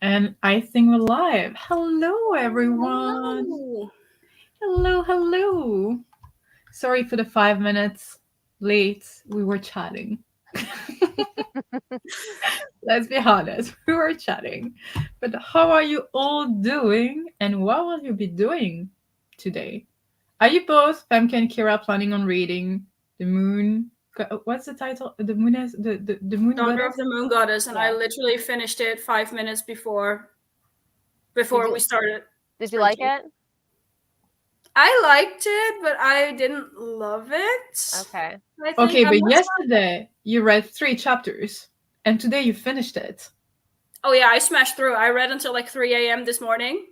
And I think we're live. Hello, everyone. Hello. Hello. Sorry for the 5 minutes late. We were chatting. Let's be honest, we were chatting. But how are you all doing? And what will you be doing today? Are you both, Femke and Kira, planning on reading The Moon? What's the title? The Moon is the Moon Daughter Goddess? of the Moon Goddess, and I Yeah. literally finished it 5 minutes before we started. Did you like it? I liked it, but I didn't love it. Okay. I think Okay, but I'm not- yesterday you read 3 chapters, and today you finished it. Oh yeah, I smashed through. I read until like 3 a.m. this morning,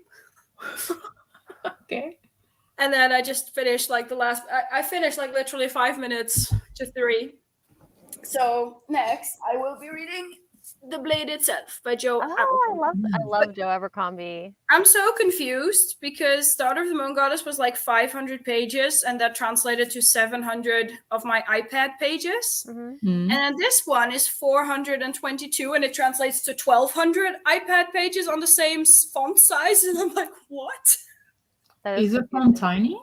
Okay. and then I just finished like the last. I finished like literally 5 minutes to 3. So next, I will be reading The Blade Itself by Joe. Oh, I love Joe Abercrombie. I'm so confused because Daughter of the Moon Goddess was like 500 pages, and that translated to 700 of my iPad pages. Mm-hmm. Mm. And this one is 422, and it translates to 1,200 iPad pages on the same font size. And I'm like, what? Is the font tiny?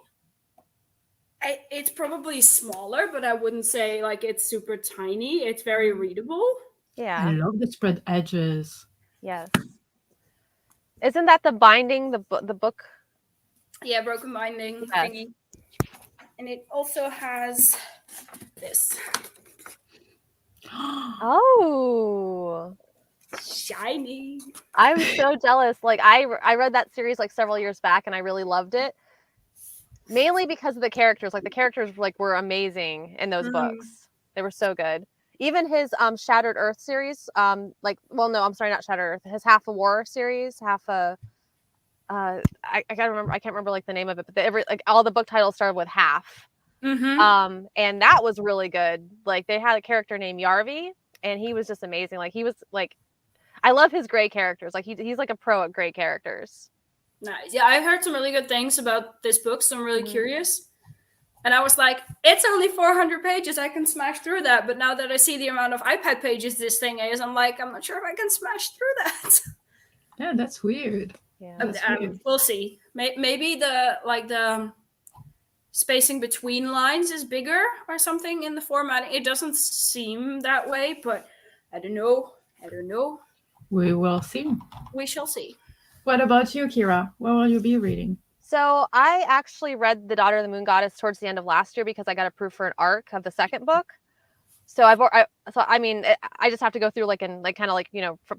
It's probably smaller, but I wouldn't say like it's super tiny. It's very readable. I Yeah. love the spread edges. Yes. Isn't that the binding, the book? Yeah, broken binding thingy. And it also has this. Oh. Shiny. I'm so jealous. Like I read that series like several years back, and I really loved it. Mainly because of the characters. Like the characters were amazing in those books. They were so good. Even his Shattered Earth series, not Shattered Earth. His Half a War series, I can't remember like the name of it, but all the book titles started with half. Mm-hmm. And that was really good. Like they had a character named Yarvi, and he was just amazing. Like he was like, I love his gray characters. Like he's like a pro at gray characters. Nice. Yeah, I've heard some really good things about this book, so I'm really curious. And I was like, it's only 400 pages. I can smash through that. But now that I see the amount of iPad pages this thing is, I'm like, I'm not sure if I can smash through that. Yeah, that's weird. Yeah. That's weird. We'll see. Maybe the spacing between lines is bigger or something in the format. It doesn't seem that way, but I don't know. We will see. We shall see. What about you, Kira? What will you be reading? So I actually read The Daughter of the Moon Goddess towards the end of last year because I got approved for an arc of the second book. So I just have to go through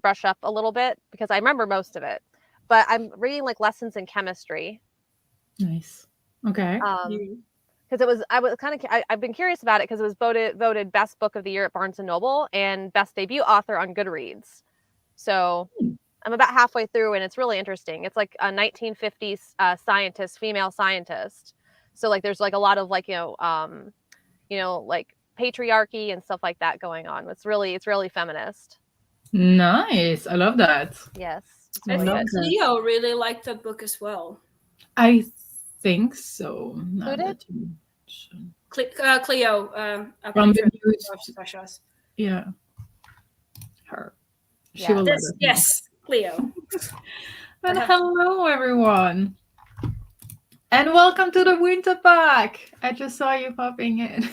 brush up a little bit because I remember most of it. But I'm reading like lessons in chemistry. Nice. Okay. Because I've been curious about it because it was voted best book of the year at Barnes and Noble and best debut author on Goodreads. So I'm about halfway through, and it's really interesting. It's like a 1950s female scientist. So like there's like a lot of like like patriarchy and stuff like that going on. It's really feminist. Nice. I love that. Yes. I think Cleo really liked that book as well. I think so. Who did? Cleo. From the news. Yeah. Her. She will let us know. Yes, Cleo. And hello, everyone. And welcome to the winter pack. I just saw you popping in.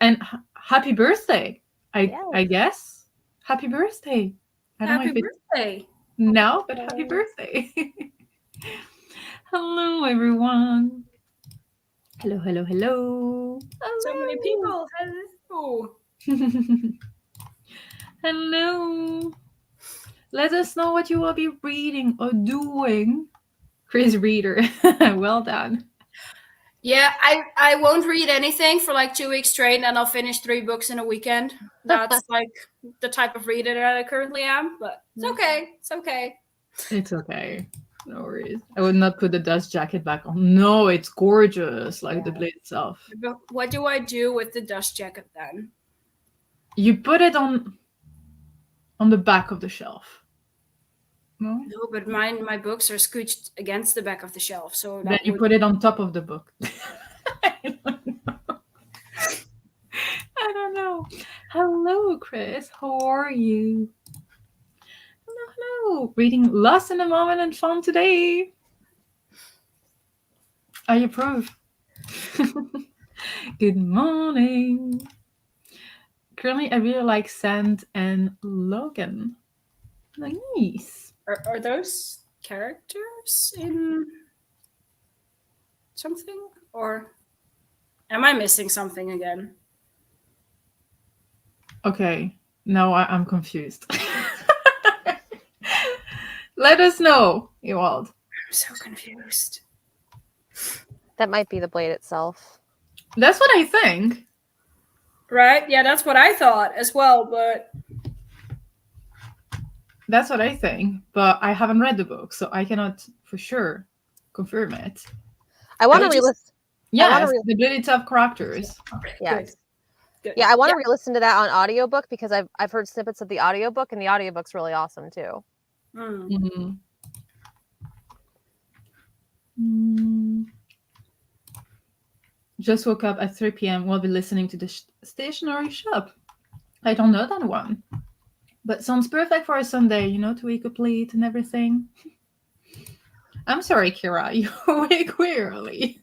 And happy birthday. I guess. Happy birthday. I don't know if birthday. No, but happy birthday. Hello, everyone. Hello. So many people. Hello. Hello. Let us know what you will be reading or doing. Chris Reader. Well done. Yeah, I won't read anything for like 2 weeks straight, and I'll finish 3 books in a weekend. That's like the type of reader that I currently am, but it's okay. It's okay. No worries. I would not put the dust jacket back on. No, it's gorgeous, like the blade itself. But what do I do with the dust jacket then? You put it on the back of the shelf. No, but my books are scooched against the back of the shelf, so then you put it on top of the book. I don't know. Hello, Chris. How are you? hello. Reading Lost in the Moment and Fun today. I approve. Good morning. Currently, I really like Sand and Logan. Nice. Are those characters in something? Or am I missing something again? Okay, now I'm confused. Let us know, Ewald. I'm so confused. That might be the blade itself. That's what I think. Right? Yeah, that's what I thought as well, but That's what I think, but I haven't read the book, so I cannot for sure confirm it. I want to just- re-listen. Yes, the really tough characters. Yes. good. Yeah, I want to re-listen to that on audiobook because I've heard snippets of the audiobook, and the audiobook's really awesome too. Mm. Just woke up at 3 p.m. We'll be listening to the stationery shop. I don't know that one, but sounds perfect for a Sunday, to wake up late and everything. I'm sorry, Kira, you wake way early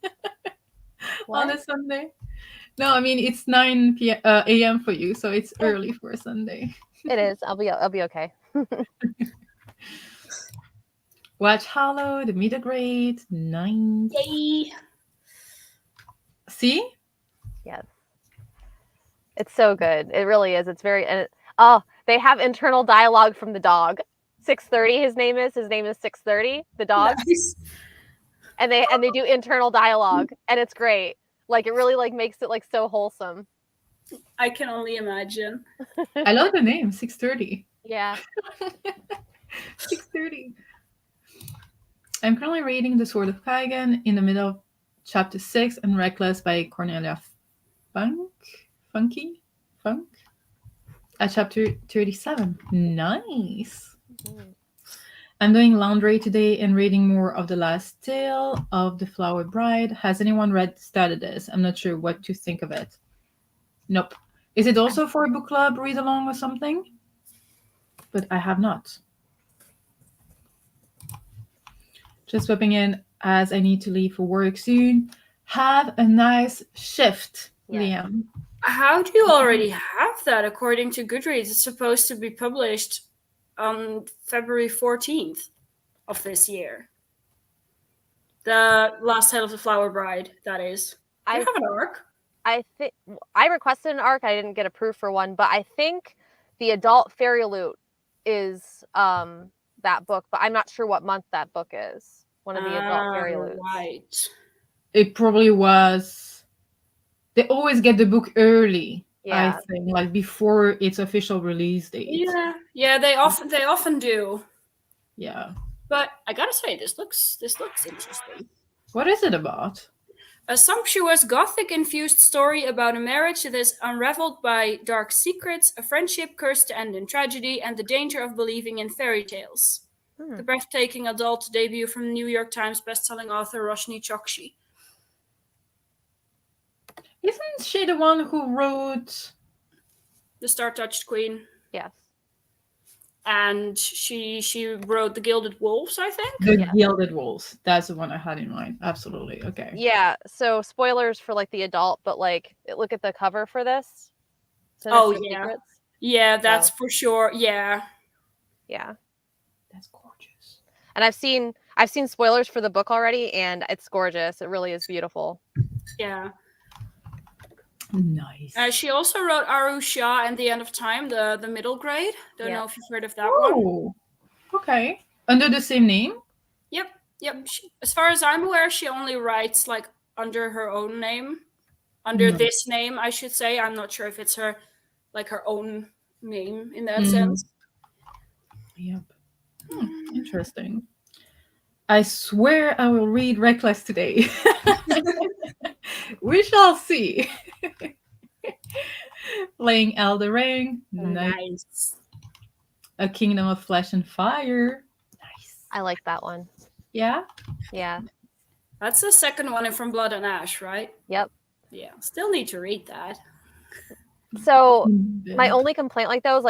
on a Sunday. No, I mean it's 9 a.m. for you, so it's early for a Sunday. It is. I'll be okay. Watch Hollow, The Meet a Great, 9. Yay! See? Yes. It's so good. It really is. It's very they have internal dialogue from the dog. 630 his name is 630, the dog. Nice. And they do internal dialogue, and it's great. Like it really makes it so wholesome. I can only imagine. I love the name, 630. Yeah. 630. I'm currently reading The Sword of Kaigan in the middle of chapter 6 and Reckless by Cornelia Funk at chapter 37. Nice. Mm-hmm. I'm doing laundry today and reading more of The Last Tale of the Flower Bride. Has anyone started this? I'm not sure what to think of it. Nope. Is it also for a book club read along or something? But I have not. Just swapping in as I need to leave for work soon. Have a nice shift, Yeah. Liam. How do you already have that? According to Goodreads, it's supposed to be published on February 14th of this year. The Last Tale of the Flower Bride, that is. Do you have an arc? I think I requested an arc. I didn't get approved for one, but I think the adult Fairy Loot is that book, but I'm not sure what month that book is. One of the adult Fairy Loots. Right. It probably was. They always get the book early. Yeah. I think, like before its official release date. Yeah, they often do. Yeah. But I gotta say, this looks interesting. What is it about? A sumptuous Gothic-infused story about a marriage that is unraveled by dark secrets, a friendship cursed to end in tragedy, and the danger of believing in fairy tales. The breathtaking adult debut from New York Times bestselling author Roshni Chokshi. Isn't she the one who wrote The Star-Touched Queen. Yes. And she wrote The Gilded Wolves, I think. The Gilded Wolves? That's the one I had in mind. Absolutely. Okay. Yeah. So spoilers for the adult, but look at the cover for this. Oh, Sinister yeah. Secrets. Yeah, that's for sure. Yeah. Yeah. That's gorgeous. And I've seen spoilers for the book already, and it's gorgeous. It really is beautiful. Yeah. Nice. She also wrote Aru Shah and The End of Time, the middle grade. Don't know if you've heard of that one. Oh, okay. Under the same name? Yep. As far as I'm aware, she only writes under her own name. Under this name, I should say. I'm not sure if it's her own name in that sense. Yep. Interesting. I swear I will read Reckless today. We shall see. Playing Elder Ring. Nice. A Kingdom of Flesh and Fire. Nice. I like that one. Yeah? Yeah. That's the second one in From Blood and Ash, right? Yep. Yeah. Still need to read that. So my only complaint is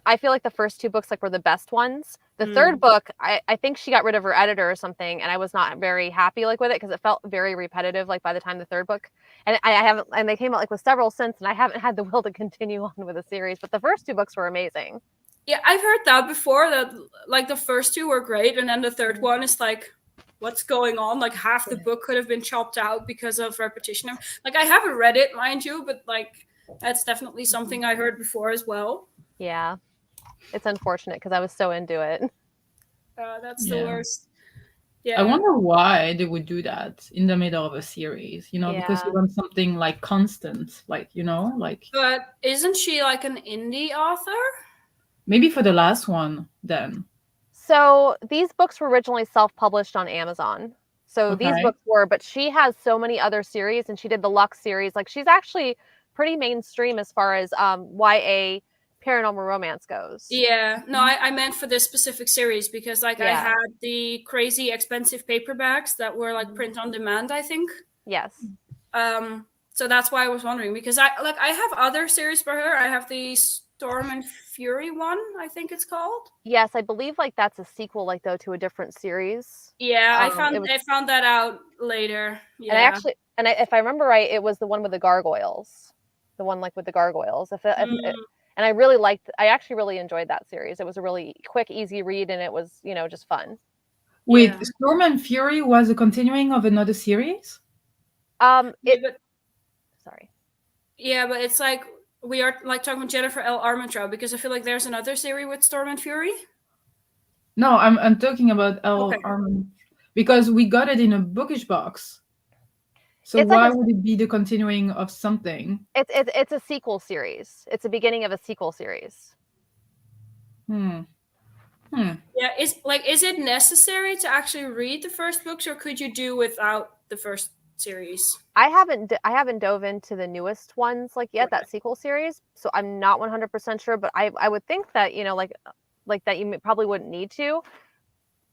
I feel like the first 2 books like were the best ones. The third book, I think she got rid of her editor or something, and I was not very happy like with it because it felt very repetitive. Like by the time the third book, and I haven't, and they came out like with several since, and I haven't had the will to continue on with the series. But the first 2 books were amazing. Yeah, I've heard that before. That like the first 2 were great, and then the third one is like, what's going on? Like half the book could have been chopped out because of repetition. Like I haven't read it, mind you, but like that's definitely something I heard before as well. Yeah, it's unfortunate because I was so into it. That's the worst. I wonder why they would do that in the middle of a series, because you want something like constant, like, like. But isn't she like an indie author? Maybe for the last one then. So these books were originally self-published on Amazon. So these books were, but she has so many other series, and she did the Lux series. Like she's actually pretty mainstream as far as YA paranormal romance goes. Yeah, no, I meant for this specific series because like I had the crazy expensive paperbacks that were like print on demand, I think. Yes. So that's why I was wondering, because I have other series by her. I have the Storm and Fury one, I think it's called. Yes, I believe like that's a sequel, like though, to a different series. Yeah, I found that out later. Yeah, and if I remember right, it was the one with the gargoyles, the one like with the gargoyles. And I actually really enjoyed that series. It was a really quick, easy read, and it was just fun. Wait, Storm and Fury was a continuing of another series? Sorry. Yeah, but it's like we are like talking about Jennifer L. Armentrout because I feel like there's another series with Storm and Fury. No, I'm talking about L. Armentrout because we got it in a bookish box. So why would it be the continuing of something? It's a sequel series. It's the beginning of a sequel series. Yeah, is it necessary to actually read the first books, or could you do without the first series? I haven't dove into the newest ones yet, that sequel series, so I'm not 100% sure, but I would think that like that you probably wouldn't need to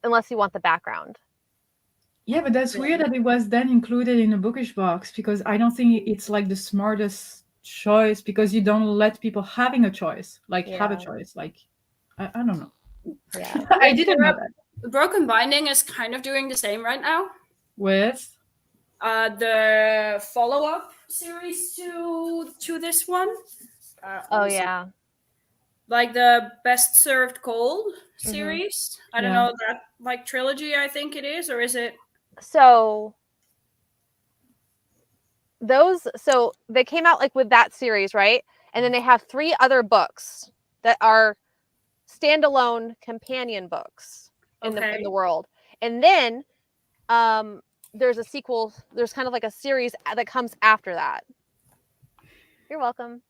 unless you want the background. Yeah, but that's weird that it was then included in a bookish box, because I don't think it's like the smartest choice, because you don't let people having a choice, have a choice. Like, I don't know. Yeah. I didn't know that. Broken Binding is kind of doing the same right now. With? The follow-up series to this one. Yeah. Like the Best Served Cold series. I don't know, that like trilogy, I think it is, or is it? So they came out with that series, right? And then they have 3 other books that are standalone companion books in the world. And then there's a sequel, there's kind of like a series that comes after that. You're welcome.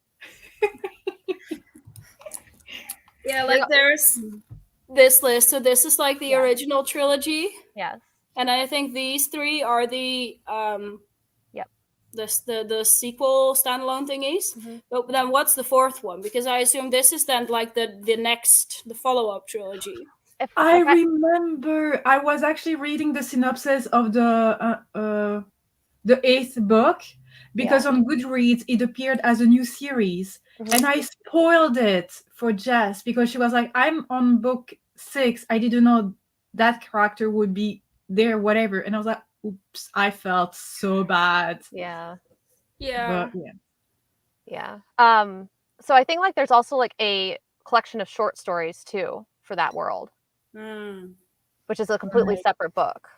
Yeah, there's this list. So this is like the original trilogy. Yes. And I think these 3 are the the sequel standalone thingies. But then what's the 4th one? Because I assume this is then like the follow-up trilogy. I remember I was actually reading the synopsis of the 8th book, because on Goodreads it appeared as a new series, and I spoiled it for Jess because she was like, I'm on book 6, I didn't know that character would be there, whatever. And I was like, oops, I felt so bad. Yeah. So I think there's also a collection of short stories too for that world, which is a completely separate book.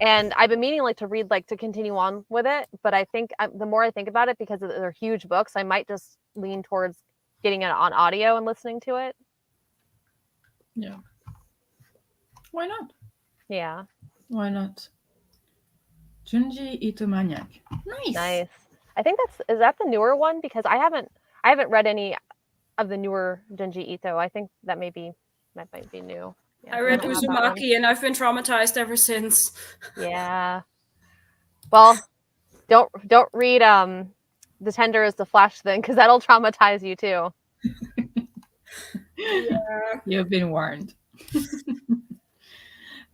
And I've been meaning to read to continue on with it, but I think the more I think about it, because they're huge books, I might just lean towards getting it on audio and listening to it. Yeah. Why not? Yeah. Why not? Junji Ito Maniac. Nice. I think is that the newer one, because I haven't read any of the newer Junji Ito. I think that might be new. Yeah, I read Uzumaki and I've been traumatized ever since. Yeah. Well, don't read The Tender is the Flash thing, because that'll traumatize you too. Yeah. You've been warned.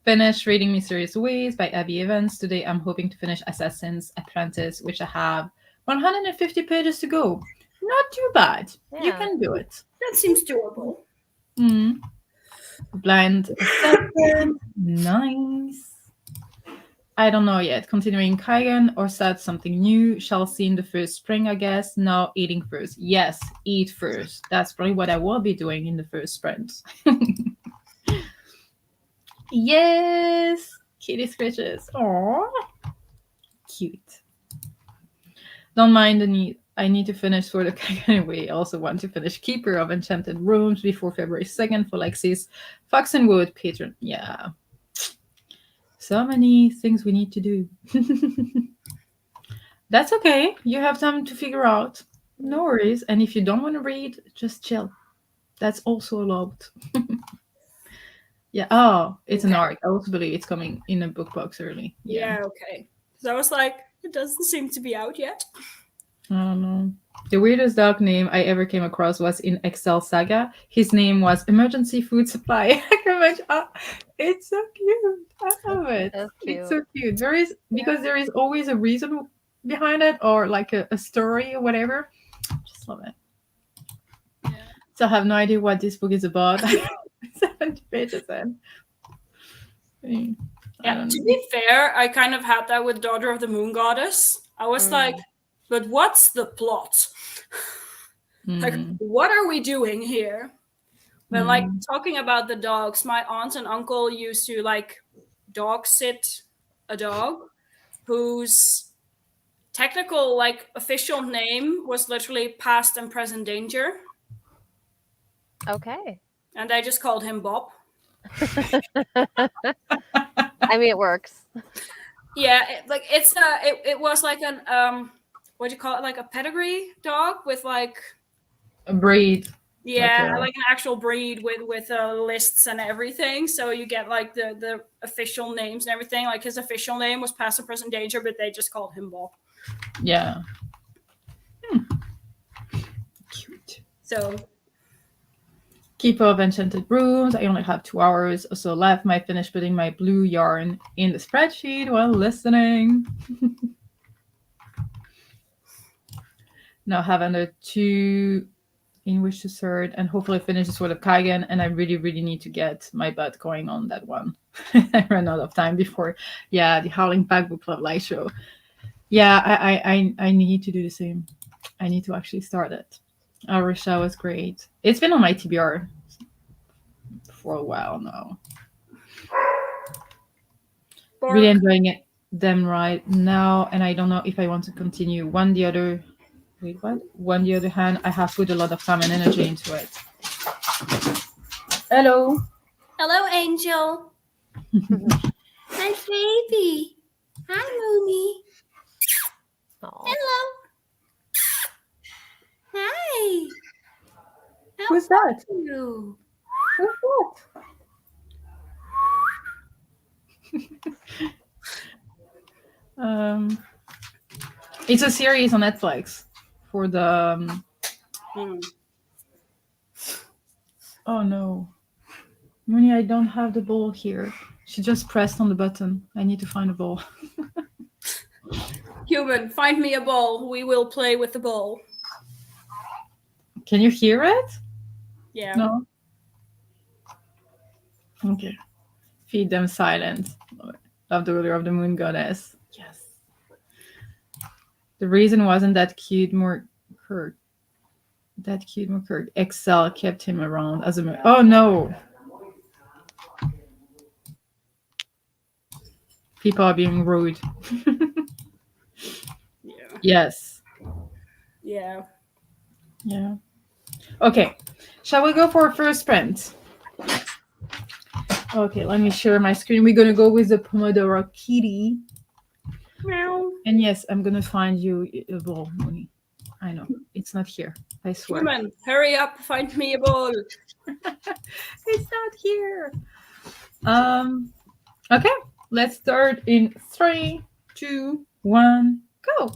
Finished reading Mysterious Ways by Abby Evans. Today I'm hoping to finish Assassin's Apprentice, which I have 150 pages to go. Not too bad. You Yeah. can do it. That seems doable. Mm. Blind second. Nice. I don't know yet. Continuing Kaigen or start something new. Shall see in the first spring, I guess. No, eating first. Yes, eat first. That's probably what I will be doing in the first sprint. Yes. Kitty scratches. Aww. Cute. Don't mind the need. I need to finish Sword of Kaigen anyway. I also want to finish Keeper of Enchanted Rooms before February 2nd for Lexi's Foxenwood patron. Yeah. So many things we need to do. That's okay. You have time to figure out. No worries. And if you don't want to read, just chill. That's also allowed. Yeah. Oh, it's an arc. I also believe it's coming in a book box early. Yeah, okay. So I was like, it doesn't seem to be out yet. I don't know. The weirdest dog name I ever came across was in Excel Saga. His name was Emergency Food Supply. I can imagine. Oh, it's so cute. I love it. That's It's cute. so cute. Because there is always a reason behind it, or like a story or whatever. Just love it. Yeah. So I have no idea what this book is about. 70 pages in. I Yeah, don't to know. be fair, I kind of had that with Daughter of the Moon Goddess. I was like, but what's the plot? Like, what are we doing here? But like talking about the dogs, my aunt and uncle used to like dog sit a dog whose technical like official name was literally Past and Present Danger, Okay. and I just called him Bob. I mean, it works. Yeah, it was like an what do you call it, like a pedigree dog with like A breed. yeah, like an actual breed with lists and everything. So you get like the official names and everything. Like his official name was Past and Present Danger, but they just called him Bob. Yeah. Cute. So Keeper of Enchanted Rooms. I only have 2 hours or so left. Might finish putting my blue yarn in the spreadsheet while listening. Now have under 2 in which to search and hopefully finish the Sword of Kaigen. And I really, really need to get my butt going on that one. I ran out of time before, the Howling Pack Book Club live show. Yeah, I need to do the same. I need to actually start it. Our show was great. It's been on my TBR for a while now. Really enjoying it them right now, and I don't know if I want to continue. One the other hand, I have put a lot of time and energy into it. Hello. hello, Angel. My baby. Hi, Mooney. Aw. Hello. Hi. Who's that? You. Who's that? It's a series on Netflix for the. Oh no, Mooney, I don't have the ball here. She just pressed on the button. I need to find a ball. Human, find me a ball. We will play with the ball. Can you hear it? Yeah. No. Okay. Feed them silent. Love the ruler of the moon goddess. Yes. The reason wasn't that cute more Kirk. That cute more Kirk. Excel kept him around as a. Oh no. People are being rude. Yeah. Yes. Yeah. Yeah. Okay. Shall we go for a first sprint? Okay, let me share my screen. We're gonna go with the Pomodoro Kitty. Meow. And yes, I'm gonna find you a ball, Mooney. I know. It's not here. I swear. Human, hurry up, find me a ball. It's not here. Okay, let's start in 3, 2, 1, go.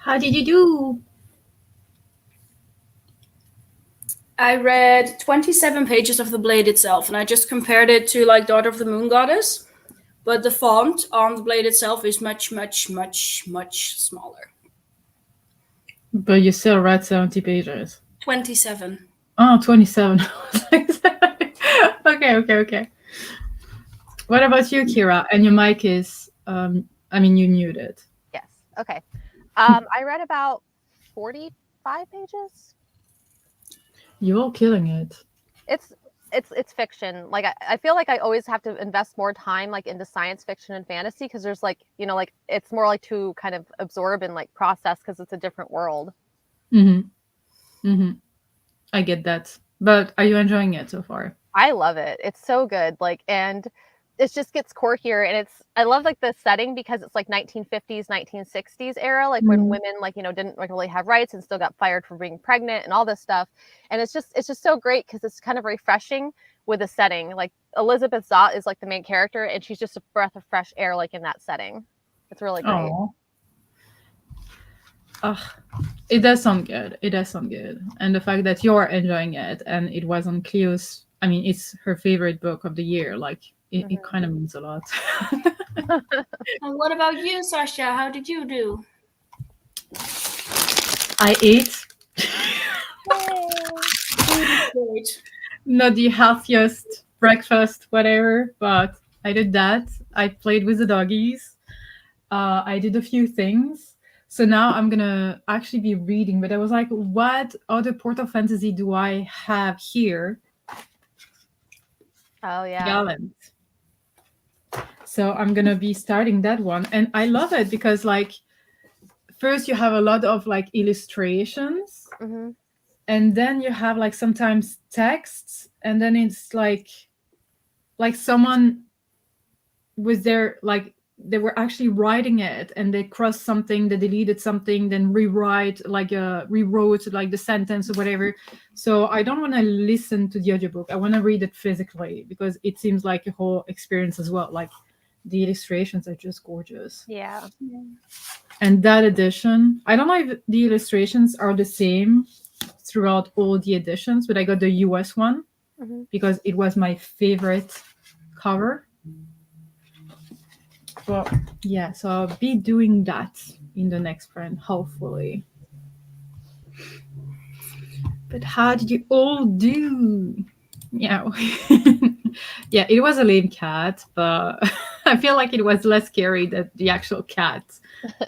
How did you do? I read 27 pages of the blade itself, and I just compared it to like Daughter of the Moon Goddess, but the font on the blade itself is much, much, much, much smaller. But you still read 70 pages. 27. Oh, 27. Okay. What about you, Kira? And your mic is, you muted. Yes. Okay. I read about 45 pages. You're killing it. It's fiction. Like I feel like I always have to invest more time like into science fiction and fantasy because there's like, like it's more like to kind of absorb and like process because it's a different world. I get that. But are you enjoying it so far? I love it. It's so good. Like, and it just gets quirkier, and I love like the setting because it's like 1950s, 1960s era, like when women like didn't like really have rights and still got fired for being pregnant and all this stuff. And it's just so great because it's kind of refreshing with the setting. Like Elizabeth Zott is like the main character, and she's just a breath of fresh air like in that setting. It's really great. It does sound good. And the fact that you're enjoying it and it was on Cleo's, it's her favorite book of the year. Like it kind of means a lot. And what about you, Sasha? How did you do? I ate. Not the healthiest breakfast, whatever, but I did that. I played with the doggies. I did a few things. So now I'm gonna actually be reading, but I was like, what other Portal Fantasy do I have here? Oh yeah. Gallant. So I'm gonna be starting that one. And I love it because like first you have a lot of like illustrations, and then you have like sometimes texts, and then it's like someone was there, like they were actually writing it and they crossed something, they deleted something, then rewrote like the sentence or whatever. So I don't want to listen to the audiobook. I want to read it physically because it seems like a whole experience as well. Like the illustrations are just gorgeous. Yeah. And that edition, I don't know if the illustrations are the same throughout all the editions, but I got the US one because it was my favorite cover. Well, yeah, so I'll be doing that in the next print, hopefully. But how did you all do? Yeah. Yeah, it was a lame cat, but I feel like it was less scary than the actual cat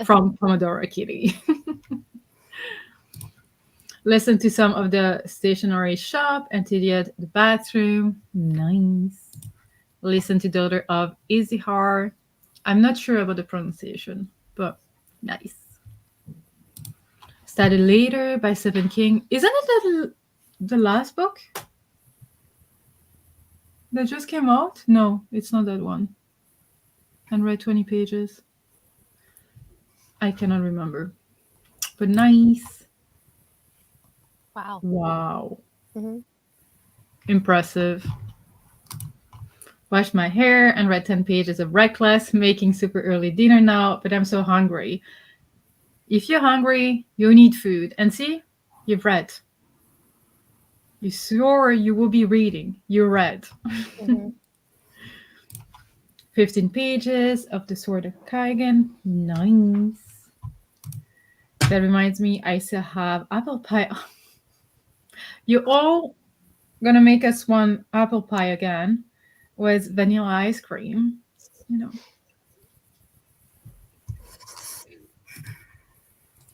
from Pomodoro Kitty. Listen to some of the stationery shop and to the bathroom. Nice. Listen to Daughter of Izihar. I'm not sure about the pronunciation, but nice. Started Later by Stephen King. Isn't it the last book that just came out? No, it's not that one. And read 20 pages. I cannot remember. But nice. Wow. Impressive. Washed my hair and read 10 pages of Reckless, making super early dinner now, but I'm so hungry. If you're hungry, you need food. And see, you've read. You swore you will be reading. You read. 15 pages of The Sword of Kaigen. Nice. That reminds me, I still have apple pie. You all gonna make us one apple pie again with vanilla ice cream,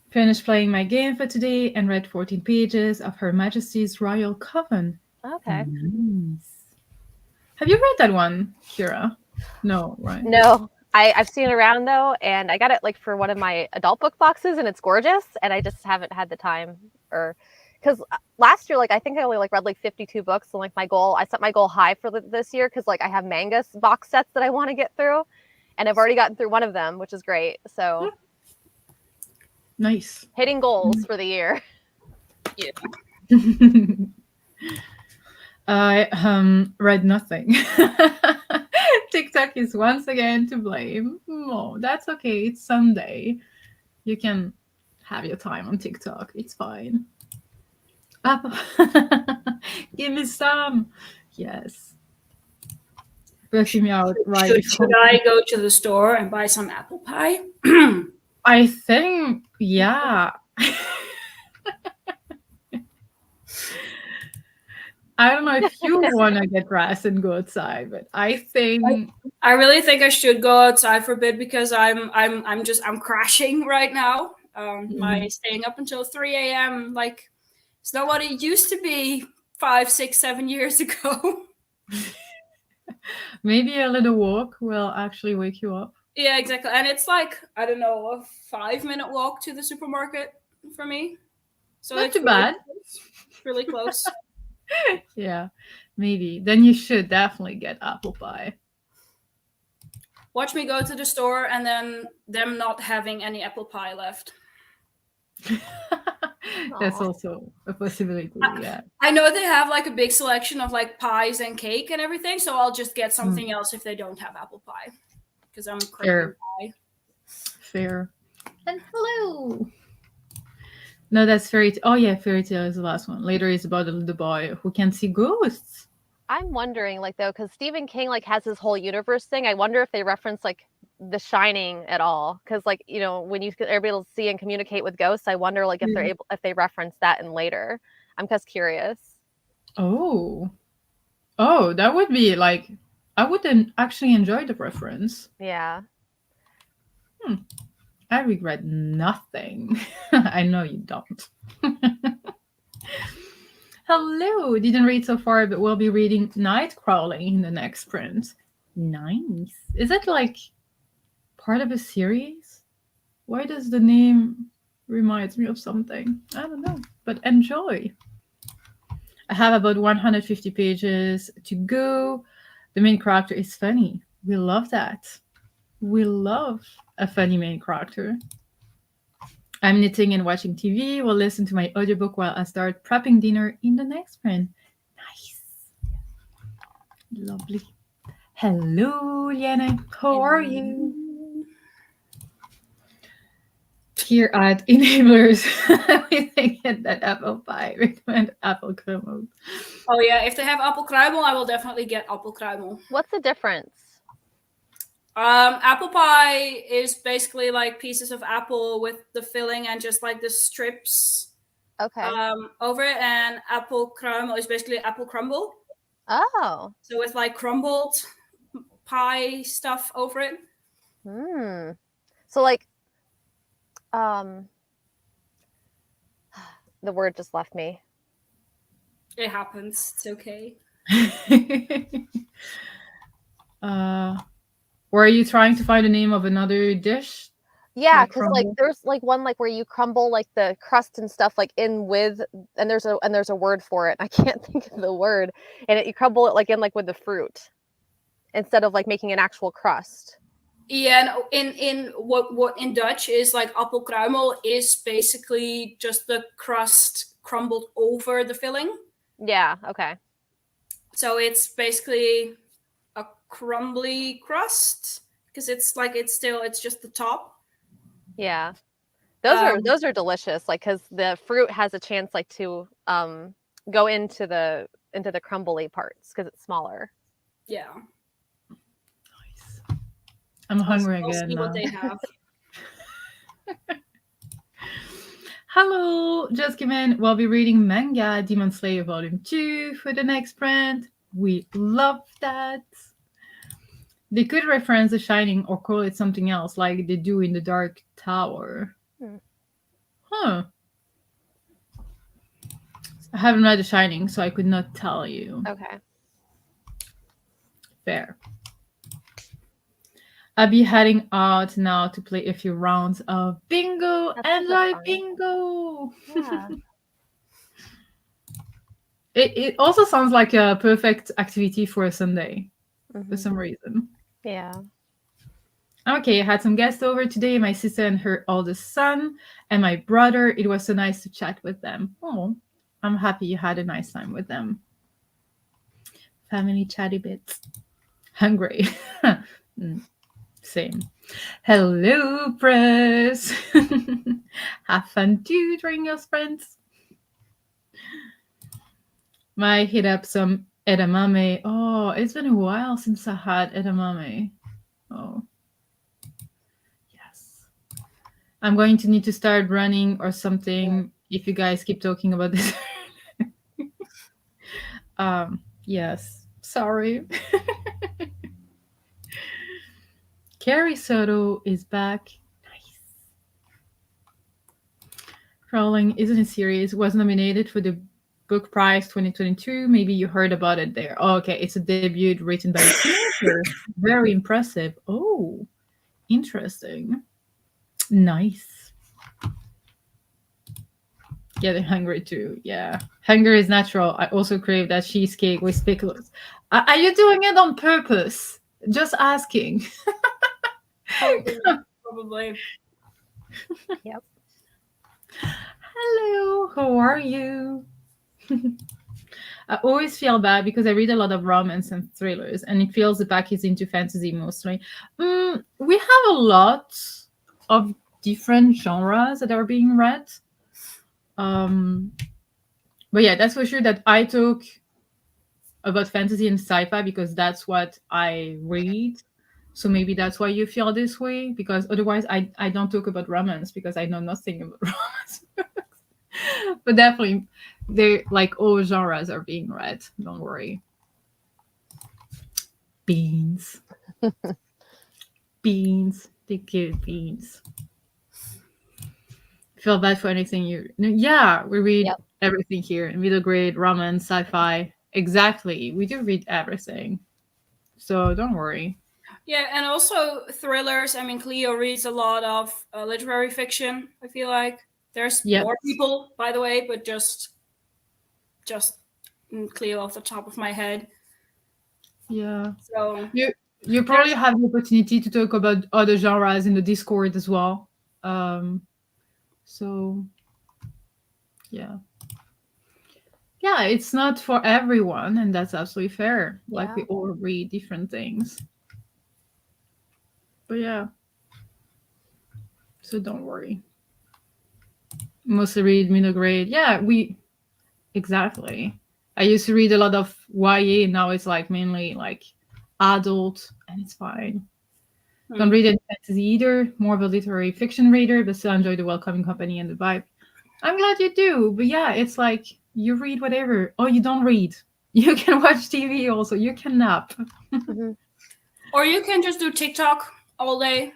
Finished playing my game for today and read 14 pages of Her Majesty's Royal Coven. Okay. Nice. Have you read that one, Kira? No, right? No. I've seen it around though, and I got it like for one of my adult book boxes, and it's gorgeous, and I just haven't had the time because last year, like I think I only read 52 books, and I set my goal high for this year because I have Mangus box sets that I want to get through, and I've already gotten through one of them, which is great. So nice. Hitting goals for the year. Yeah. I read nothing. TikTok is once again to blame. Oh, that's okay. It's Sunday. You can Have your time on TikTok. It's fine. Apple. Give me some. Yes. Bursting me out right before. Should I go to the store and buy some apple pie? I think, yeah. I don't know if you want to get dressed and go outside, but I think I really think I should go outside for a bit because I'm crashing right now. My staying up until 3 a.m. like it's not what it used to be 5, 6, 7 years ago. maybe a little walk will actually wake you up. Yeah, exactly. And it's like, I don't know, a 5-minute walk to the supermarket for me. So Not it's too bad. Really close. Yeah, maybe. Then you should definitely get apple pie. Watch me go to the store and then them not having any apple pie left. That's also a possibility, yeah. I know they have like a big selection of like pies and cake and everything, so I'll just get something else if they don't have apple pie. Because I'm craving pie. Fair. And hello. No, that's fairy tale. Oh yeah, fairy tale is the last one. Later is about the boy who can see ghosts. I'm wondering, like, though, because Stephen King like has his whole universe thing. I wonder if they reference like The Shining at all, because like, you know, when you are able to see and communicate with ghosts, I wonder like if they're able, if they reference that in later. I'm just curious. Oh, that would be like, I would actually enjoy the reference. Yeah. I regret nothing. I know you don't. Hello, didn't read so far, but we'll be reading Nightcrawling in the next print. Nice. Is it like part of a series? Why does the name reminds me of something? I don't know, but enjoy. I have about 150 pages to go. The main character is funny. We love that. We love a funny main character. I'm knitting and watching TV. We'll listen to my audiobook while I start prepping dinner in the next print. Nice. Lovely. Hello, Liana. How are you? Here at Enablers, we get that apple pie. Recommend apple kruimel. Oh yeah, if they have apple kruimel, I will definitely get apple kruimel. What's the difference? Apple pie is basically like pieces of apple with the filling and just like the strips over it, and apple kruimel is basically apple crumble. Oh. So with like crumbled pie stuff over it. So like the word just left me. It happens. It's okay. Were you trying to find the name of another dish? Yeah, because like there's like one like where you crumble like the crust and stuff like in with, and there's a word for it. I can't think of the word, and you crumble it like in like with the fruit instead of like making an actual crust. Yeah, and in what in Dutch is like appel kruimel is basically just the crust crumbled over the filling. Yeah. Okay. So it's basically a crumbly crust because it's just the top. Yeah, those are delicious. Like because the fruit has a chance like to go into the crumbly parts because it's smaller. Yeah. Nice. I'm hungry again. See what they have. Hello, just came in. We'll be reading manga Demon Slayer Volume 2 for the next print. We love that. They could reference The Shining or call it something else like they do in The Dark Tower. Huh. I haven't read The Shining, so I could not tell you. Okay. Fair. I'll be heading out now to play a few rounds of bingo. Enjoy bingo! Yeah. It also sounds like a perfect activity for a Sunday for some reason. Yeah. Okay, I had some guests over today, my sister and her oldest son, and my brother. It was so nice to chat with them. Oh, I'm happy you had a nice time with them. Family chatty bits. Hungry. Same. Hello, press. Have fun tutoring your friends. Might hit up some edamame. Oh, it's been a while since I had edamame. Oh, yes. I'm going to need to start running or something if you guys keep talking about this. Yes. Sorry. Carrie Soto is back. Nice. Crawling isn't a series. Was nominated for the Book Prize 2022. Maybe you heard about it there. Oh, okay, it's a debut written by a teenager. Very impressive. Oh, interesting. Nice. Getting hungry too. Yeah, hunger is natural. I also crave that cheesecake with pickles. Are you doing it on purpose? Just asking. Probably. Yep. Hello, how are you? I always feel bad because I read a lot of romance and thrillers, and it feels the pack is into fantasy mostly. We have a lot of different genres that are being read. But yeah, that's for sure that I talk about fantasy and sci-fi because that's what I read. So maybe that's why you feel this way, because otherwise I don't talk about romance because I know nothing about romance. But definitely, they're like all genres are being read. Don't worry. Beans. Beans. They give beans. Feel bad for anything you. Yeah, we read Yep. everything here. Middle grade, romance, sci-fi. Exactly. We do read everything. So don't worry. Yeah, and also thrillers. I mean, Cleo reads a lot of literary fiction. I feel like there's Yes. more people, by the way, but just Cleo off the top of my head. Yeah. So You probably have the opportunity to talk about other genres in the Discord as well. So yeah. Yeah, it's not for everyone, and that's absolutely fair. Like Yeah. we all read different things. But yeah. So don't worry. Mostly read middle grade. Yeah, we exactly. I used to read a lot of YA, now it's like mainly like adult, and it's fine. Don't read any fantasy either. More of a literary fiction reader, but still enjoy the welcoming company and the vibe. I'm glad you do, but yeah, it's like you read whatever. Oh, you don't read. You can watch TV also. You can nap. Mm-hmm. Or you can just do TikTok all day.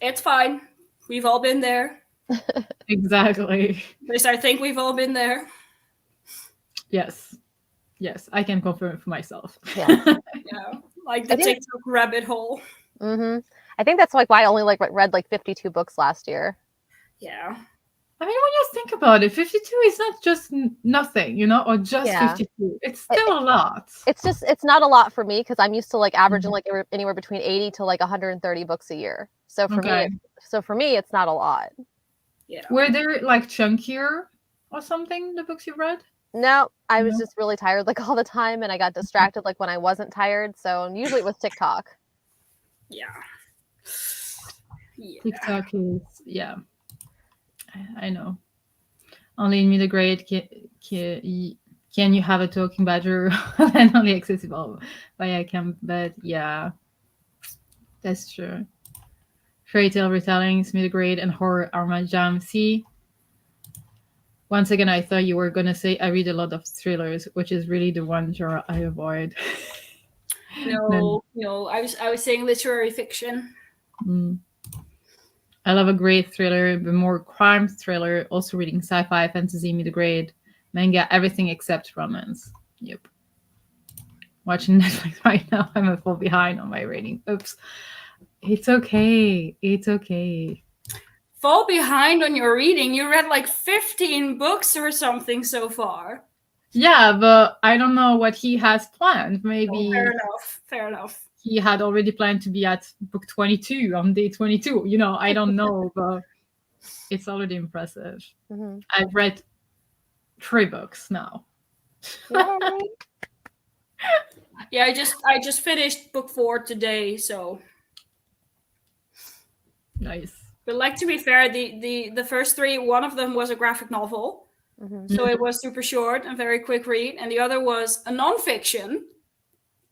It's fine. We've all been there. Exactly. At least I think we've all been there. Yes. Yes, I can confirm for myself. Yeah. Yeah, like the TikTok rabbit hole. Mm-hmm. I think that's like why I only like read like 52 books last year. Yeah. I mean, when you think about it, 52 is not just nothing, or just Yeah. 52. It's still a lot. It's not a lot for me because I'm used to like averaging like anywhere between 80 to like 130 books a year. So for me, it's not a lot. Yeah. Were there like chunkier or something, the books you read? No, I was just really tired like all the time, and I got distracted like when I wasn't tired. So usually it was TikTok. Yeah. TikTok is, I know. Only in middle grade can you have a talking badger and only accessible via camp, but yeah, that's true. Fairy tale retellings, middle grade, and horror are my jam. See, once again, I thought you were gonna say I read a lot of thrillers, which is really the one genre I avoid. No. I was saying literary fiction. I love a great thriller, but more crime thriller. Also reading sci-fi, fantasy, middle grade, manga, everything except romance. Yep. Watching Netflix right now. I'm a full behind on my rating. Oops. It's okay. It's okay. Fall behind on your reading. You read like 15 books or something so far. Yeah, but I don't know what he has planned. Maybe fair enough. He had already planned to be at book 22 on day 22. I don't know, but it's already impressive. Mm-hmm. I've read 3 books now. Yeah, I just finished book 4 today, so Nice. But like, to be fair, the first three, one of them was a graphic novel. So it was super short and very quick read. And the other was a nonfiction.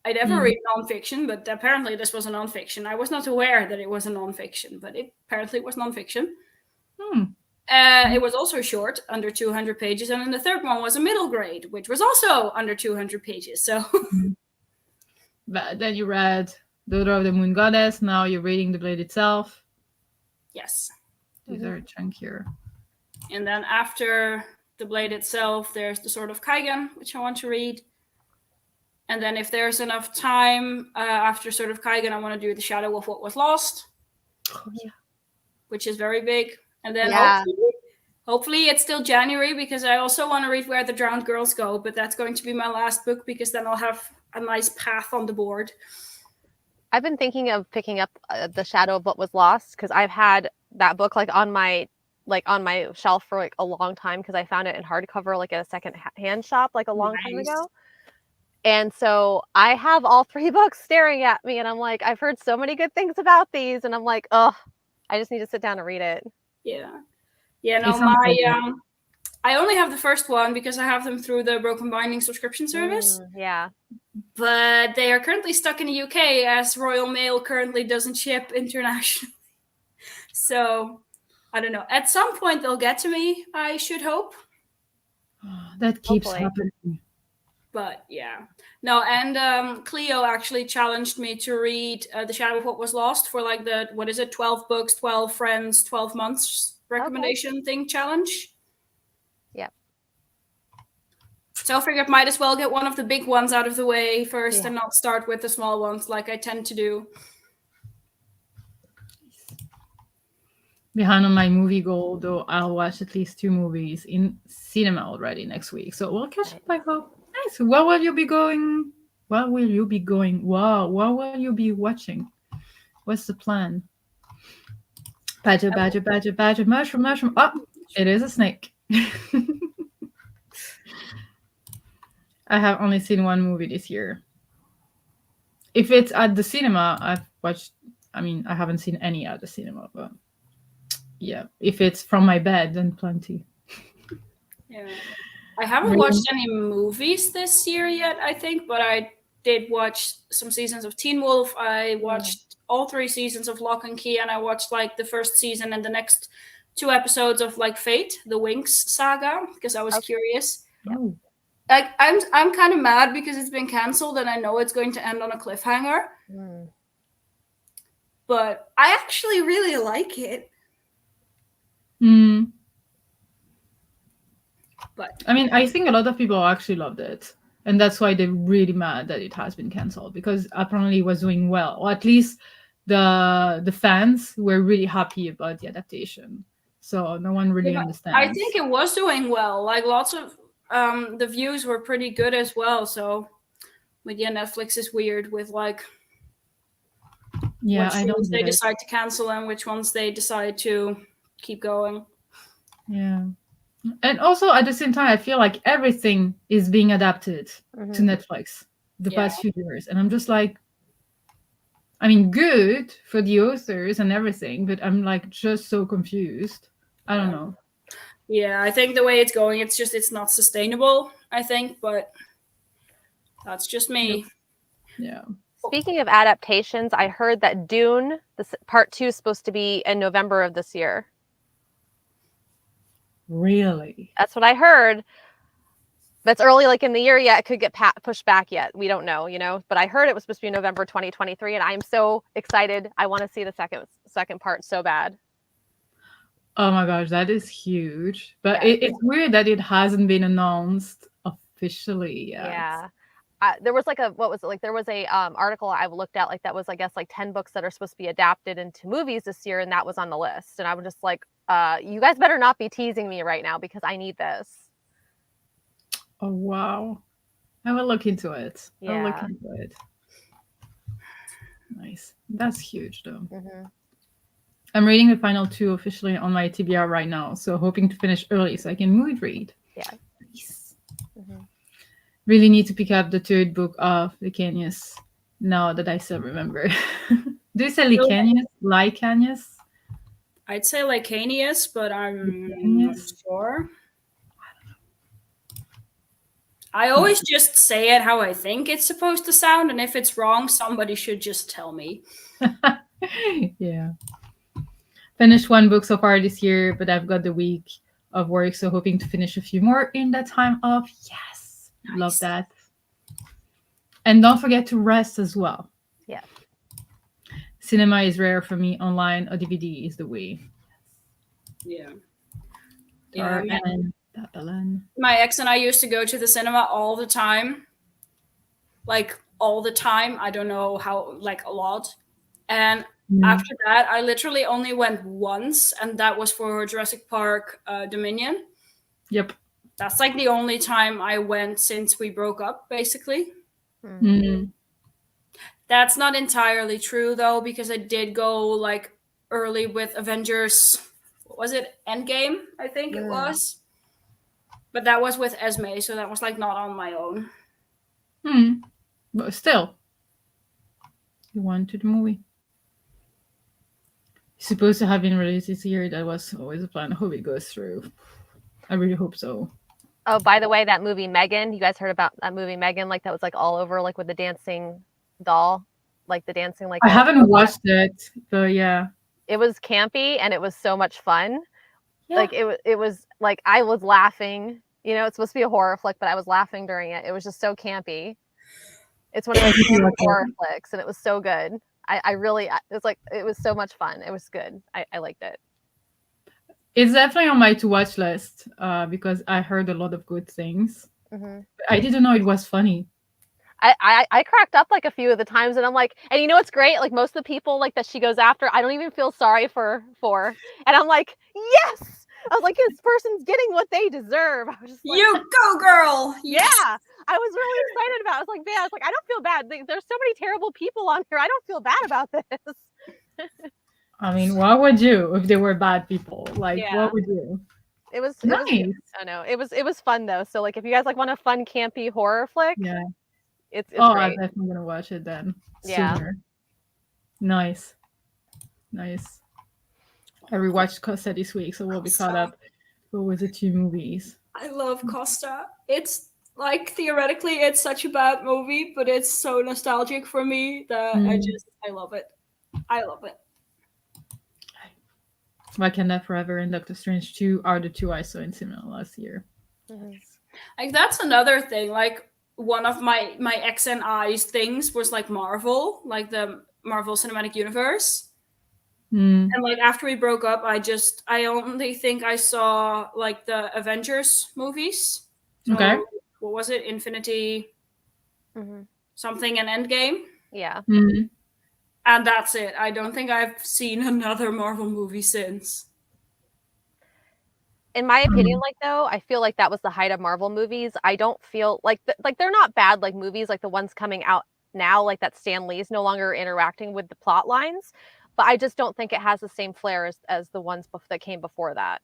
I never read nonfiction, but apparently this was a nonfiction. I was not aware that it was a nonfiction, but it apparently was nonfiction. It was also short, under 200 pages. And then the third one was a middle grade, which was also under 200 pages. So But then you read Daughter of the Moon Goddess. Now you're reading The Blade itself. yes. These are chunkier. And then after The Blade itself, there's The Sword of Kaigan, which I want to read. And then if there's enough time after Sword of Kaigan, I want to do The Shadow of What Was Lost, which is very big. And then hopefully it's still January, because I also want to read Where the Drowned Girls Go, but that's going to be my last book, because then I'll have a nice path on the board. I've been thinking of picking up The Shadow of What Was Lost, because I've had that book on my shelf for a long time, because I found it in hardcover at a second hand shop a long time ago. And so I have all 3 books staring at me, and I'm like, I've heard so many good things about these, and I'm like, oh, I just need to sit down and read it. Yeah. No, I only have the first one because I have them through the Broken Binding subscription service. Yeah. But they are currently stuck in the UK, as Royal Mail currently doesn't ship internationally. So, I don't know. At some point they'll get to me, I should hope. That keeps happening. But yeah. No, and Cleo actually challenged me to read The Shadow of What Was Lost for 12 books, 12 friends, 12 months recommendation thing challenge. Yeah. So I figured might as well get one of the big ones out of the way first and not start with the small ones like I tend to do. Behind on my movie goal, though, I'll watch at least 2 movies in cinema already next week. So we'll catch up, I hope. Nice. Where will you be going? Where will you be going? Wow. Where will you be watching? What's the plan? Badger, badger, badger, badger, mushroom, mushroom. Oh, it is a snake. I have only seen 1 movie this year. If it's at the cinema, I haven't seen any at the cinema, but yeah, if it's from my bed, then plenty. Yeah. I haven't watched any movies this year yet, I think, but I did watch some seasons of Teen Wolf. I watched all 3 seasons of Lock and Key, and I watched the first season and the next 2 episodes of Fate, the Winx saga, because I was curious. Oh. I'm kind of mad because it's been canceled and I know it's going to end on a cliffhanger. But I actually really like it. But I think a lot of people actually loved it, and that's why they're really mad that it has been cancelled, because apparently it was doing well, or at least the fans were really happy about the adaptation. So no one really understands. I think it was doing well. Lots of the views were pretty good as well. So, but yeah, Netflix is weird with which ones they decide to cancel and which ones they decide to keep going. Yeah. And also at the same time, I feel like everything is being adapted to Netflix the past few years. And I'm just good for the authors and everything, but I'm just so confused. I don't know. Yeah, I think the way it's going, it's not sustainable, I think, but that's just me. Yeah. Speaking of adaptations, I heard that Dune, part 2, is supposed to be in November of this year. Really? That's what I heard. That's early in the year yet. It could get pushed back yet. We don't know, But I heard it was supposed to be November 2023, and I'm so excited. I want to see the second part so bad. Oh my gosh, that is huge. But it's weird that it hasn't been announced officially yet. Yeah. There was there was a article I looked at that was 10 books that are supposed to be adapted into movies this year, and that was on the list. And I was just you guys better not be teasing me right now, because I need this. Oh wow. I will look into it. I'll look into it. Nice. That's huge though. I'm reading the final 2 officially on my TBR right now, so hoping to finish early so I can mood read. Yeah. Nice. Really need to pick up the 3rd book of Licanius now that I still remember. Do you say Licanius? Licanius? I'd say Licanius, but I'm not Licanius? sure. I always just say it how I think it's supposed to sound, and if it's wrong, somebody should just tell me. Yeah. Finished one book so far this year, but I've got the week of work, so hoping to finish a few more in that time off. Yes. Nice. Love that. And don't forget to rest as well. Yeah. Cinema is rare for me. Online or DVD is the way. Yeah. Or, Yeah. and My ex and I used to go to the cinema all the time. Like all the time. I don't know how, like a lot. And after that, I literally only went once, and that was for Jurassic Park Dominion. Yep. That's like the only time I went since we broke up, basically. Mm. That's not entirely true, though, because I did go like early with Avengers. What was it? Endgame, I think it was. But that was with Esme, so that was like not on my own. But still, you went to the movie. It's supposed to have been released this year. That was always a plan. I hope it goes through. I really hope so. Oh, by the way, that movie Megan, you guys heard about that movie Megan? Like that was like all over, like with the dancing doll, like the dancing, like I haven't watched it, but yeah, it was campy and it was so much fun. Yeah. Like it was like I was laughing. You know, it's supposed to be a horror flick, but I was laughing during it. It was just so campy. It's one of my favorite horror flicks, and it was so good. It was so much fun. It was good. I liked it. It's definitely on my to-watch list because I heard a lot of good things. Mm-hmm. I didn't know it was funny. I cracked up like a few of the times, and I'm like, and you know what's great? Like most of the people like that she goes after, I don't even feel sorry for, and I'm like, yes. I was like, this person's getting what they deserve. I was just like, you go, girl. Yeah. I was really excited about it. I was like, man, I was like, I don't feel bad. There's so many terrible people on here. I don't feel bad about this. I mean, what would you if they were bad people? Like, what would you? It was nice. I know. It was fun though. So like if you guys like want a fun campy horror flick, it's great. I'm definitely gonna watch it then. Yeah. Sooner. Nice. I rewatched Costa this week, so we'll be caught up with the 2 movies. I love Costa. It's like theoretically it's such a bad movie, but it's so nostalgic for me that I love it. I love it. Wakanda Forever and Doctor Strange 2 are the 2 I saw in cinema last year. Mm-hmm. Like that's another thing. Like one of my ex and I's things was like Marvel, like the Marvel Cinematic Universe. And like after we broke up, I only think I saw like the Avengers movies. So, okay. What was it? Infinity something and Endgame. Yeah. Mm-hmm. And that's it. I don't think I've seen another Marvel movie since. In my opinion, like though, I feel like that was the height of Marvel movies. I don't feel like they're not bad like movies like the ones coming out now, like that Stan Lee's no longer interacting with the plot lines. But I just don't think it has the same flair as the ones that came before that.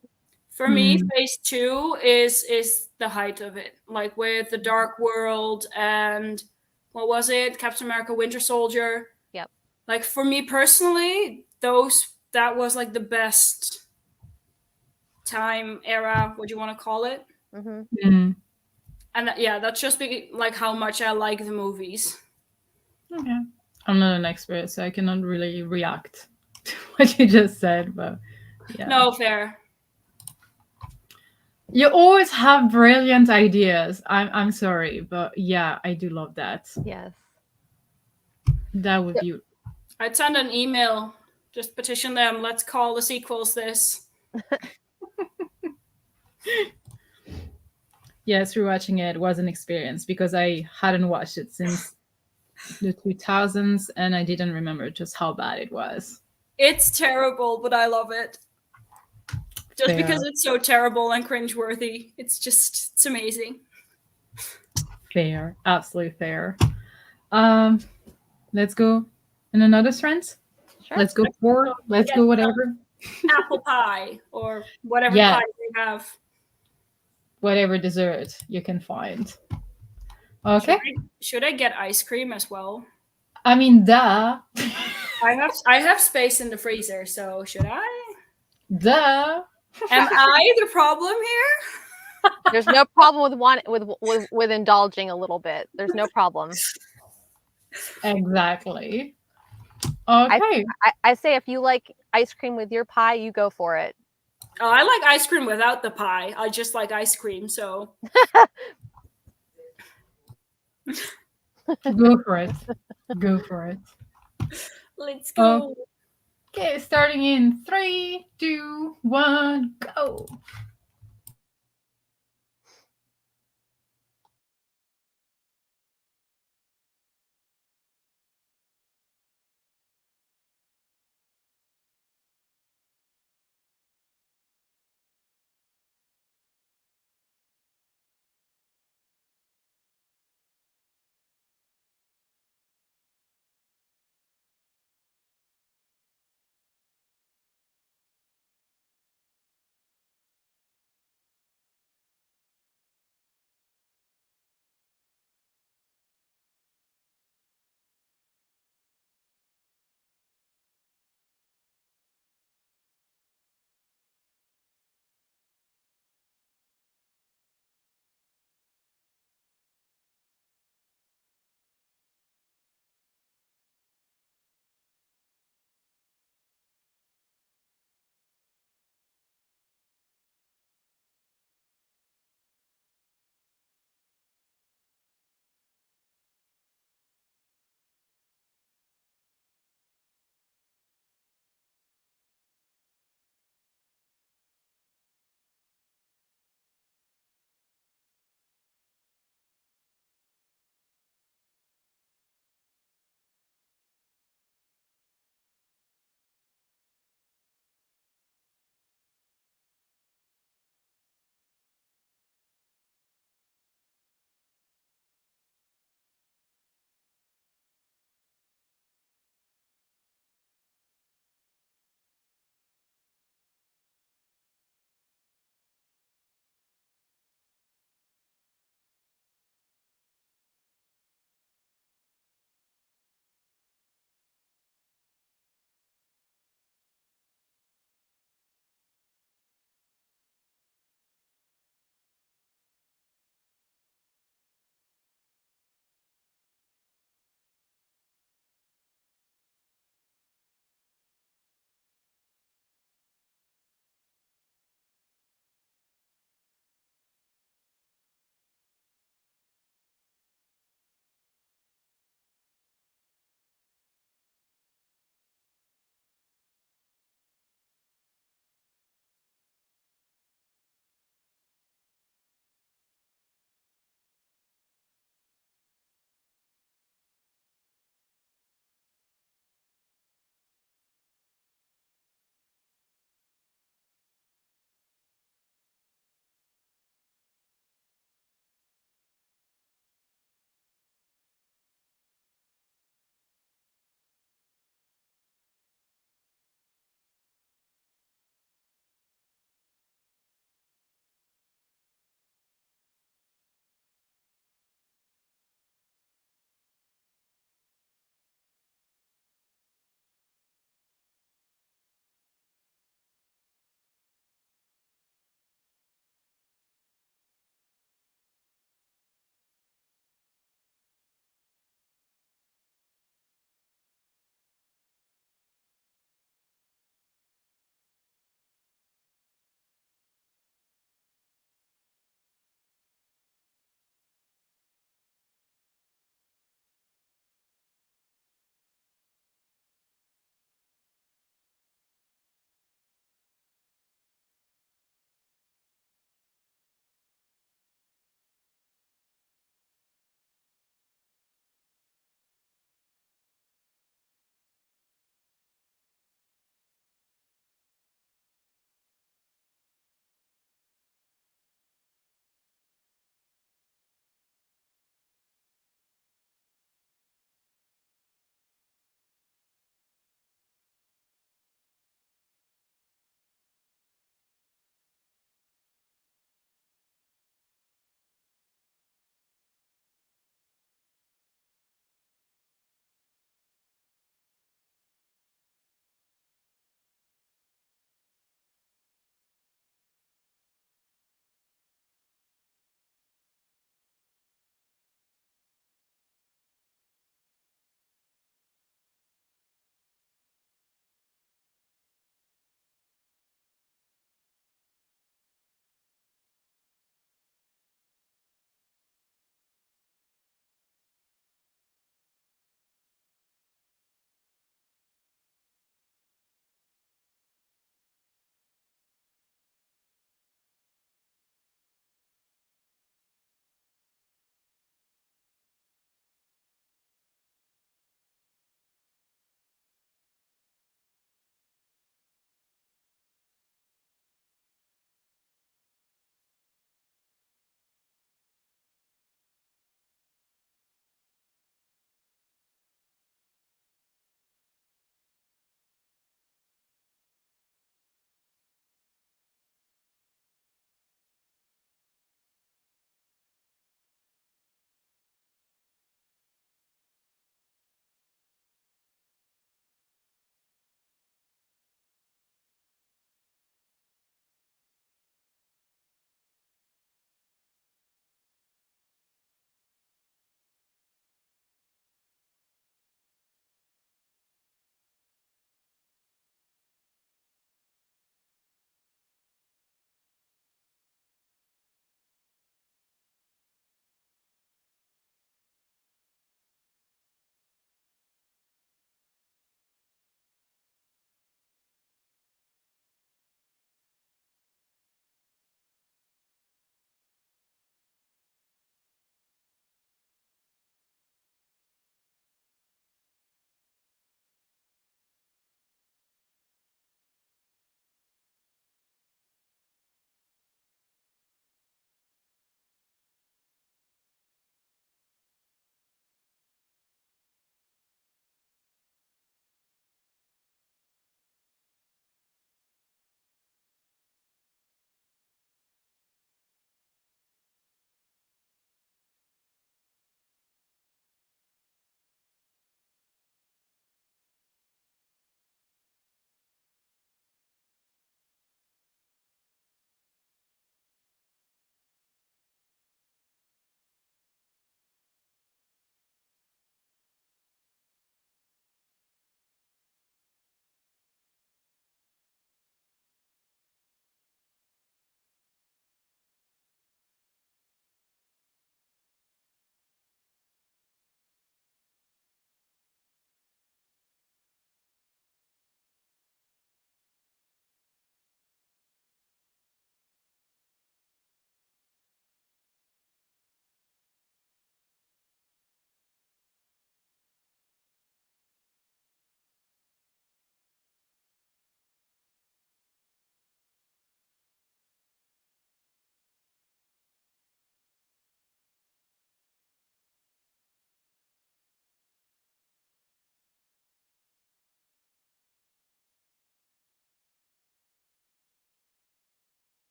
For me, Phase 2 is the height of it. Like with the Dark World and what was it? Captain America: Winter Soldier. Yep. Like for me personally, that was like the best time era. What do you want to call it? Mm-hmm. And that's just like how much I like the movies. Okay. I'm not an expert, so I cannot really react to what you just said, but yeah. No, fair. You always have brilliant ideas. I'm sorry, but yeah, I do love that. Yes. That would be... I'd send an email, just petition them, let's call the sequels this. Yes, rewatching it was an experience because I hadn't watched it since the 2000s, and I didn't remember just how bad it was. It's terrible, but I love it. Just because it's so terrible and cringeworthy. It's amazing. Fair. Absolutely fair. Let's go in another trend. Sure. Let's go for. Let's go whatever. Apple pie or whatever pie they have. Whatever dessert you can find. Okay. Should I get ice cream as well? I mean, duh. I have space in the freezer, so should I? Duh. Am I the problem here? There's no problem with indulging a little bit. There's no problem. Exactly. Okay. I say if you like ice cream with your pie, you go for it. Oh, I like ice cream without the pie. I just like ice cream, so. Go for it. Go for it. Let's go. Okay, starting in 3, 2, 1, go.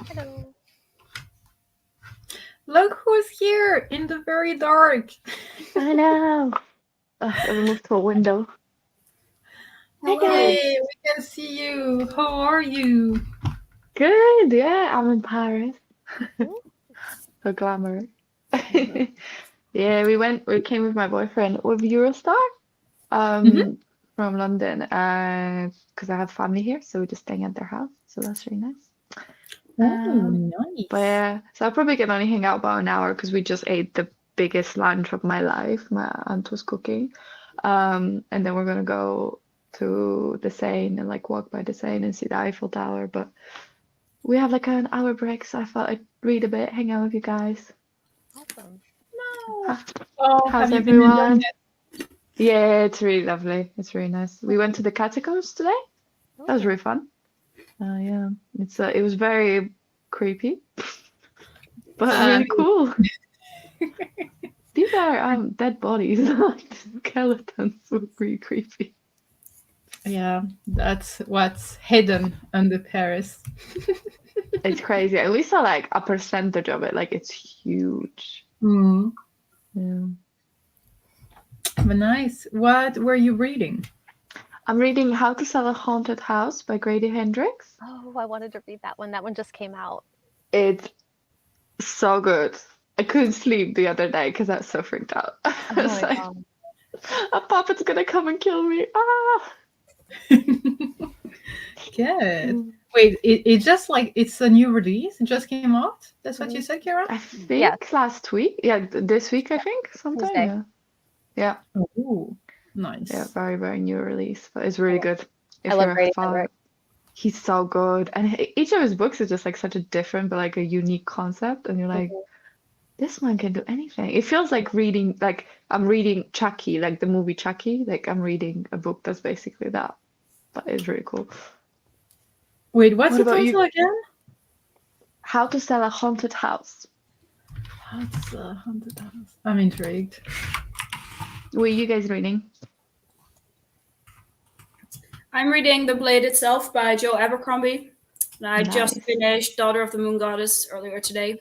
Hello. Look who's here in the very dark. I know. I moved to a window. Hey, we can see you. How are you? Good, yeah, I'm in Paris. So glamorous. Yeah, we came with my boyfriend with Eurostar from London because I have family here, so we're just staying at their house. So that's really nice. Nice. But yeah, so I probably can only hang out about an hour because we just ate the biggest lunch of my life. My aunt was cooking. And then we're gonna go to the Seine and like walk by the Seine and see the Eiffel Tower. But we have like an hour break, so I thought I'd read a bit, hang out with you guys. Awesome. Oh, How's have you been enjoying everyone? it? Yeah, it's really lovely. It's really nice. We went to the catacombs today. That was really fun. Yeah, it was very creepy, but really cool. These are dead bodies, like skeletons. Were really creepy. Yeah, that's what's hidden under Paris. It's crazy. And we saw like a percentage of it. Like it's huge. Mm. Yeah. But nice. What were you reading? I'm reading How to Sell a Haunted House by Grady Hendrix. Oh, I wanted to read that one. That one just came out. It's so good. I couldn't sleep the other day because I was so freaked out. I Oh was my like, God. a puppet's gonna come and kill me. Ah! Good. Wait, it just like it's a new release. It just came out. That's what you said, Kira? I think Yes. last week. Yeah, this week I think sometime. Tuesday. Yeah. Oh, nice. Yeah, very, very new release. But it's really good. If I love you're a Grady fan, Hendrix. he's so good. And each of his books is just like such a different but like a unique concept. And you're like, this one can do anything. It feels like reading, like I'm reading Chucky, like the movie Chucky. Like I'm reading a book that's basically that. But it's really cool. Wait, what's What the about title you? again? How to Sell a Haunted House. What's the haunted house? I'm intrigued. What are you guys reading? I'm reading The Blade Itself by Joe Abercrombie. And I just Nice. finished Daughter of the Moon Goddess earlier today.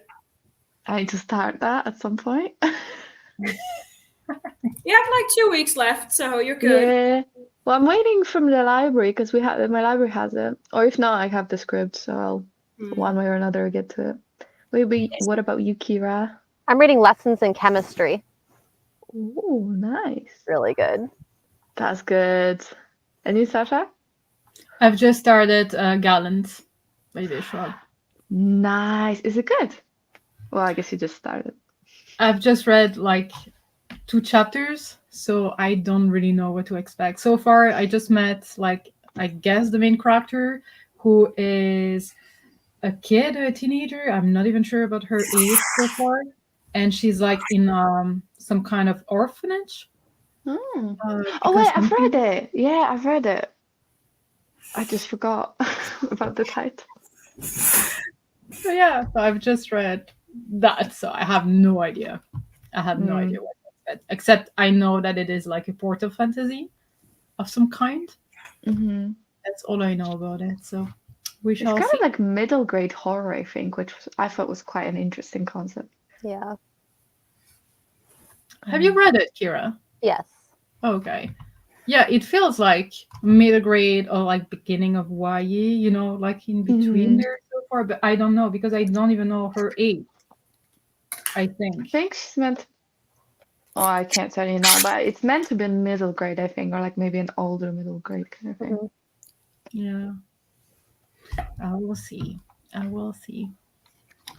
I need to start that at some point. You have like 2 weeks left, so you're good. Yeah. Well, I'm waiting from the library because my library has it. Or if not, I have the Scribd, so I'll one way or another get to it. Maybe. What about you, Kira? I'm reading Lessons in Chemistry. Ooh, nice. Really good. That's good. And you, Sasha? I've just started Gallant by Bishop. Nice. Is it good? Well, I guess you just started. I've just read like 2 chapters, so I don't really know what to expect. So far, I just met like I guess the main character, who is a kid, a teenager. I'm not even sure about her age so far, and she's like in some kind of orphanage. Oh because wait, I've something- read it. Yeah, I've read it. I just forgot about the title. So yeah, so I've just read that, so I have no idea. I have no idea what to expect, except I know that it is like a portal fantasy of some kind. Mm-hmm. That's all I know about it. So we It's shall kind see. of like middle grade horror, I think, which I thought was quite an interesting concept. Yeah. Have you read it, Kira? Yes. Okay. Yeah, it feels like middle grade or like beginning of YA, you know, like in between there so far, but I don't know because I don't even know her age. I think. I think she's meant. Oh, I can't tell you now, but it's meant to be middle grade, I think, or like maybe an older middle grade kind of thing. Yeah. I will see. I will see.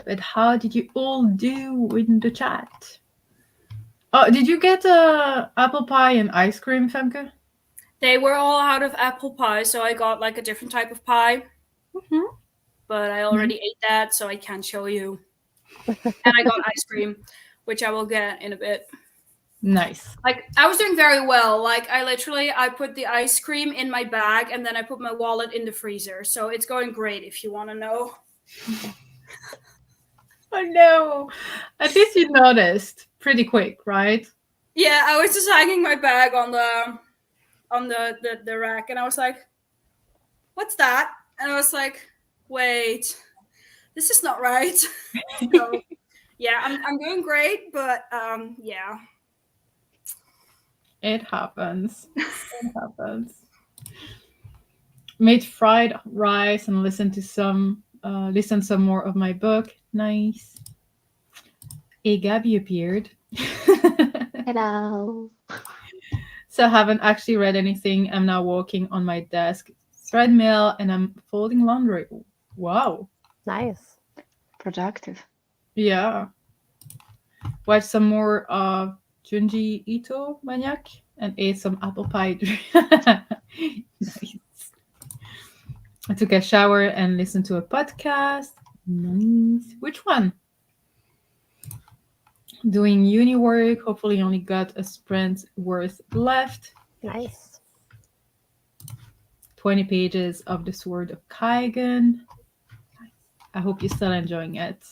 But how did you all do in the chat? Oh, did you get apple pie and ice cream, Femke? They were all out of apple pie, so I got like a different type of pie. Mm-hmm. But I already ate that, so I can't show you. And I got ice cream, which I will get in a bit. Nice. Like, I was doing very well. Like, I put the ice cream in my bag, and then I put my wallet in the freezer. So it's going great, if you want to know. Oh no. At least you noticed pretty quick, right? Yeah, I was just hanging my bag on the rack, and I was like, what's that? And I was like, wait, this is not right. So, yeah, I'm doing great, but yeah. It happens. It happens. Made fried rice and listen some more of my book. Nice. Hey, Gabby appeared. Hello. So I haven't actually read anything. I'm now walking on my desk treadmill and I'm folding laundry. Wow. Nice. Productive. Yeah. Watched some more of Junji Ito Maniac and ate some apple pie. Nice. I took a shower and listened to a podcast. Nice. Which one? Doing uni work. Hopefully only got a sprint worth left. Nice. 20 pages of The Sword of Kaigen. I hope you're still enjoying it.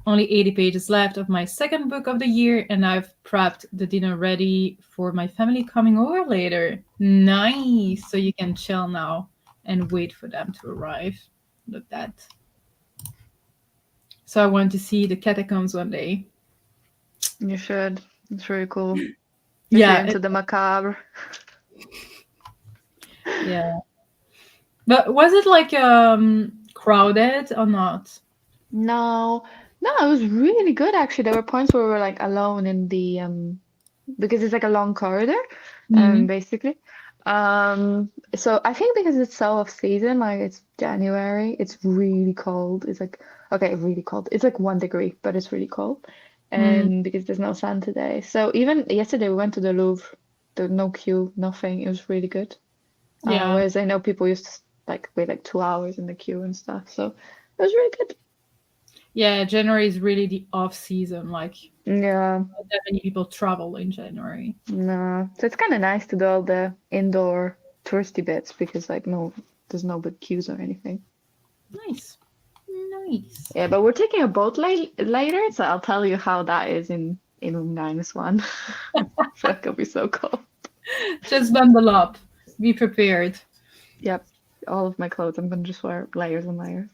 Only 80 pages left of my second book of the year, and I've prepped the dinner ready for my family coming over later. Nice! So you can chill now and wait for them to arrive. Look at that. So I want to see the catacombs one day. You should. It's really cool. If Yeah. you're into the macabre. Yeah. But was it like crowded or not? No, it was really good actually. There were points where we were like alone in the because it's like a long corridor, basically. So I think because it's so off season, like it's January, it's really cold. It's like really cold. It's like 1 degree, but it's really cold. And because there's no sun today. So even yesterday we went to the Louvre. There was no queue, nothing. It was really good. Yeah. Whereas I know people used to like wait like 2 hours in the queue and stuff. So it was really good. Yeah, January is really the off season. Like, Yeah. not that many people travel in January. No. So it's kind of nice to do all the indoor touristy bits because like there's no big queues or anything. Nice. Nice. Yeah, but we're taking a boat later, so I'll tell you how that is in -1. So it could be so cold. Just bundle up. Be prepared. Yep. All of my clothes, I'm gonna just wear layers and layers.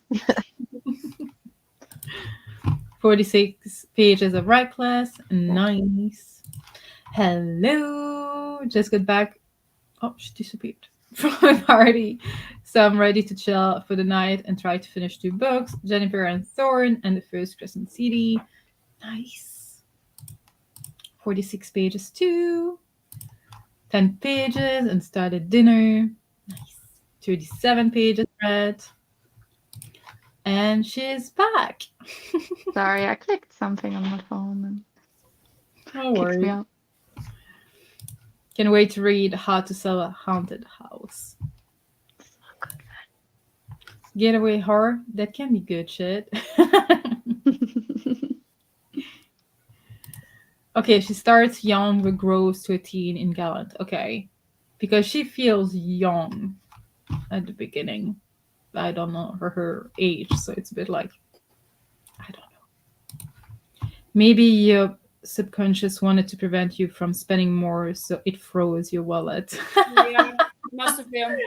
46 pages of Reckless. Nice. Hello. Just got back. Oh, she disappeared from my party. So I'm ready to chill for the night and try to finish 2 books, Jennifer and Thorn and The First Crescent City. Nice. 46 pages too. 10 pages and started dinner. Nice. 37 pages read. And she's back. Sorry, I clicked something on my phone and No kicked worries. me out. Can't wait to read How to Sell a Haunted House. Getaway horror, that can be good shit. Okay, she starts young but grows to a teen in Gallant. Okay, because she feels young at the beginning. I don't know her age, so it's a bit like, I don't know. Maybe your subconscious wanted to prevent you from spending more, so it froze your wallet. Yeah, must have been.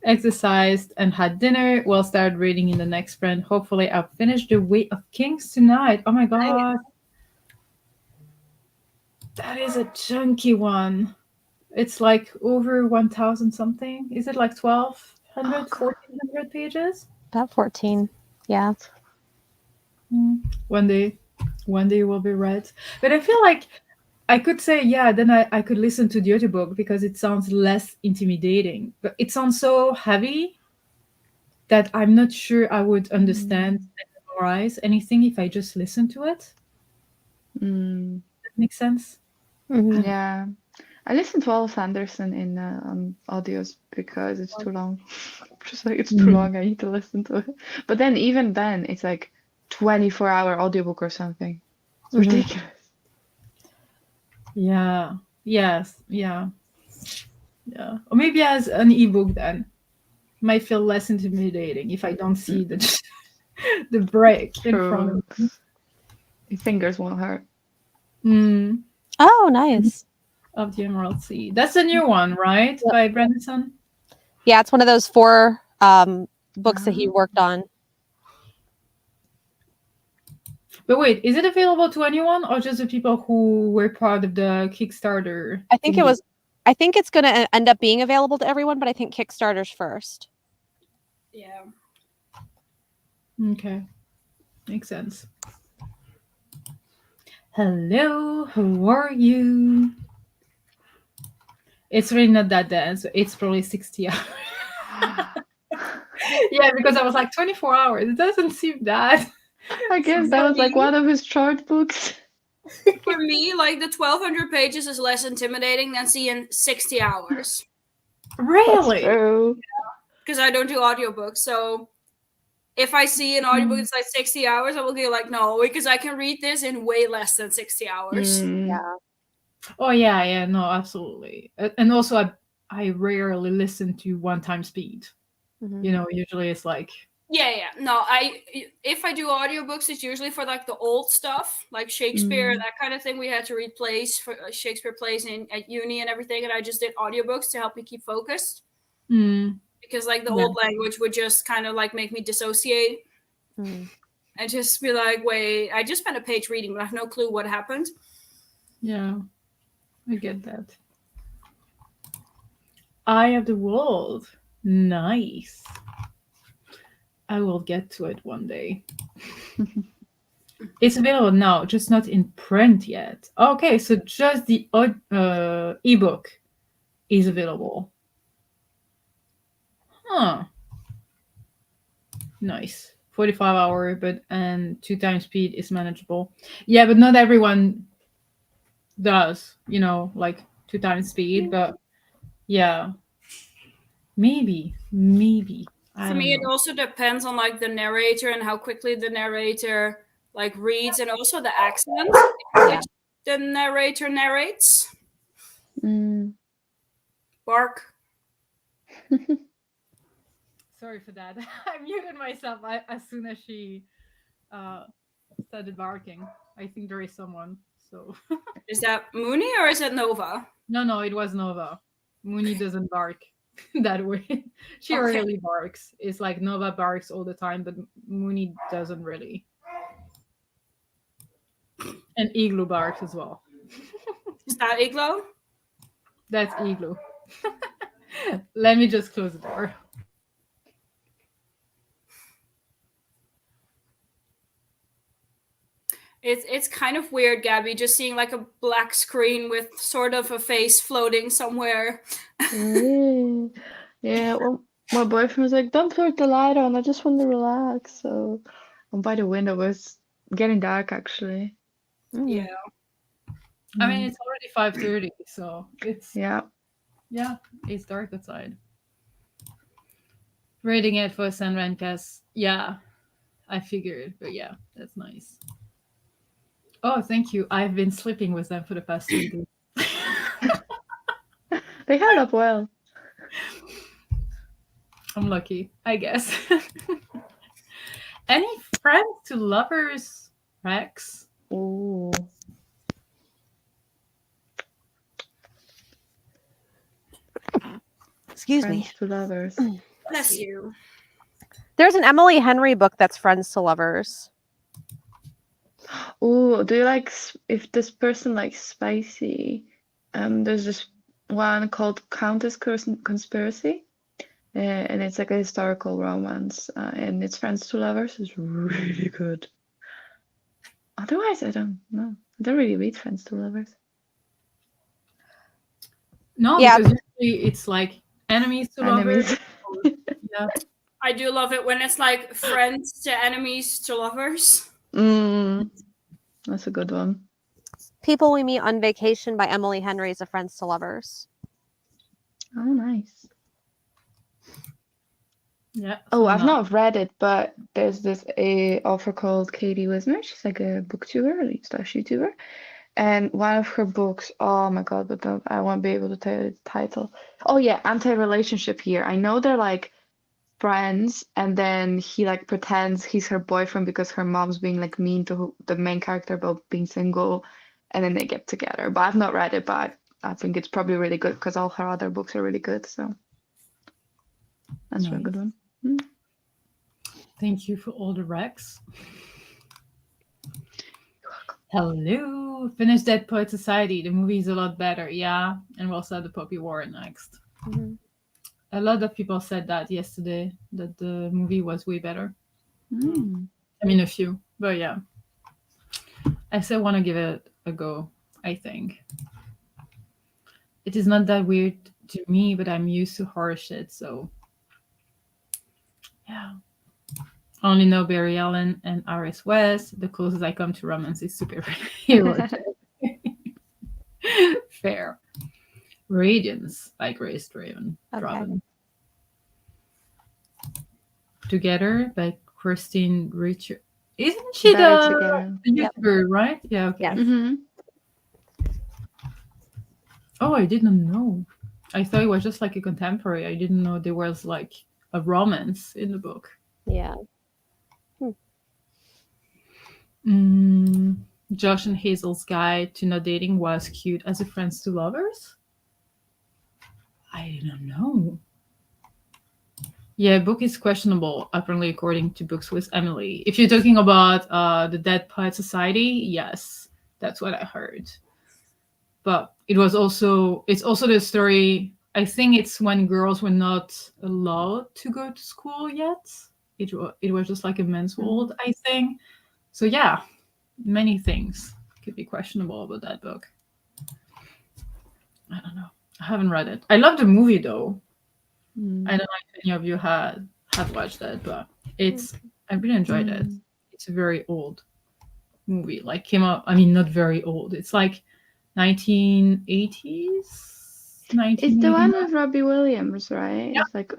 Exercised and had dinner. Well, started reading in the next sprint. Hopefully, I'll finish The Way of Kings tonight. Oh my god. That is a chunky one. It's like over 1,000 something. Is it like 1,200, 1,400 pages? About 14. Yeah. One day it will be read. But I feel like I could say, yeah, then I could listen to the other book because it sounds less intimidating. But it sounds so heavy that I'm not sure I would understand and memorize anything if I just listen to it. Mm. That makes sense? Mhm. Yeah. I listen to all of Sanderson in audios because it's too long. Just like it's too long, I need to listen to it. But then even then it's like 24-hour audiobook or something. It's ridiculous. Yeah. Yes. Yeah. Yeah. Or maybe as an ebook then. Might feel less intimidating if I don't see the the break in front of me. Your fingers won't hurt. Oh, nice. Of the Emerald Sea. That's a new one, right? By Readathon? Yeah, it's one of those 4 books that he worked on. But wait, is it available to anyone or just the people who were part of the Kickstarter? I think it's going to end up being available to everyone, but I think Kickstarter's first. Yeah. Okay. Makes sense. Hello, how are you? It's really not that dense. It's probably 60 hours. Yeah, because I was like 24 hours. It doesn't seem that. I guess that was like one of his short books. For me, like the 1,200 pages is less intimidating than seeing 60 hours. Really? Because I don't do audiobooks. So if I see an audiobook that's like 60 hours, I will go like, no, because I can read this in way less than 60 hours. Yeah. Oh, yeah. No, absolutely. And also, I rarely listen to 1x speed. Mhm. You know, usually it's like... Yeah. No, if I do audiobooks, it's usually for like the old stuff, like Shakespeare, that kind of thing. We had to read plays for Shakespeare plays at uni and everything, and I just did audiobooks to help me keep focused. Because like the old language would just kind of like make me dissociate and just be like, wait, I just spent a page reading, but I have no clue what happened. Yeah, I get that. Eye of the World. Nice. I will get to it one day. It's available now, just not in print yet. Okay, so just the ebook is available. Huh. Nice. 45 hour, and 2x speed is manageable. Yeah, but not everyone does, like 2x speed, but yeah. Maybe. For me, it also depends on like the narrator and how quickly the narrator like reads, and also the accent which the narrator narrates. Bark. Sorry for that. I muted myself as soon as she started barking. I think there is someone. So is that Mooney or is it Nova? No, it was Nova. Mooney doesn't bark that way. She rarely barks. It's like Nova barks all the time, but Mooney doesn't really. And Igloo barks as well. Is that Igloo? That's Igloo. Let me just close the door. It's kind of weird, Gabby, just seeing like a black screen with sort of a face floating somewhere. Yeah, well, my boyfriend was like, don't put the light on, I just want to relax. So I'm by the window. It was getting dark, actually. Yeah. I mean, it's already 5:30, so it's... Yeah, it's dark outside. Rating it for San Rancas. Yeah, I figured, but yeah, that's nice. Oh, thank you. I've been sleeping with them for the past 3 days. they held up well. I'm lucky, I guess. Any friends to lovers, Rex? Ooh. Excuse Friends me. to lovers. Bless you. There's an Emily Henry book that's Friends to Lovers. Oh, do you like if this person likes spicy? There's this one called Countess Conspiracy, and it's like a historical romance, and it's Friends to Lovers. It's really good. Otherwise, I don't know. I don't really read Friends to Lovers. No, because usually it's like enemies to lovers. Yeah. I do love it when it's like friends to enemies to lovers. That's a good one. People We Meet on Vacation by Emily Henry is a Friends to Lovers. Oh, nice. Yeah. Oh, I've not read it, but there's this author called Katie Wisner. She's like a booktuber, slash YouTuber. And one of her books, oh my God, but I won't be able to tell you the title. Oh yeah, Anti-Relationship Here. I know they're like friends, and then he like pretends he's her boyfriend because her mom's being like mean to the main character about being single, and then they get together. But I've not read it, but I think it's probably really good because all her other books are really good. So That's a Nice. good one. Thank you for all the recs. Hello. Finished Dead Poet Society. The movie is a lot better. Yeah. And we'll start the Poppy War next. Mhm. A lot of people said that yesterday, that the movie was way better. Mm. I mean, a few. But yeah. I still want to give it a go, I think. It is not that weird to me, but I'm used to horror shit, so yeah. Only know Barry Allen and Iris West. The closest I come to romance is superhero. Fair. Radiance by Grace Draven. Okay. Together by Christine Richard. Isn't she Better the Together. Yep. YouTuber, right? Yeah, okay. Yes. Mm-hmm. Oh, I didn't know. I thought it was just like a contemporary. I didn't know there was like a romance in the book. Yeah. Josh and Hazel's guide to not dating was cute as a friends to lovers. I don't know. Yeah, book is questionable, apparently, according to Books with Emily. If you're talking about the Dead Poet Society, yes, that's what I heard. But it's also the story. I think it's when girls were not allowed to go to school yet. It was just like a men's world, I think. So yeah, many things could be questionable about that book. I don't know. I haven't read it. I love the movie though. I don't know if any of you had watched that, but I really enjoyed it. It's a very old movie. Like came out. I mean, not very old. It's like 1980s. It's the one with Robbie Williams, right? Yeah. It's like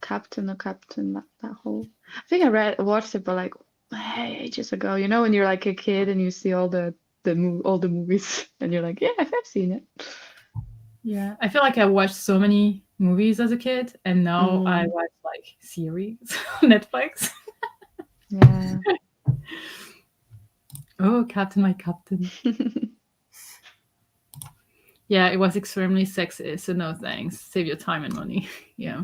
Captain, that whole. I think I watched it, but like ages ago. You know, when you're like a kid and you see all the movies, and you're like, yeah, I've seen it. Yeah, I feel like I watched so many movies as a kid, and now I watch like series on Netflix. Yeah. Oh, Captain, my Captain. Yeah, it was extremely sexist, so no thanks. Save your time and money. Yeah.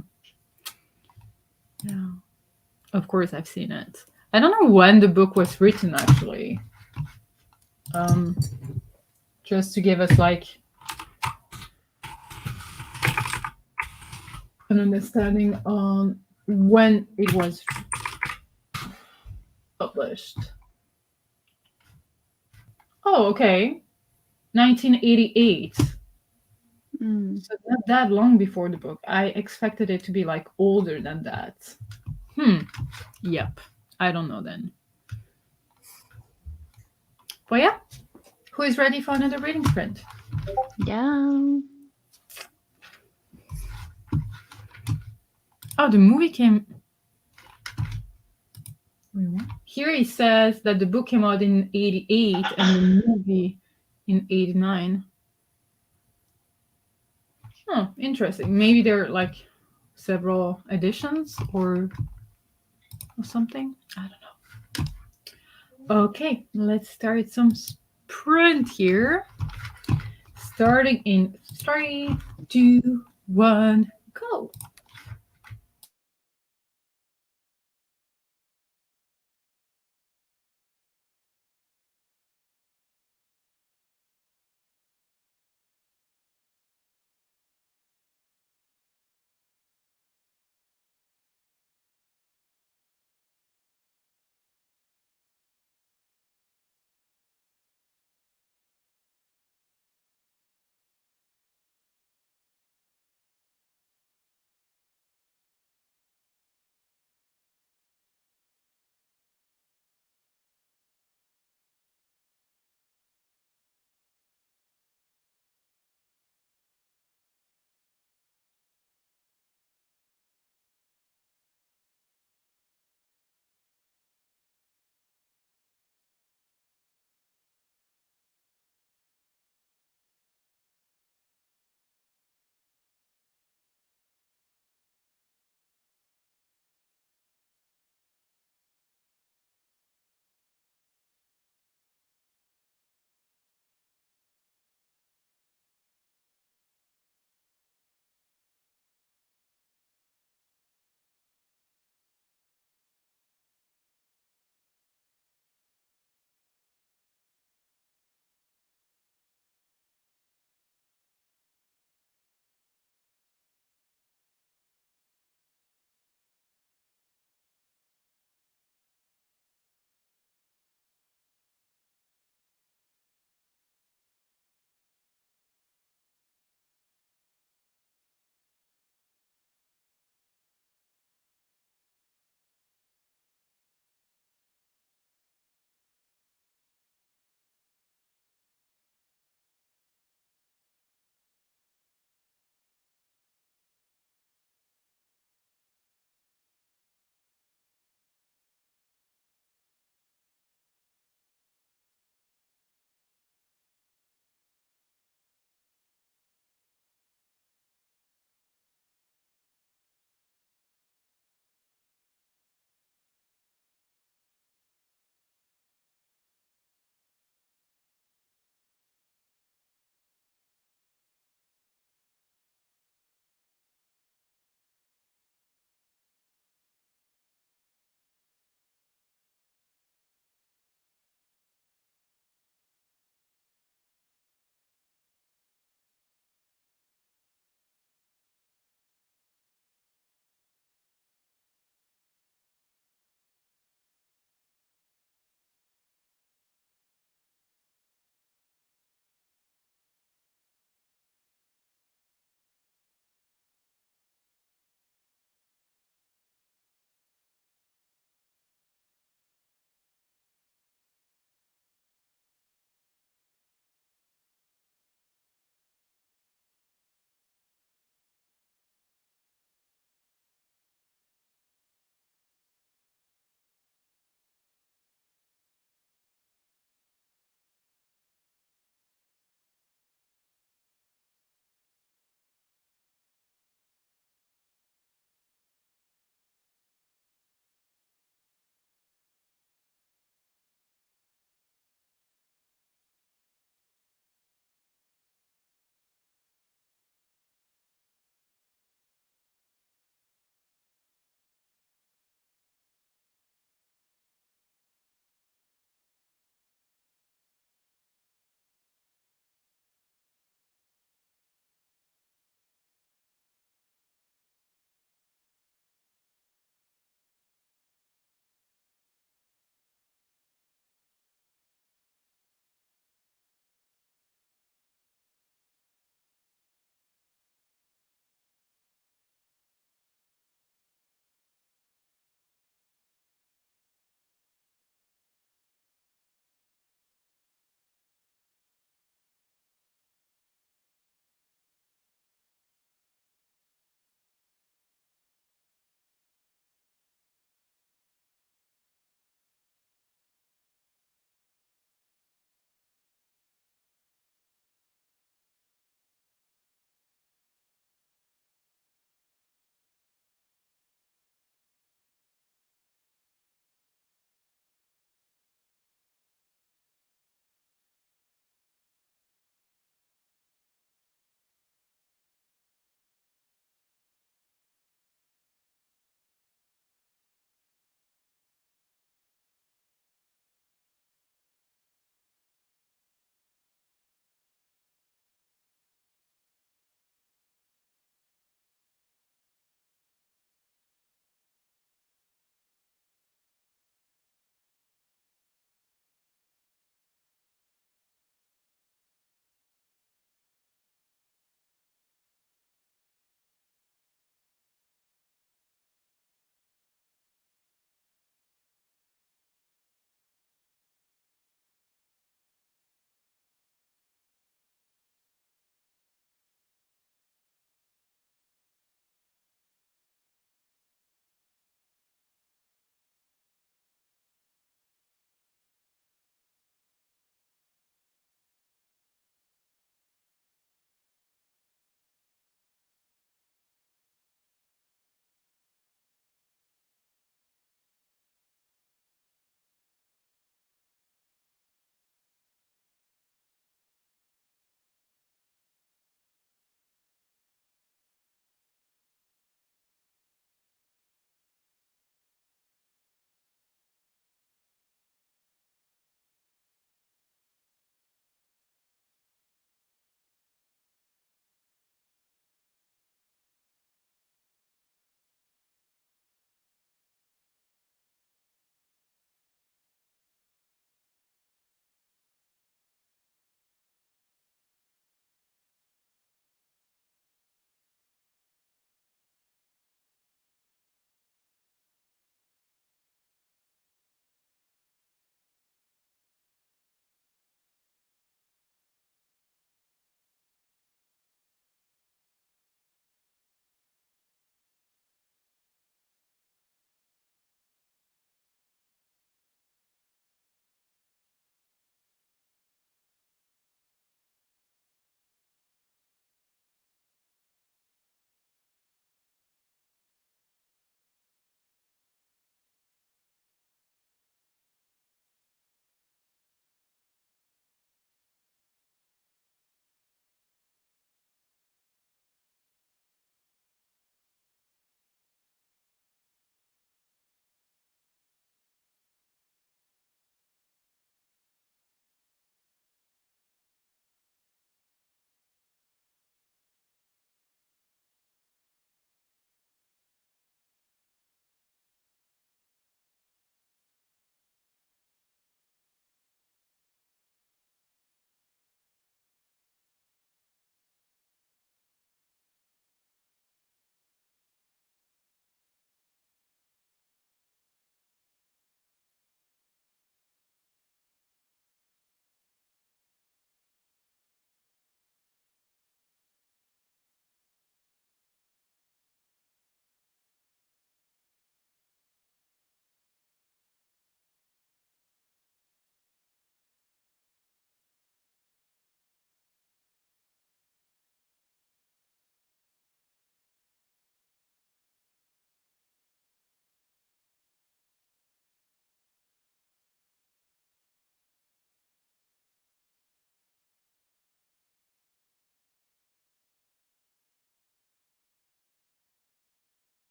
Yeah. Of course, I've seen it. I don't know when the book was written, actually. Just to give us like an understanding on when it was published. Oh, okay. 1988. So not that long before the book. I expected it to be like older than that. Yep. I don't know then. But yeah. Who is ready for another reading sprint? Yeah. Oh, the movie came. Wait, what? Here he says that the book came out in 88 and the movie in 89. Oh, interesting. Maybe there are like several editions or something. I don't know. Okay, let's start some sprint here. Starting in 3, 2, 1, go.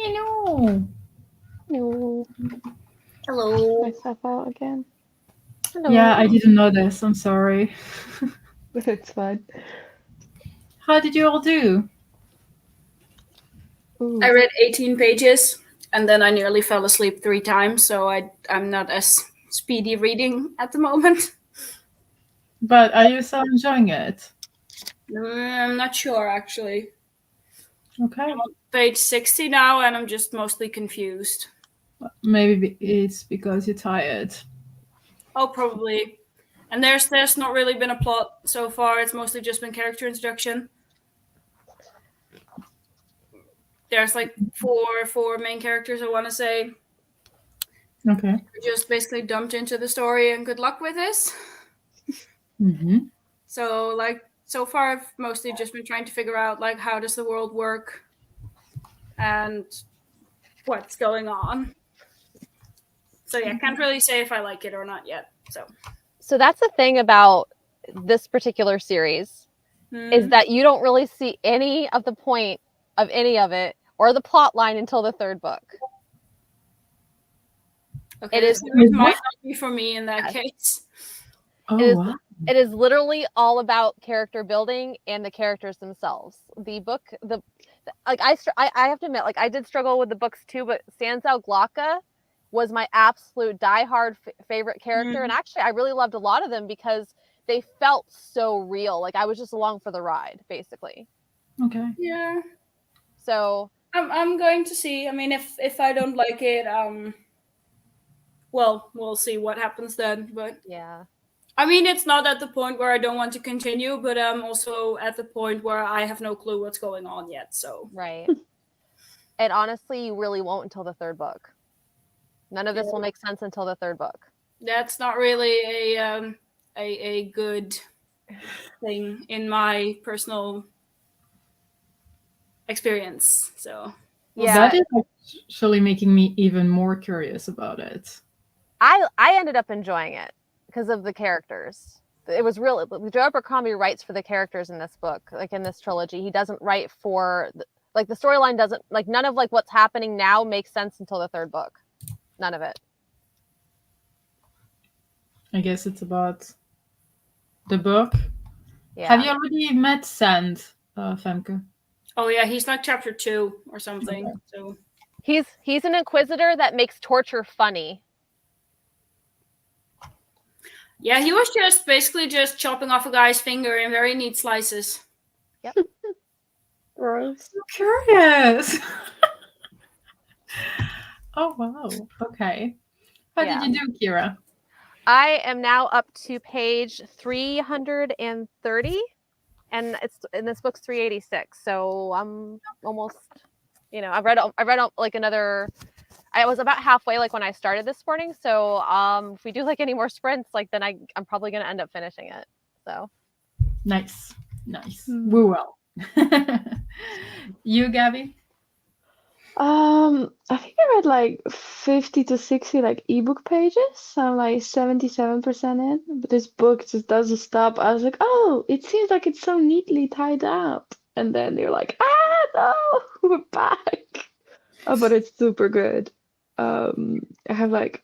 Hello. No. Hello. Myself out again. Hello. Yeah, I didn't know this. I'm sorry. But it's fine. How did you all do? Ooh. I read 18 pages and then I nearly fell asleep 3 times, so I'm not as speedy reading at the moment. But are you still enjoying it? I'm not sure actually. Okay. I'm on page 60 now and I'm just mostly confused. Maybe it's because you're tired. Oh, probably. And there's not really been a plot so far. It's mostly just been character introduction. There's like four main characters, I want to say. Okay. We're just basically dumped into the story and good luck with this. Mm-hmm. So like so far I've mostly just been trying to figure out like how does the world work and what's going on. So yeah, I can't really say if I like it or not yet. So that's the thing about this particular series is that you don't really see any of the point of any of it or the plot line until the 3rd book. okay, it is- it might not be for me in that case. Oh, It is- wow. It is literally all about character building and the characters themselves. The book, like I have to admit, like I did struggle with the books too, but Sansao Glocka was my absolute diehard favorite character, and actually I really loved a lot of them because they felt so real. Like I was just along for the ride, basically. Okay. Yeah. So I'm going to see. I mean, if I don't like it, well, we'll see what happens then. But yeah, I mean, it's not at the point where I don't want to continue, but I'm also at the point where I have no clue what's going on yet. So right. And honestly, you really won't until the 3rd book. None of this will make sense until the 3rd book. that's not really a good thing in my personal experience. So Well, Yeah. that is actually making me even more curious about it. I ended up enjoying it because of the characters. It was really Joe Abercrombie writes for the characters in this book, like in this trilogy. He doesn't write for like the storyline doesn't like none of like what's happening now makes sense until the 3rd book. None of it. I guess it's about the book. Yeah. Have you already met Sand, Femke? oh yeah, he's like chapter 2 or something. Okay. So He's an inquisitor that makes torture funny. yeah, he was just basically just chopping off a guy's finger in very neat slices. Gross. So curious. Oh wow. Okay. How Yeah. did you do, Kira? I am now up to page 330, and this book's 386. So I'm almost, I've read like another. I was about halfway like when I started this morning. So if we do like any more sprints, like then I'm probably gonna end up finishing it. So Nice. We will. You, Gabby? I think I read like 50 to 60 like ebook pages. I'm like 77% in, but this book just doesn't stop. I was like, oh, it seems like it's so neatly tied up. And then you're like, no, we're back. Oh, but it's super good. I have like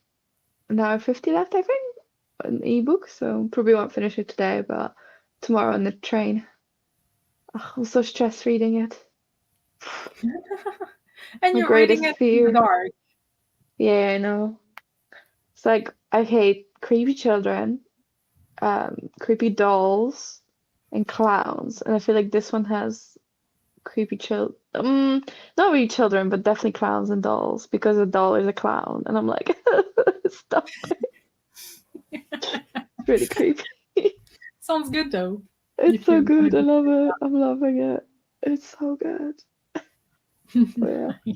now 50 left, I think, an ebook, so probably won't finish it today, but tomorrow on the train. Oh, I'm so stressed reading it. And My you're reading greatest it in fear. the dark. Yeah, I know. It's like I hate creepy children, creepy dolls, and clowns. And I feel like this one has creepy children. Not really children, but definitely clowns and dolls because a doll is a clown. And I'm like, stop it. It's really creepy. Sounds good though. It's so feel good. I good. love it. I'm loving it. It's so good. Oh, yeah.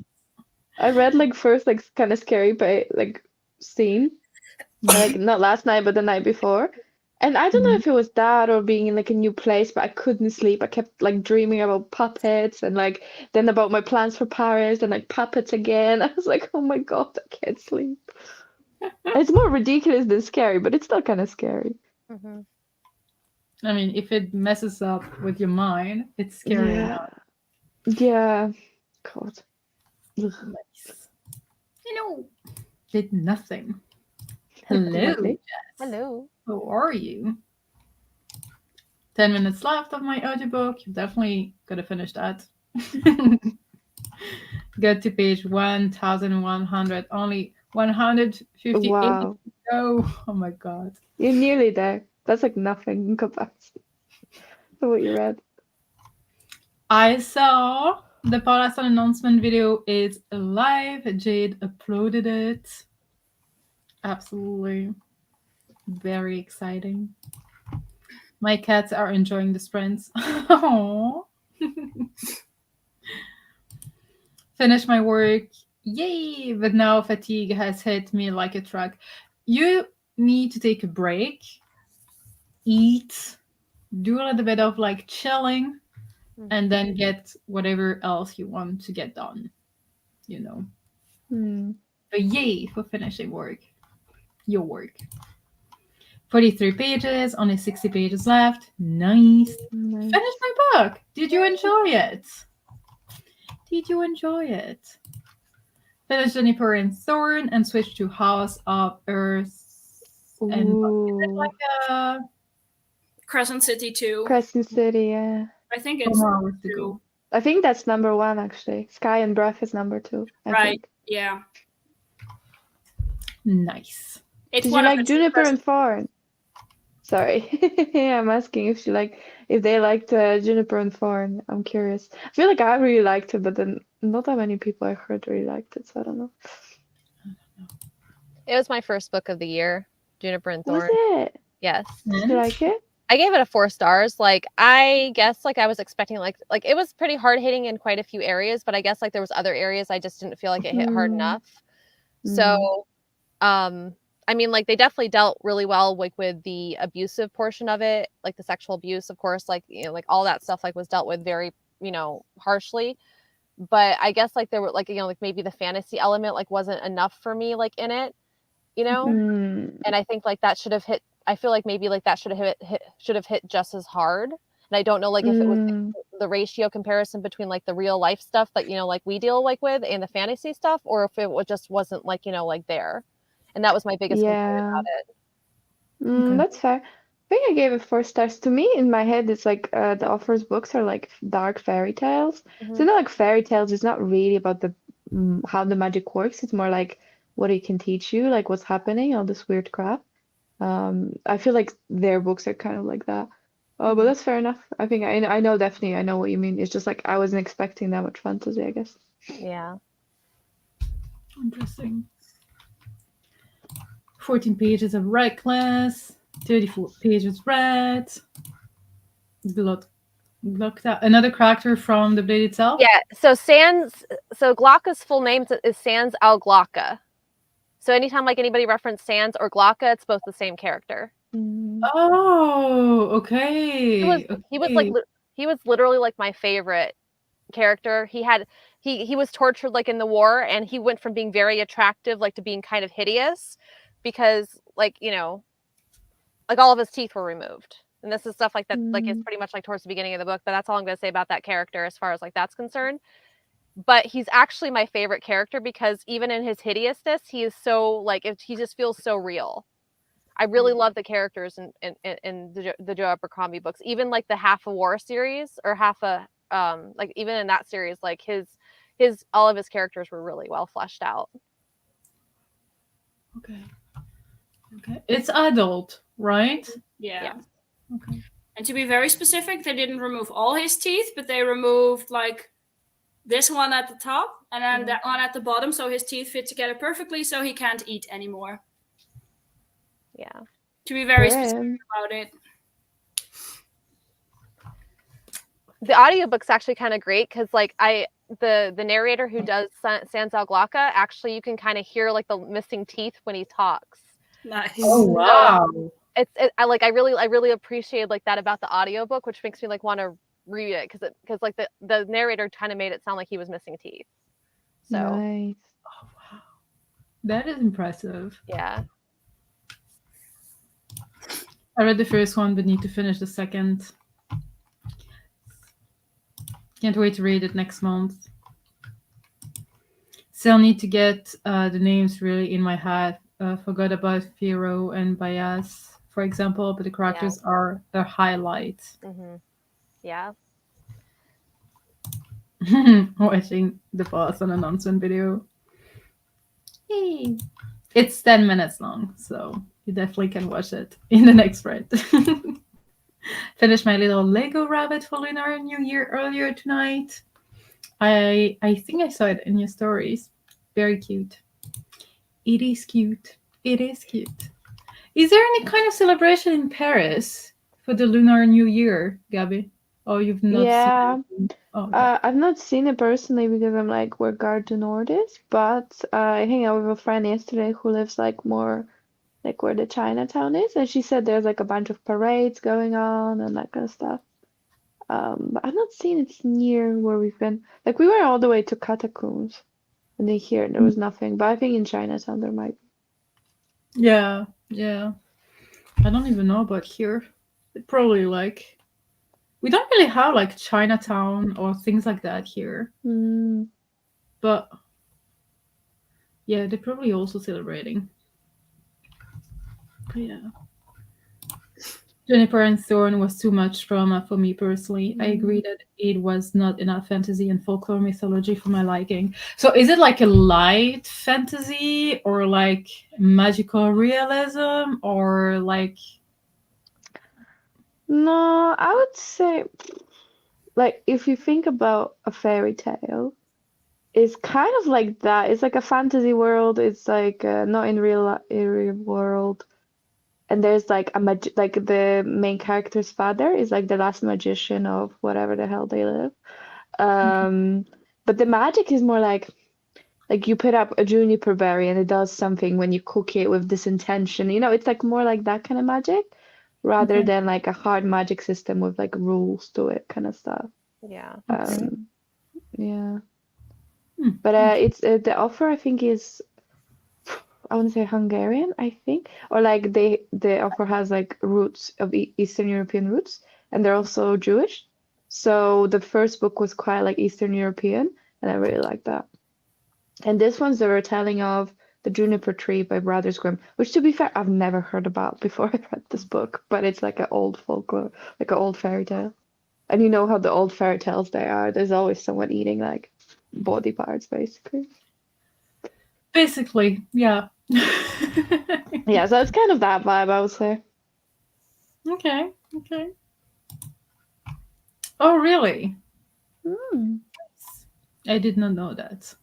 I read like first like kind of scary like scene. Like not last night, but the night before. And I don't know if it was that or being in like a new place, but I couldn't sleep. I kept like dreaming about puppets and like then about my plans for Paris and like puppets again. I was like, oh my God, I can't sleep. It's more ridiculous than scary, but it's still kind of scary. mhm. I mean, if it messes up with your mind, it's scary enough. Yeah. God. Nice. Hello. Did nothing. Hello, Lovely. Jess. Hello. How are you? 10 minutes left of my audiobook. You've definitely got to finish that. Get to page 1100. Only 158 Wow. to go. Oh my god. You're nearly there. That's like nothing in comparison to what you read. I saw the podcast announcement video is live. Jade uploaded it. Absolutely. Very exciting. My cats are enjoying the sprints. Aww. Finish my work. Yay! But now fatigue has hit me like a truck. You need to take a break, eat, do a little bit of like chilling, and then get whatever else you want to get done. You know. But yay for finishing work. Your work. 43 pages, only 60 pages left. Nice. Nice. Finish my book. Did you enjoy it? Did you enjoy it? Finish Juniper and Thorn and switch to House of Earth. And is it like a Crescent City 2. Crescent City, yeah. I think 4 it's more hours to go? I think that's number 1 actually. Sky and Breath is number 2. I Right. think. Yeah. Nice. It's Did you one of like the Juniper Crescent- and Thorn? Sorry. Yeah, I'm asking if they liked Juniper and Thorn. I'm curious. I feel like I really liked it, but then not that many people I heard really liked it, so I don't know. It was my first book of the year, Juniper and Was Thorn. it? Yes. Did you like it? I gave it a 4 stars. Like, I guess like I was expecting like it was pretty hard hitting in quite a few areas, but I guess like there was other areas I just didn't feel like it hit hard enough. So, I mean, like they definitely dealt really well like with the abusive portion of it, like the sexual abuse, of course, like like all that stuff like was dealt with very harshly. But I guess like there were like like maybe the fantasy element like wasn't enough for me like in it, and I think like that should have hit. I feel like maybe like that should have hit just as hard. And I don't know like if it was the ratio comparison between like the real life stuff that like we deal like with and the fantasy stuff, or if it just wasn't like like there. And that was my biggest complaint about it. Okay. That's fair. I think I gave it 4 stars. To me, in my head, it's like the author's books are like dark fairy tales. So not like fairy tales. It's not really about the how the magic works. It's more like what it can teach you, like what's happening, all this weird crap. I feel like their books are kind of like that. Oh, but that's fair enough. I think I know definitely I know what you mean. It's just like I wasn't expecting that much fantasy, I guess. Yeah. Interesting. 14 pages of Reckless, 34 pages read. Looked at another character from the Blade itself. Yeah. So Glocka's full name is Sans Al Glocka. So anytime like anybody referenced Sans or Glocka, it's both the same character. Oh, okay. He was literally like my favorite character. He was tortured like in the war, and he went from being very attractive like to being kind of hideous because like like all of his teeth were removed. And this is stuff like that like it's pretty much like towards the beginning of the book, but that's all I'm going to say about that character as far as like that's concerned. But he's actually my favorite character because even in his hideousness, he is so like he just feels so real. I really love the characters in the Joe Abercrombie books, even like the Half a War series or like even in that series, like his all of his characters were really well fleshed out. Okay. It's adult, right? Yeah. Okay. And to be very specific, they didn't remove all his teeth, but they removed like this one at the top and then that one at the bottom, so his teeth fit together perfectly, so he can't eat anymore. Yeah. To be very specific about it. The audiobook's actually kind of great because like the narrator who does Sans Al Glocka, actually you can kind of hear like the missing teeth when he talks. Nice. Oh wow. I really appreciate like that about the audiobook, which makes me like want to read it because like the narrator kind of made it sound like he was missing teeth. So Nice. Oh wow. That is impressive. Yeah. I read the first one, but need to finish the second. Can't wait to read it next month. Still need to get the names really in my head. Forgot about Firo and Bias, for example, but the characters are the highlight. Mm-hmm. Yeah. Watching the boss on a nonsense video. Yay. It's 10 minutes long, so you definitely can watch it in the next thread. Finished my little Lego rabbit for Lunar New Year earlier tonight. I think I saw it in your stories. Very cute. It is cute. It is cute. Is there any kind of celebration in Paris for the Lunar New Year, Gabby? Oh, you've not seen it? Oh, okay. I've not seen it personally because I'm like where Gare du Nord is, but I hang out with a friend yesterday who lives like more like where the Chinatown is, and she said there's like a bunch of parades going on and that kind of stuff. But I've not seen it near where we've been. Like we went all the way to Catacombs, and then here there was nothing. But I think in Chinatown there might be. Yeah. I don't even know about here. It probably like we don't really have like Chinatown or things like that here. But yeah, they're probably also celebrating. But yeah. Juniper and Thorn was too much drama for me personally. I agree that it was not enough fantasy and folklore mythology for my liking. So is it like a light fantasy or like magical realism or like... No, I would say like if you think about a fairy tale, it's kind of like that. It's like a fantasy world. It's like not in real world. And there's like like the main character's father is like the last magician of whatever the hell they live. But the magic is more like you put up a juniper berry and it does something when you cook it with this intention. You know, it's like more like that kind of magic rather than like a hard magic system with like rules to it kind of stuff. Yeah. Yeah. But it's the author I think is I want to say Hungarian, I think, or like the author has like roots of Eastern European roots, and they're also Jewish. So the first book was quite like Eastern European, and I really like that. And this one's the retelling of The Juniper Tree by Brothers Grimm, which to be fair, I've never heard about before I read this book, but it's like an old folklore, like an old fairy tale. And you know how the old fairy tales they are. There's always someone eating like body parts, basically. Basically, yeah. Yeah, so it's kind of that vibe, I would say. Okay. Oh, really? I did not know that.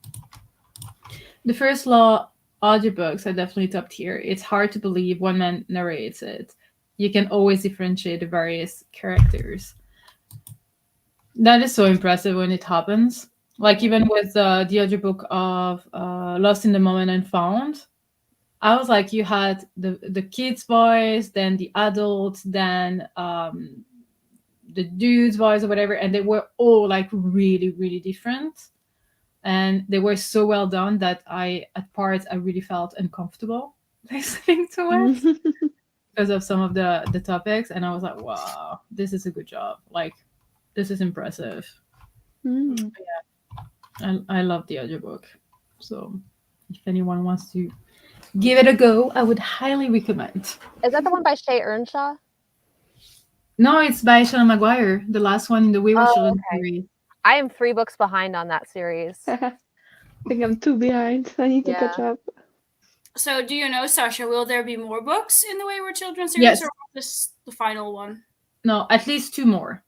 The First Law audiobooks are definitely top tier. It's hard to believe one man narrates it. You can always differentiate the various characters. That is so impressive when it happens. Like even with the audiobook of Lost in the Moment and Found, I was like, you had the kids' voice, then the adults, then the dude's voice or whatever, and they were all like really, really different. And they were so well done that at parts, I really felt uncomfortable listening to it because of some of the topics. And I was like, wow, this is a good job. Like, this is impressive. Yeah, I love the audiobook. So if anyone wants to give it a go, I would highly recommend. Is that the one by Shay Earnshaw? No, it's by Seanan McGuire, the last one in the Wayward Children series. I am 3 books behind on that series. I think I'm 2 behind. I need to catch up. So do you know, Sasha, will there be more books in the Wayward Children series, Yes. or is this the final one? No, at least 2 more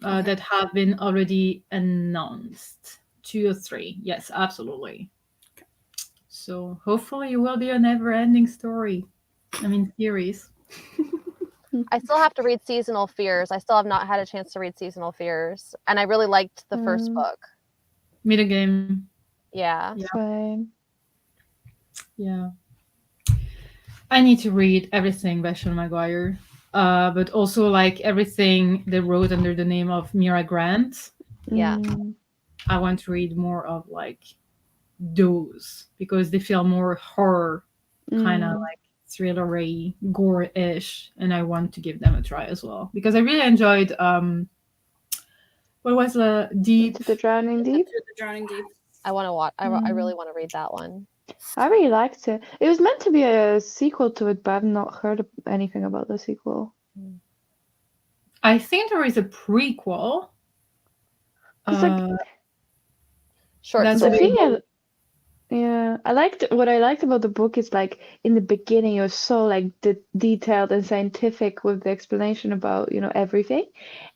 that have been already announced. 2 or 3. Yes, absolutely. Okay. So hopefully it will be a never-ending story. I mean, series. I still have to read Seasonal Fears. I still have not had a chance to read Seasonal Fears. And I really liked the first book. Meet a game. Yeah. Yeah. I need to read everything by Seanan McGuire. But also like everything they wrote under the name of Mira Grant. Yeah. I want to read more of like those because they feel more horror, kind of like thriller-y, gore-ish, and I want to give them a try as well because I really enjoyed what was the Deep? The Drowning Deep. The Drowning Deep. I want to watch. I really want to read that one. I really liked it. It was meant to be a sequel to it, but I've not heard anything about the sequel. I think there is a prequel. It's like Short That's the story. thing. Yeah, what I liked about the book is like in the beginning it was so like detailed and scientific with the explanation about everything,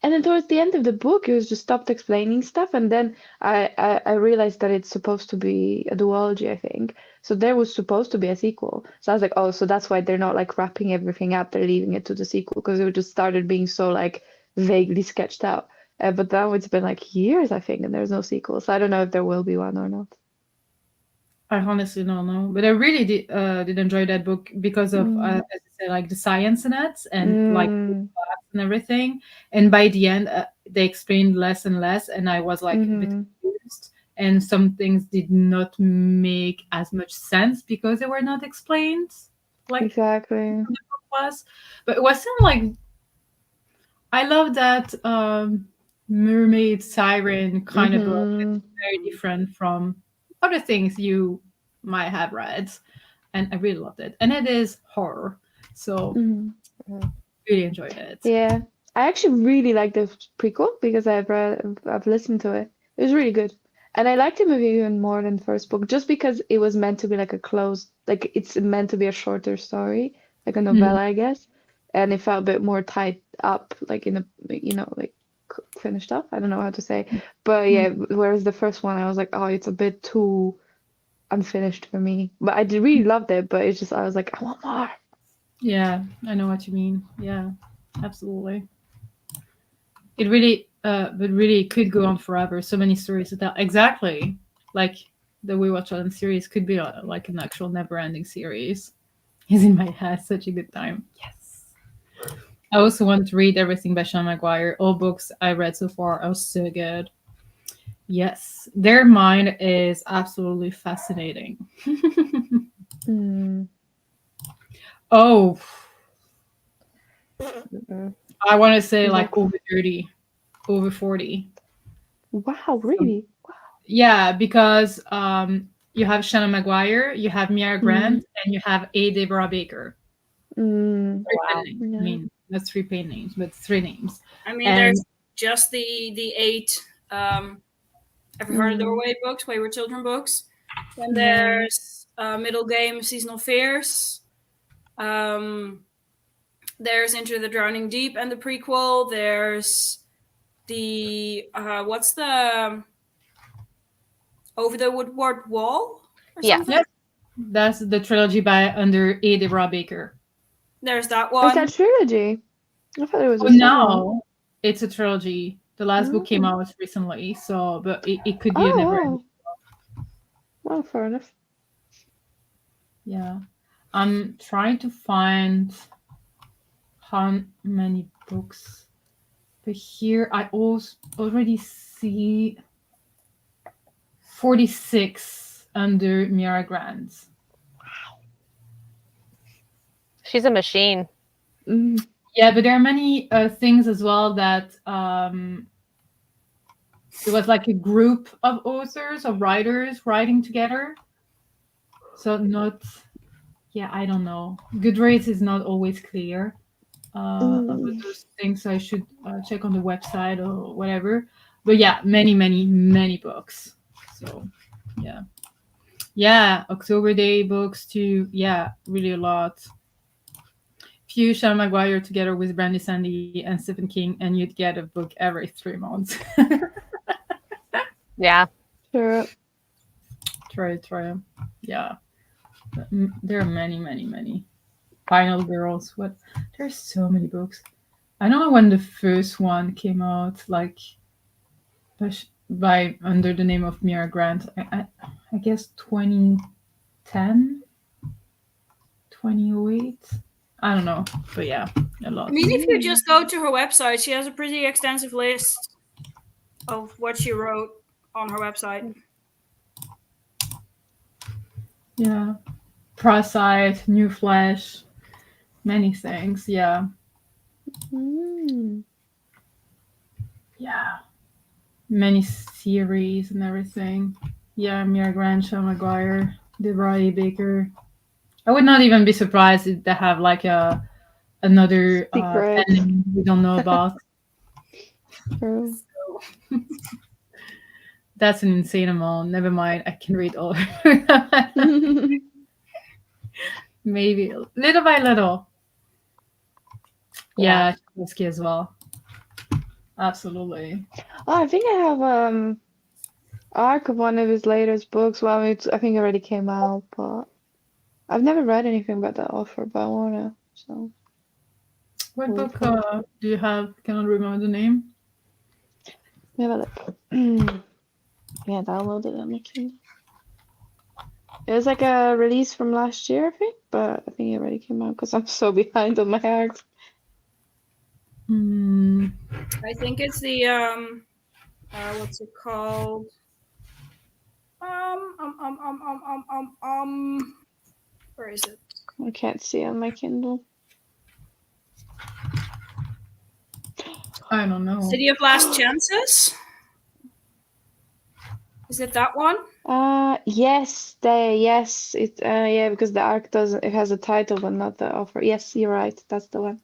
and then towards the end of the book it was just stopped explaining stuff, and then I realized that it's supposed to be a duology, I think. So there was supposed to be a sequel. So I was like, oh, so that's why they're not like wrapping everything up, they're leaving it to the sequel because it just started being so like vaguely sketched out. But now it's been like years, I think, and there's no sequel. So I don't know if there will be one or not. I honestly don't know, but I really did enjoy that book because of, as I said, like the science in it and like and everything. And by the end, they explained less and less, and I was like a bit confused. And some things did not make as much sense because they were not explained, like Exactly. the book was. But it wasn't like I love that mermaid siren kind of book. It's very different from other things you might have read, and I really loved it. And it is horror, so really enjoyed it. Yeah, I actually really like the prequel because I've listened to it. It was really good, and I liked the movie even more than the first book, just because it was meant to be like a closed, like it's meant to be a shorter story, like a novella, I guess, and it felt a bit more tied up, like in a like finished up. I don't know how to say, but yeah. Whereas the first one, I was like, oh, it's a bit too unfinished for me. But I really loved it. But it's just I was like, I want more. Yeah, I know what you mean. Yeah, absolutely. It really, but really could go on forever. So many stories to tell. Exactly, like the Wayward Children series could be like an actual never-ending series. Is in my head. Such a good time. Yes. I also want to read everything by Seanan McGuire. All books I read so far are so good. Yes, their mind is absolutely fascinating. Oh, I want to say like over 30, over 40. Wow, really? Wow. Yeah, because you have Seanan McGuire, you have Mira Grant, and you have A. Deborah Baker. Wow. I mean, that's 3 pen names, but 3 names. I mean, there's just the 8 Ever Heard of Doorway books, Wayward Children books. Then there's Middle Game, Seasonal Fears. There's Into the Drowning Deep and the prequel. There's the what's the Over the Woodward Wall? Or something? Yes. That's the trilogy by under A. Deborah Baker. There's that one. Is that trilogy? I thought it was. No, it's a trilogy. The last book came out recently, so but it could be a never. Well, fair enough. Yeah, I'm trying to find how many books, but here I also already see 46 under Mira Grant. Wow, she's a machine. Yeah, but there are many things as well that it was like a group of authors, of writers writing together. So not, yeah, I don't know. Goodreads is not always clear about those things. So I should check on the website or whatever. But yeah, many, many, many books. So yeah. Yeah, October Day books too. Yeah, really a lot. Few Seanan McGuire together with Brandy Sandy and Stephen King, and you'd get a book every 3 months. Yeah. Sure. Try. Yeah. There are many, many, many. Final Girls. What? There's so many books. I don't know when the first one came out, like by under the name of Mira Grant. I guess 2010, 2008. I don't know, but yeah, a lot. I mean, if you just go to her website, she has a pretty extensive list of what she wrote on her website. Yeah. Prosite, New Flesh, many things. Yeah. Yeah. Many series and everything. Yeah, Mira Grant, Seanan McGuire, Deborah Baker. I would not even be surprised if they have like another Secret. ending we don't know about. True. That's an insane amount. Never mind, I can read all. Maybe little by little. Yeah. Yeah, Tchaikovsky as well. Absolutely. Oh, I think I have arc of one of his latest books. Well, I think it already came out, but I've never read anything about that author, but I wanna. So What we'll book talk. do you have? Cannot remember the name. Let me have a look. Yeah, downloaded it on my Kindle. It was like a release from last year, I think, but I think it already came out because I'm so behind on my arcs. Hmm. I think it's the what's it called? Where is it? I can't see on my Kindle. I don't know. City of Last Chances? Is it that one? Yes, it yeah, because the arc doesn't it has a title but not the offer. Yes, you're right. That's the one.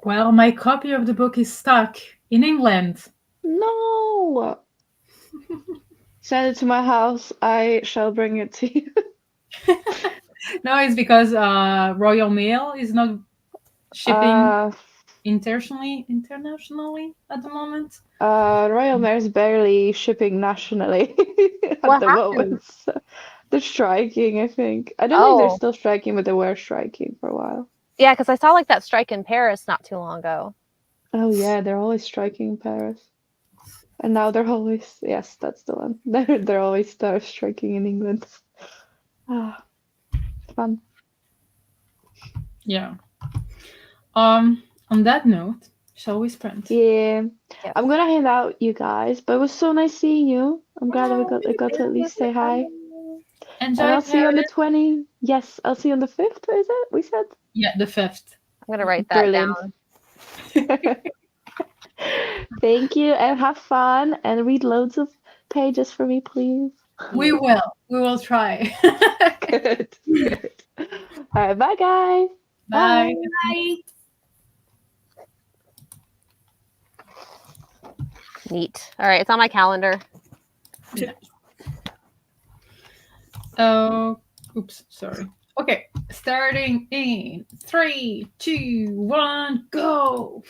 Well, my copy of the book is stuck in England. No. Send it to my house. I shall bring it to you. No, it's because Royal Mail is not shipping internationally at the moment. Royal Mail's barely shipping nationally at What the happened? moment. So they're striking, I think. I don't think they're still striking, but they were striking for a while. Yeah, because I saw like that strike in Paris not too long ago. Oh yeah, they're always striking in Paris. And now they're always, yes, that's the one. They're always striking in England. Ah, fun. Yeah. On that note, shall we sprint? Yeah. Yes. I'm gonna hand out you guys, but it was so nice seeing you. I'm glad that I got to at least say hi. Enjoy And I'll see you on the Paris. 20. Yes, I'll see you on the 5th, is it? We said? Yeah, the 5th. I'm gonna write that Brilliant. down. Thank you and have fun and read loads of pages for me, please. We will try. Good. Good. All right, bye guys. Bye. Bye. Neat. All right, it's on my calendar. Oh, oops, sorry. Okay, starting in 3, 2, 1, go.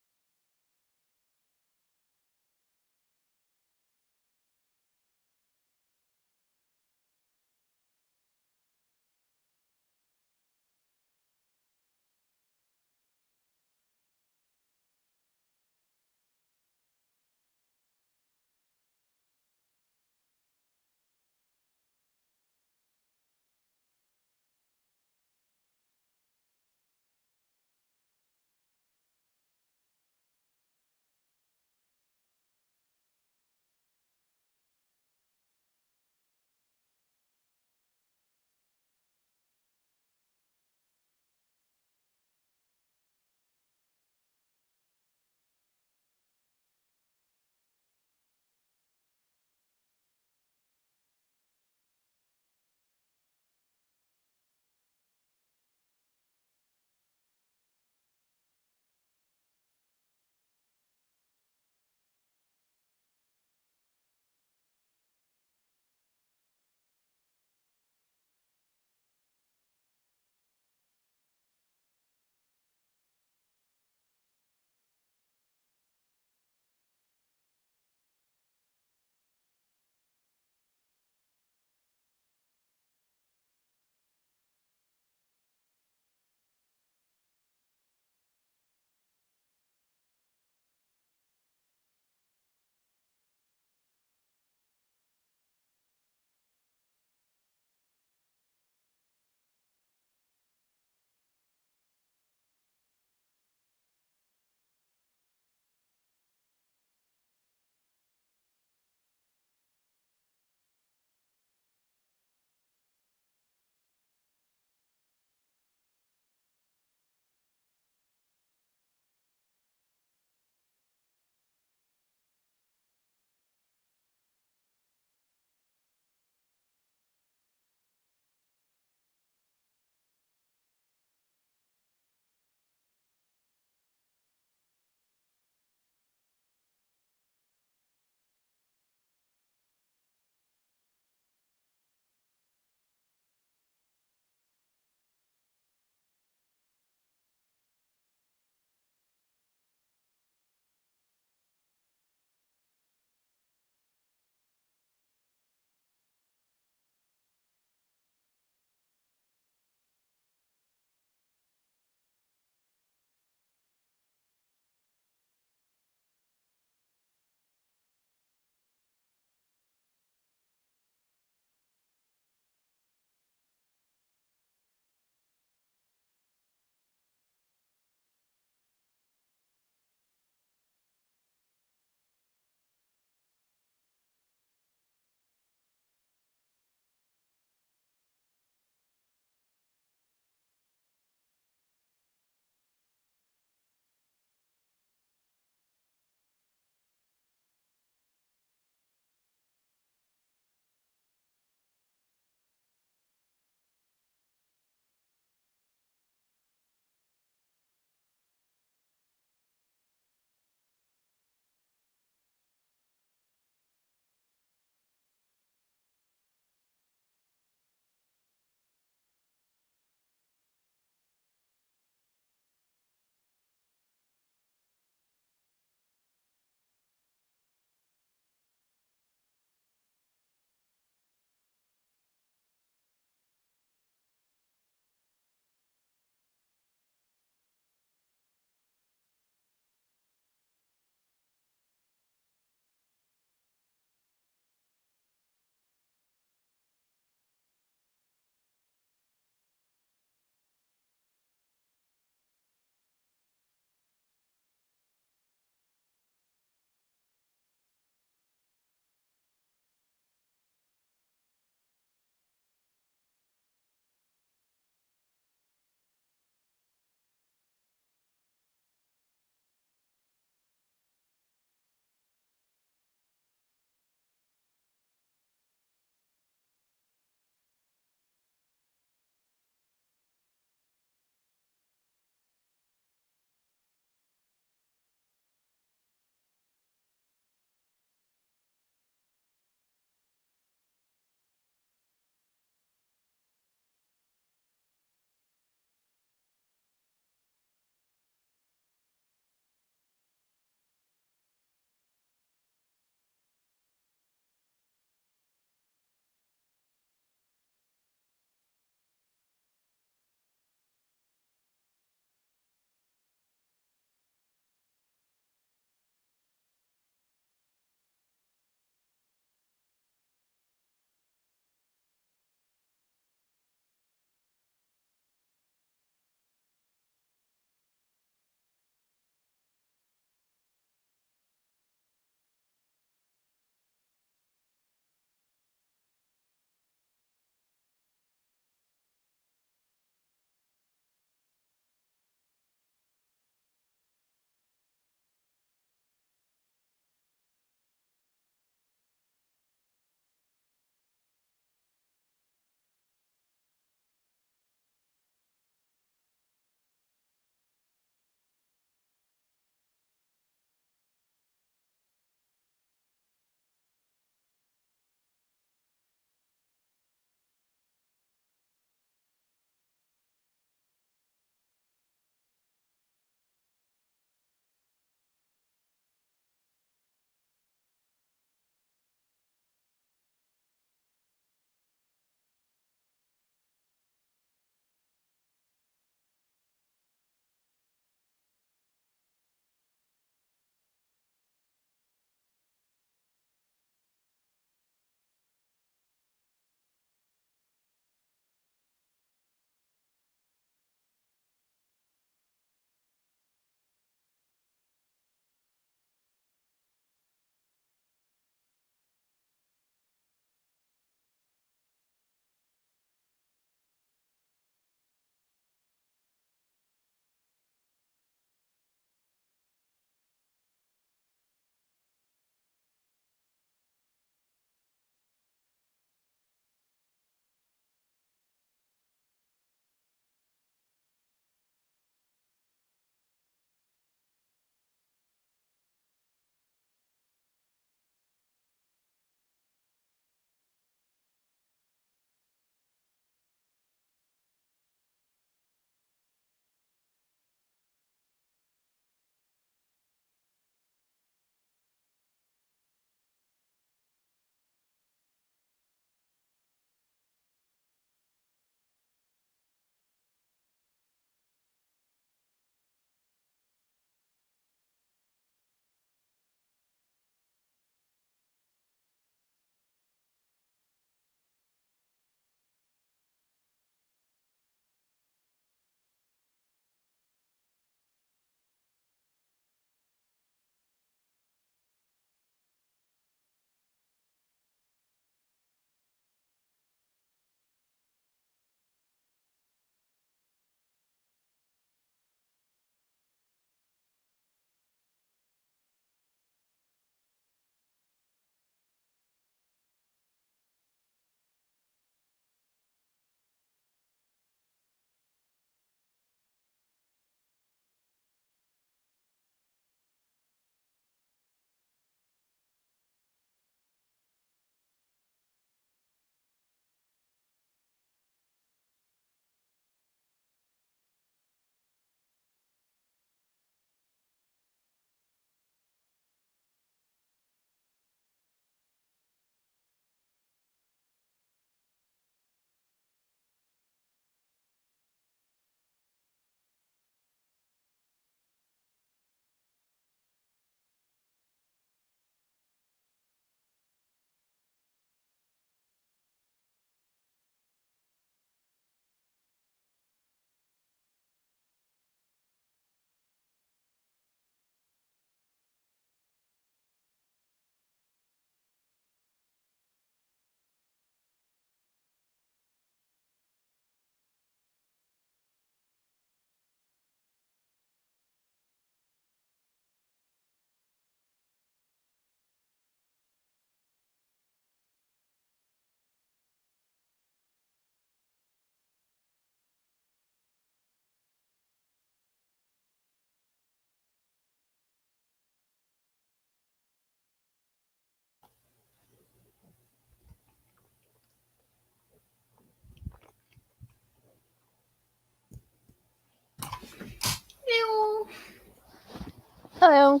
Hello.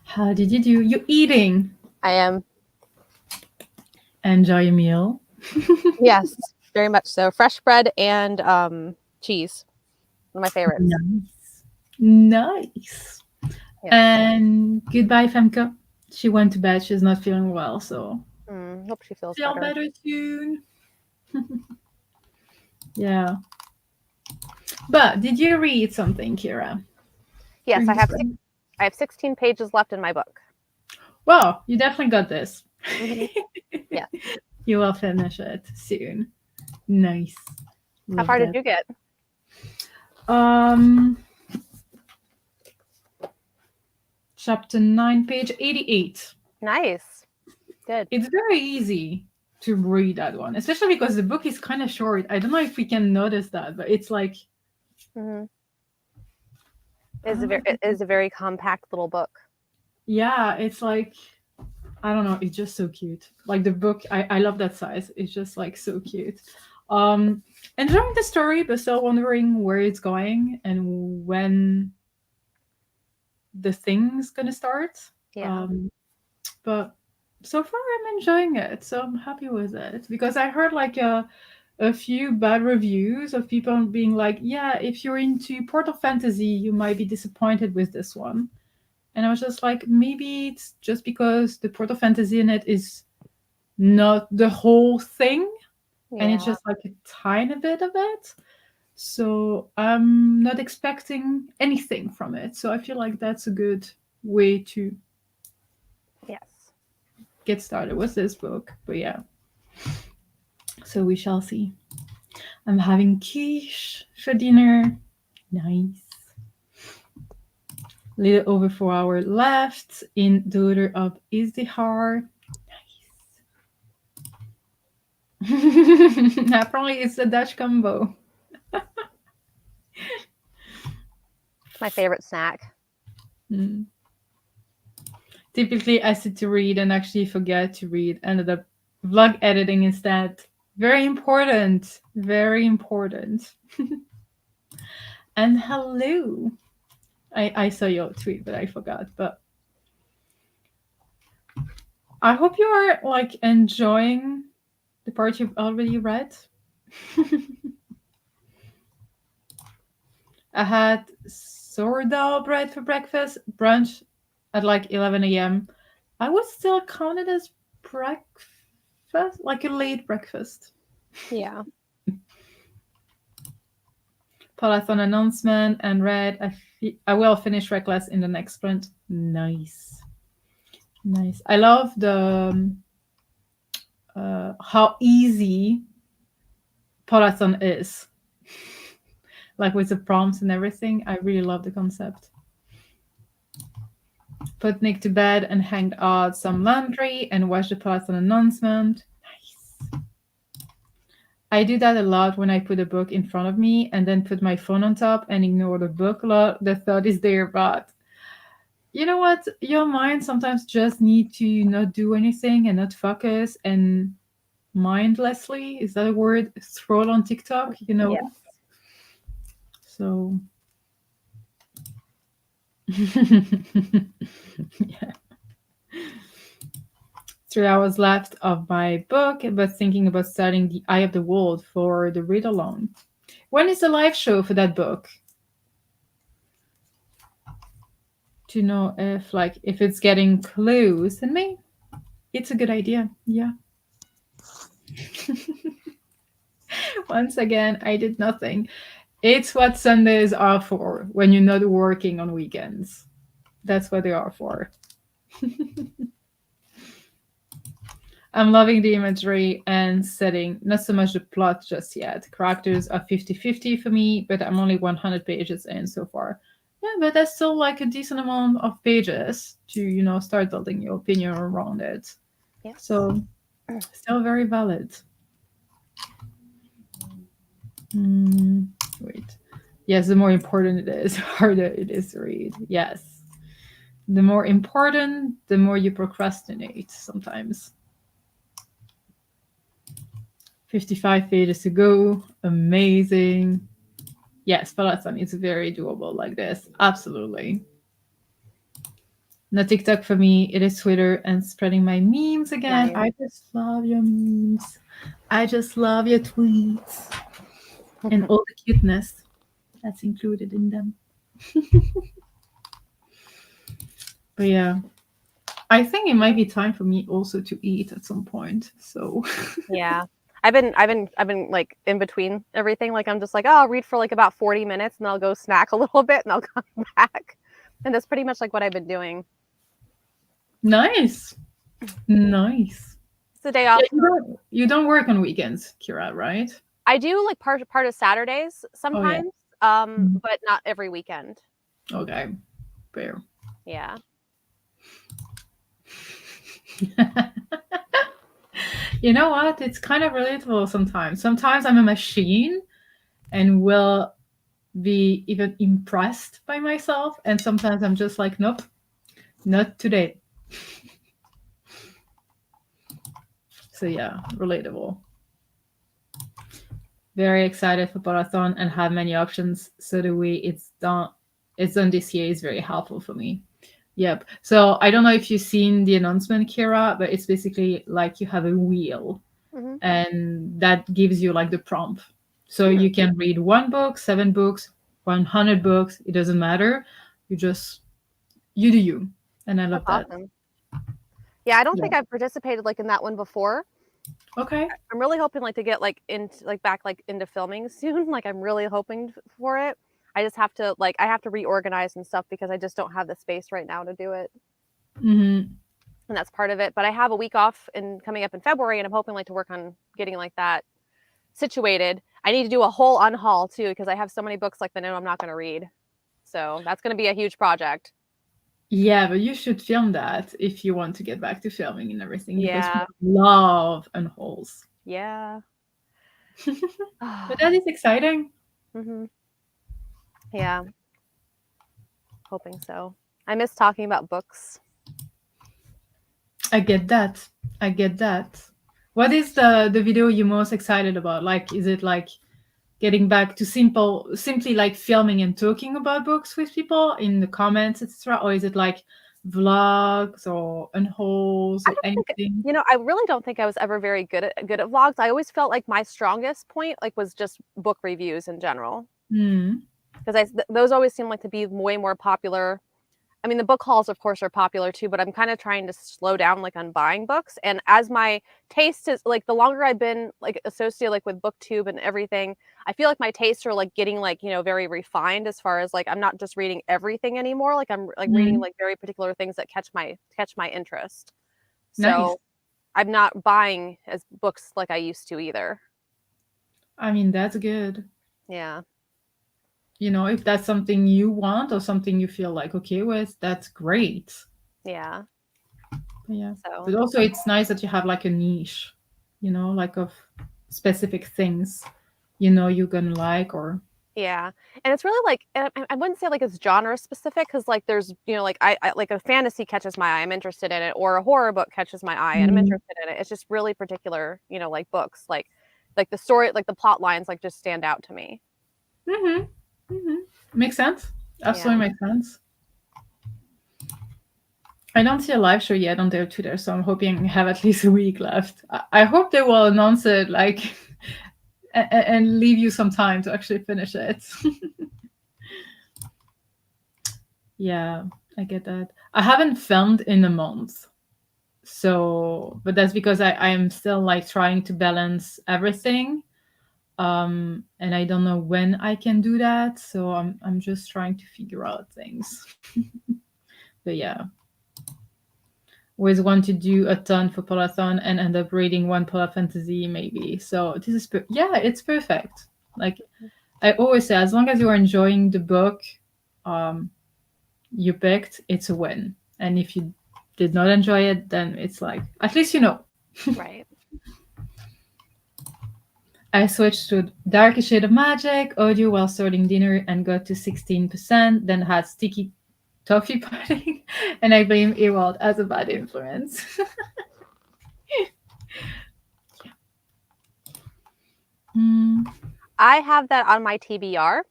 How did you do? You eating? I am. Enjoy your meal. Yes, very much so. Fresh bread and cheese. One of my favorites. Nice. Yes. And goodbye, Femke. She went to bed. She's not feeling well, so Hope she feels feel better. better soon. Yeah. But did you read something, Kira? Yes, Or I have. you- I have 16 pages left in my book. Well, you definitely got this. Mhm. Yeah. You will finish it soon. Nice. How far did you get? Chapter 9, page 88. Nice. Good. It's very easy to read that one, especially because the book is kind of short. I don't know if we can notice that, but it's like It is a very compact little book. yeah, it's like I don't know, it's just so cute. Like the book, I love that size. It's just like so cute. Enjoying the story, but still wondering where it's going and when the thing's gonna start. Yeah. But so far I'm enjoying it, so I'm happy with it because I heard like a few bad reviews of people being like, yeah, if you're into portal fantasy, you might be disappointed with this one. And I was just like, maybe it's just because the portal fantasy in it is not the whole thing, and it's just like a tiny bit of it. So I'm not expecting anything from it. So I feel like that's a good way to get started with this book. But yeah. So we shall see. I'm having quiche for dinner. Nice. Little over 4 hours left in Daughter of Izdihar. Nice. Apparently it's a Dutch combo. My favorite snack. Typically I sit to read and actually forget to read. Ended up vlog editing instead. Very important. Very important. And hello. I saw your tweet, but I forgot. But I hope you are like enjoying the part you've already read. I had sourdough bread for breakfast, brunch at like 11 a.m. I would still count it as breakfast, like a late breakfast. Yeah. Paulathon announcement and read. I will finish Reckless in the next sprint. Nice. Nice. I love the how easy Paulathon is. Like with the prompts and everything. I really love the concept. Put Nick to bed and hang out some laundry and watch the Paulathon announcement. Nice. I do that a lot when I put a book in front of me and then put my phone on top and ignore the book a lot. The thought is there, but you know what? Your mind sometimes just need to not do anything and not focus and mindlessly, is that a word? Scroll on TikTok, you know? Yes. So yeah. 3 hours left of my book, but thinking about starting The Eye of the World for the read-along. When is the live show for that book? To know if it's getting close, and maybe it's a good idea. Yeah. Once again, I did nothing. It's what Sundays are for when you're not working on weekends. That's what they are for. I'm loving the imagery and setting, not so much the plot just yet. Characters are 50-50 for me, but I'm only 100 pages in so far. Yeah, but that's still like a decent amount of pages to, start building your opinion around it. Yeah. So, still very valid. Wait. Yes, the more important it is, harder it is to read. Yes. The more important, the more you procrastinate sometimes. 55 pages to go. Amazing. Yes, Peloton is very doable like this. Absolutely. No TikTok for me. It is Twitter and spreading my memes again. Nice. I just love your memes. I just love your tweets and all the cuteness that's included in them. But yeah, I think it might be time for me also to eat at some point. So Yeah. I've been like in between everything. Like I'm just like, oh, I'll read for like about 40 minutes and I'll go snack a little bit and I'll come back. And that's pretty much like what I've been doing. nice. Nice. It's the day off. Yeah, you don't work on weekends, Kira, right? I do like part of Saturdays sometimes, but not every weekend. Okay. Fair. Yeah. You know what? It's kind of relatable sometimes. Sometimes I'm a machine and will be even impressed by myself. And sometimes I'm just like, nope, not today. So yeah, relatable. Very excited for Booktuber and have many options. So the way it's done this year is very helpful for me. Yep. So I don't know if you've seen the announcement, Kira, but it's basically like you have a wheel and that gives you like the prompt. So you can read 1 book, 7 books, 100 books. It doesn't matter. You do you. And I love that. Awesome. Yeah, I don't think I've participated like in that one before. Okay. I'm really hoping like to get like into like back like into filming soon. Like I'm really hoping for it. I just have to I have to reorganize and stuff because I just don't have the space right now to do it. Mm-hmm. And that's part of it. But I have a week off coming up in February, and I'm hoping like to work on getting like that situated. I need to do a whole unhaul too because I have so many books like that I know I'm not going to read. So that's going to be a huge project. Yeah, but you should film that if you want to get back to filming and everything. Yeah. Because we love unhauls. Yeah. But that is exciting. Mm-hmm. Yeah. Hoping so. I miss talking about books. I get that. What is the video you're most excited about? Like, is it like getting back to simply like filming and talking about books with people in the comments, etc., or is it like vlogs or unhauls or anything? I really don't think I was ever very good at vlogs. I always felt like my strongest point was just book reviews in general. Because those always seem like to be way more popular. I mean, the book hauls, of course, are popular too, but I'm kind of trying to slow down on buying books. And as my taste is the longer I've been associated with Booktube and everything, I feel like my tastes are getting very refined as far as I'm not just reading everything anymore. I'm reading very particular things that catch my interest. So Nice. I'm not buying as books like I used to either. I mean, that's good. Yeah. If that's something you want or something you feel okay with, that's great. Yeah. Yeah. But also it's nice that you have a niche, of specific things, you're gonna like or. Yeah. And it's really I wouldn't say it's genre specific because there's, I a fantasy catches my eye, I'm interested in it, or a horror book catches my eye and I'm interested in it. It's just really particular, books, like the story, the plot lines just stand out to me. Makes sense. Absolutely makes sense. I don't see a live show yet on their Twitter, so I'm hoping I have at least a week left. I hope they will announce it and leave you some time to actually finish it. Yeah, I get that. I haven't filmed in a month. But that's because I am still trying to balance everything. And I don't know when I can do that, so I'm just trying to figure out things. But yeah, always want to do a ton for Polathon and end up reading one Polar Fantasy maybe. So this is it's perfect. I always say, as long as you're enjoying the book you picked, it's a win. And if you did not enjoy it, then it's at least Right. I switched to Darker Shade of Magic audio while sorting dinner and got to 16%, then had sticky toffee pudding, and I blame Ewald as a bad influence. I have that on my TBR.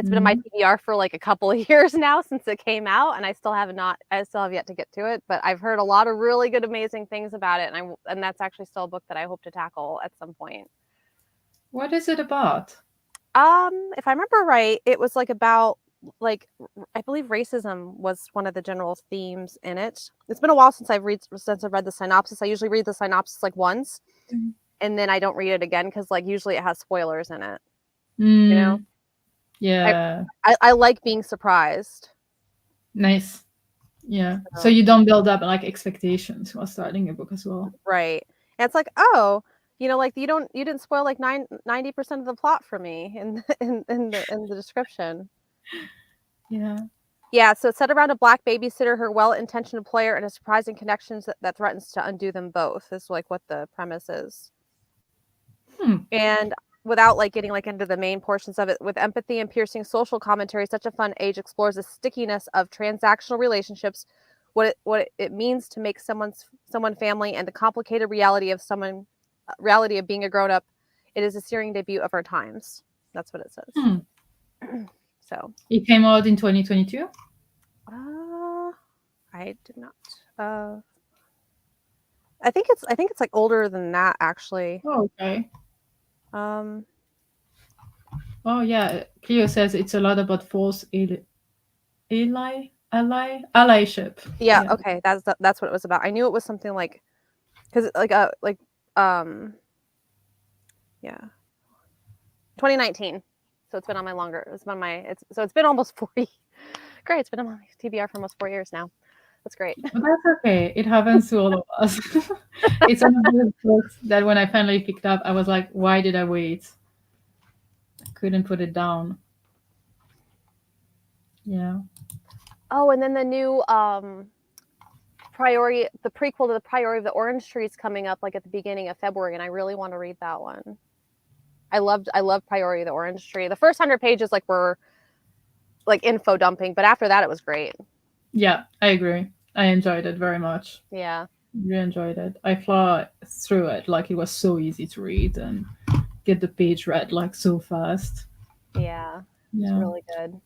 It's been in my TBR for like a couple of years now since it came out, and I still have yet to get to it. But I've heard a lot of really good, amazing things about it, and that's actually still a book that I hope to tackle at some point. What is it about? If I remember right, it was like about like I believe racism was one of the general themes in it. It's been a while since I've read the synopsis. I usually read the synopsis like once, and then I don't read it again because like usually it has spoilers in it. You know? Yeah. I like being surprised. Nice. Yeah. So you don't build up like expectations while starting a book as well. Right. And it's like, oh, you know, like you didn't spoil like 90% of the plot for me in the description. Yeah. Yeah, so it's set around a Black babysitter, her well-intentioned player, and a surprising connection that threatens to undo them both. Is like what the premise is. And without like getting like into the main portions of it, with empathy and piercing social commentary, Such a Fun Age explores the stickiness of transactional relationships, what it means to make someone family, and the complicated reality of being a grown-up. It is a searing debut of our times. That's what it says. So it came out in 2022. I did not. I think it's like older than that actually. Oh, okay. Oh yeah, Cleo says it's a lot about false allyship. Yeah, okay, that's what it was about. I knew it was something like, because yeah, 2019. So it's been on my it's been almost 40. Great, it's been on my TBR for almost 4 years now. That's great. But that's okay. It happens to all of us. It's one of those books that when I finally picked up, I was like, why did I wait? I couldn't put it down. Yeah. Oh, and then the new Priority, the prequel to the Priority of the Orange Tree is coming up like at the beginning of February, and I really want to read that one. I loved Priority of the Orange Tree. The first 100 pages were like info dumping, but after that it was great. Yeah, I agree. I enjoyed it very much. Yeah. Really enjoyed it. I flew through it like it was so easy to read and get the page read like so fast. Yeah. It's really good.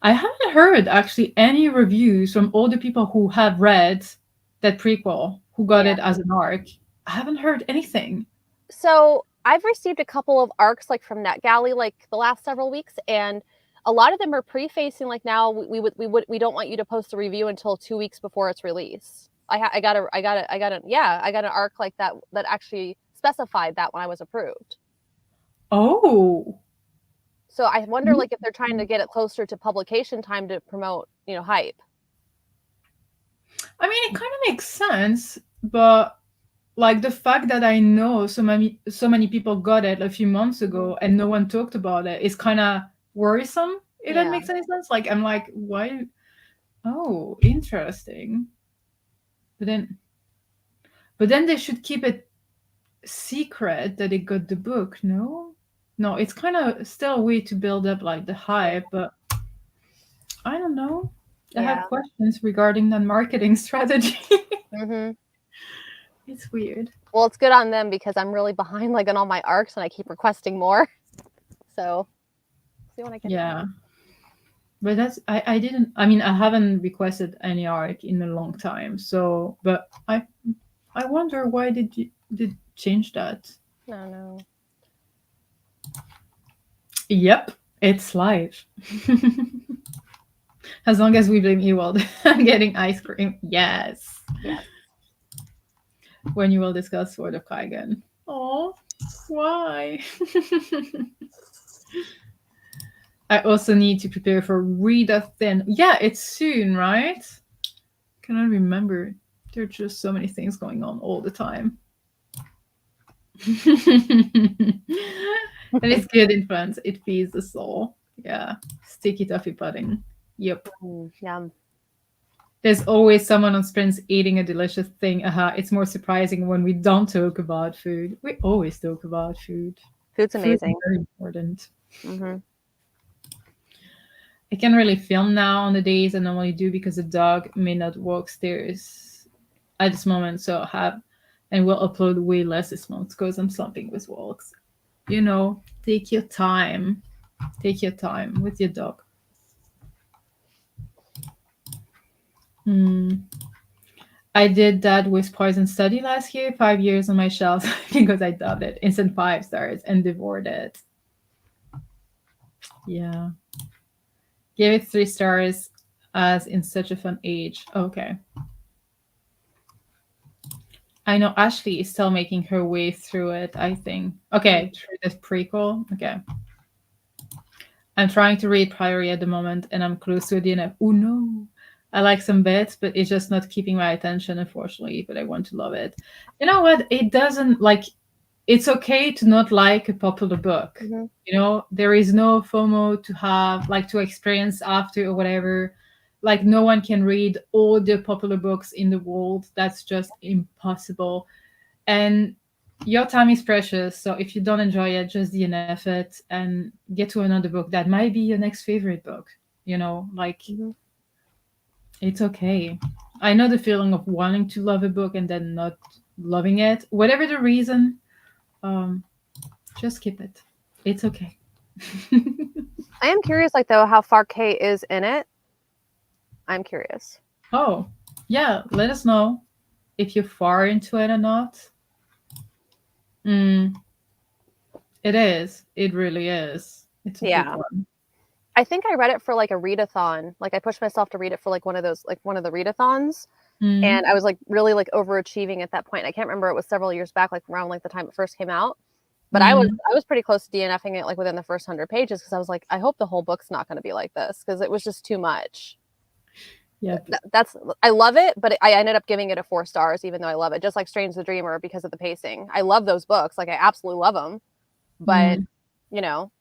I haven't heard actually any reviews from all the people who have read that prequel, who got it as an arc. I haven't heard anything. So I've received a couple of arcs like from NetGalley like the last several weeks, and a lot of them are prefacing like, now we don't want you to post a review until 2 weeks before its release. I got an arc like that actually specified that when I was approved. Oh. So I wonder like if they're trying to get it closer to publication time to promote, hype. I mean, it kind of makes sense, but like the fact that I know so many people got it a few months ago and no one talked about it is kind of worrisome. If that makes any sense. Like I'm like, why? Oh, interesting. But then they should keep it secret that they got the book. No, it's kind of still a way to build up like the hype, but I don't know. I have questions regarding that marketing strategy. It's weird. Well, it's good on them because I'm really behind like on all my arcs and I keep requesting more. So see when I get Yeah. But that's I haven't requested any arc in a long time. So but I wonder why did change that? No. Yep, it's live. As long as we blame Ewald, I'm getting ice cream. Yes. When you will discuss Sword of Kaigen. Oh, why? I also need to prepare for Readathon. Yeah, it's soon, right? Cannot remember. There are just so many things going on all the time. And it's good in France. It feeds the soul. Yeah. Sticky toffee pudding. Yep. Yum. There's always someone on sprints eating a delicious thing. It's more surprising when we don't talk about food. We always talk about food. Food's amazing. Food is very important. I can't really film now on the days I normally do because the dog may not walk stairs at this moment. So we'll upload way less this month because I'm slumping with walks. Take your time. Take your time with your dog. I did that with Poison Study last year, 5 years on my shelf because I loved it. Instant 5 stars and devoured it. Yeah. Gave it 3 stars as in such a fun age. Okay. I know Ashley is still making her way through it, I think. Okay, through this prequel. Okay. I'm trying to read Priory at the moment, and I'm close to the end. Oh no. I like some bits, but it's just not keeping my attention, unfortunately, but I want to love it. You know what? It doesn't, like, it's okay to not like a popular book. Mm-hmm. You know, there is no FOMO to have, like, to experience after or whatever. Like, no one can read all the popular books in the world. That's just impossible. And your time is precious. So if you don't enjoy it, just DNF it and get to another book that might be your next favorite book. You know, like, it's okay. I know the feeling of wanting to love a book and then not loving it. Whatever the reason, just keep it. It's okay. I am curious, like, though, how far Kay is in it. I'm curious. Oh, yeah. Let us know if you're far into it or not. It is. It really is. It's a big one. I think I read it for like a readathon. Like I pushed myself to read it for like one of the readathons. And I was like really like overachieving at that point. I can't remember, it was several years back, like around like the time it first came out. But I was pretty close to DNFing it like within the first 100 pages because I was like, I hope the whole book's not going to be like this because it was just too much. Yeah, I love it, but I ended up giving it a 4 stars, even though I love it. Just like Strange the Dreamer because of the pacing. I love those books, like I absolutely love them, but you know,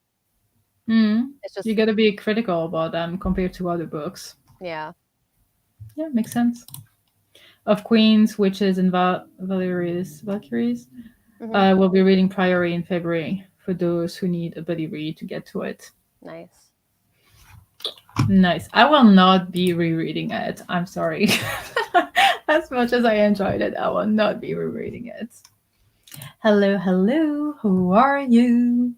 it's just you got to be critical about them compared to other books. Yeah, makes sense. Of Queens, Witches, and Valkyries. We'll be reading Priory in February for those who need a buddy read to get to it. Nice. I will not be rereading it. I'm sorry. As much as I enjoyed it, I will not be rereading it. Hello. Who are you?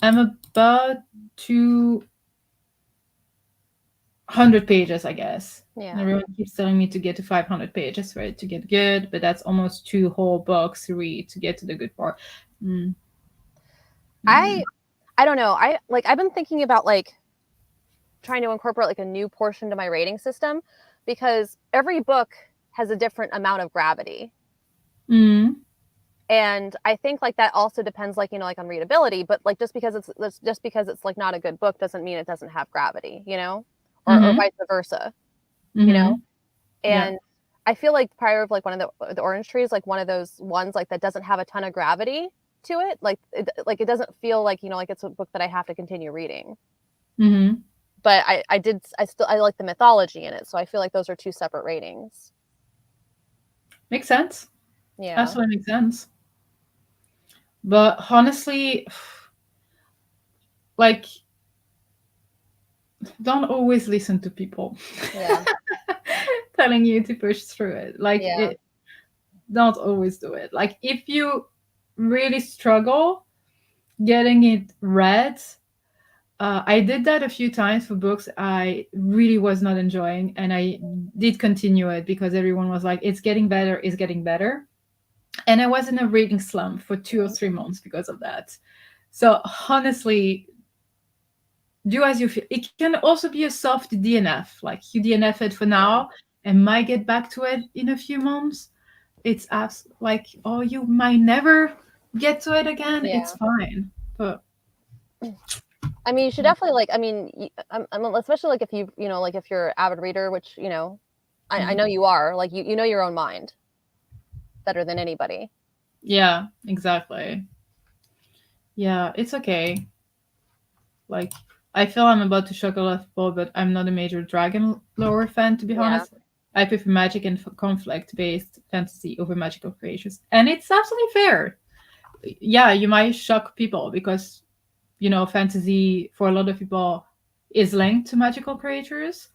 I'm about 200 pages, I guess. Yeah. Everyone keeps telling me to get to 500 pages for it to get good, but that's almost 2 whole books to read to get to the good part. I don't know. I've been thinking about like trying to incorporate like a new portion to my rating system because every book has a different amount of gravity. And I think like that also depends like, you know, like on readability, but like just because it's like not a good book doesn't mean it doesn't have gravity, you know, or vice versa, you know? And I feel like Prior of like one of the Orange Tree is like one of those ones like that doesn't have a ton of gravity to it. Like it doesn't feel like, you know, like it's a book that I have to continue reading. But I like the mythology in it. So I feel like those are 2 separate ratings. Makes sense. Yeah. Absolutely makes sense. But honestly, like, don't always listen to people telling you to push through it. Like, don't always do it. Like, if you really struggle getting it read, I did that a few times for books I really was not enjoying, and I did continue it because everyone was like, it's getting better. And I was in a reading slump for 2 or 3 months because of that. So honestly, do as you feel. It can also be a soft DNF. Like you DNF it for now and might get back to it in a few months. It's like, oh, you might never get to it again. Yeah. It's fine. But I mean, you should definitely like, I mean, especially like if you know, like if you're an avid reader, which, you know, I know you are, like you know your own mind better than anybody. Yeah, exactly. Yeah, it's okay. Like, I feel I'm about to shock a lot of people, but I'm not a major dragon lore fan, to be honest. I prefer magic and conflict-based fantasy over magical creatures. And it's absolutely fair. Yeah, you might shock people because, you know, fantasy, for a lot of people, is linked to magical creatures.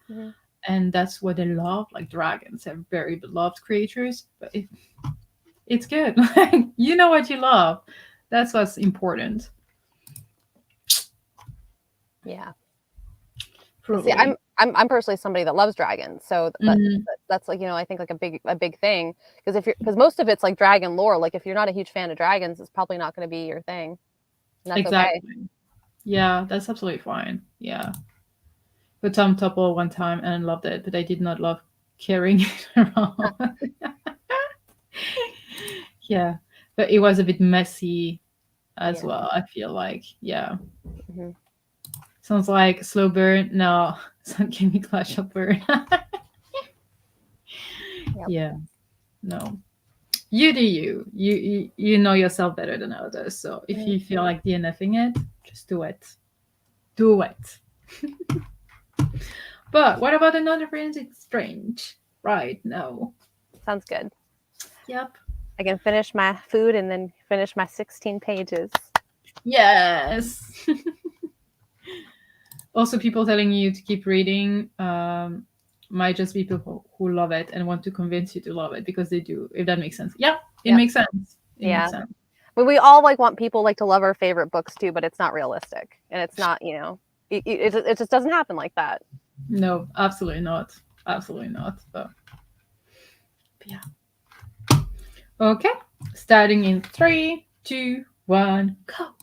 And that's what they love. Like, dragons are very beloved creatures. But it's good. You know what you love. That's what's important. Yeah. Probably. See, I'm personally somebody that loves dragons, so Mhm. that's like, I think like a big thing, because most of it's like dragon lore. Like if you're not a huge fan of dragons, it's probably not going to be your thing, and that's okay. Exactly. Yeah, that's absolutely fine. Yeah. But Tom Topple one time and loved it, but I did not love carrying it around. Yeah. But it was a bit messy as Yeah. well, I feel like. Yeah. Mhm. Sounds like slow burn. No, Sun King Clash of Burn. Yep. Yeah. No. You do you. You know yourself better than others. So if you feel like DNFing it, just do it. Do it. But what about another friends? It's strange. Right, no. Sounds good. Yep. I can finish my food and then finish my 16 pages. Yes. Also, people telling you to keep reading might just be people who love it and want to convince you to love it because they do, if that makes sense. Yeah, it makes sense. It makes sense. But we all like want people like to love our favorite books too, but it's not realistic, and it's not, it just doesn't happen like that. No, absolutely not. Absolutely not. But yeah. Okay. Starting in 3, 2, 1, go.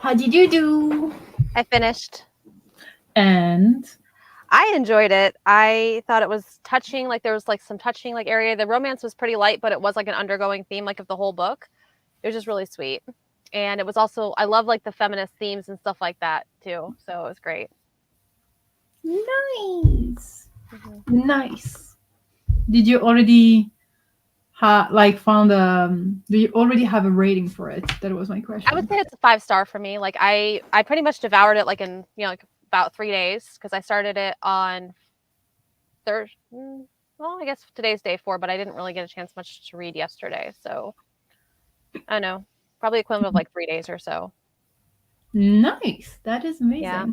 How did you do? I finished. And I enjoyed it. I thought it was touching. Like there was like some touching like area. The romance was pretty light, but it was like an undergoing theme like of the whole book. It was just really sweet. And it was also, I love like the feminist themes and stuff like that too. So it was great. nice. Nice. Did you already found do you already have a rating for it? That was my question. I would say it's a 5-star for me. Like I pretty much devoured it like in, like about 3 days because I started it on Thursday. Well, I guess today's day 4, but I didn't really get a chance much to read yesterday. So I don't know, probably equivalent of like 3 days or so. Nice. That is amazing. Yeah.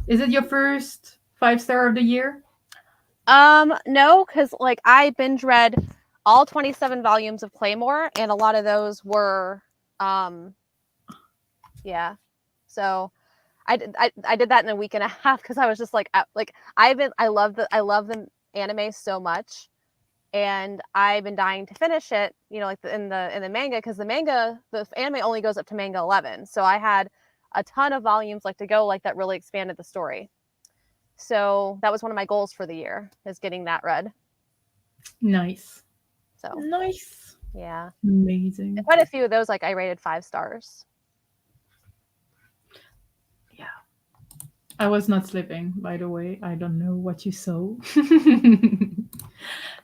Is it your first 5-star of the year? No, because like I binge read all 27 volumes of Claymore, and a lot of those were yeah. So I did that in a week and a half because I was just like I love the anime so much, and I've been dying to finish it, like in the manga, because the anime only goes up to manga 11, so I had a ton of volumes like to go, like that really expanded the story. So that was one of my goals for the year, is getting that read. Nice. So nice. Yeah. Amazing. And quite a few of those, like I rated 5 stars. Yeah. I was not sleeping, by the way. I don't know what you saw.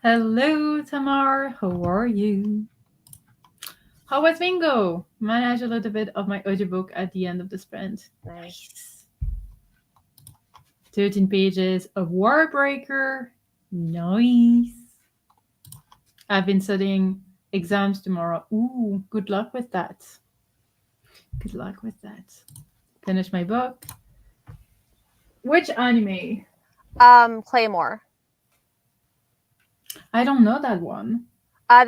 Hello, Tamar. How are you? How was bingo? Manage a little bit of my audiobook at the end of the sprint. Nice. 13 pages of Warbreaker. Nice. I've been studying exams tomorrow. Ooh, good luck with that. Good luck with that. Finish my book. Which anime? Claymore. I don't know that one. I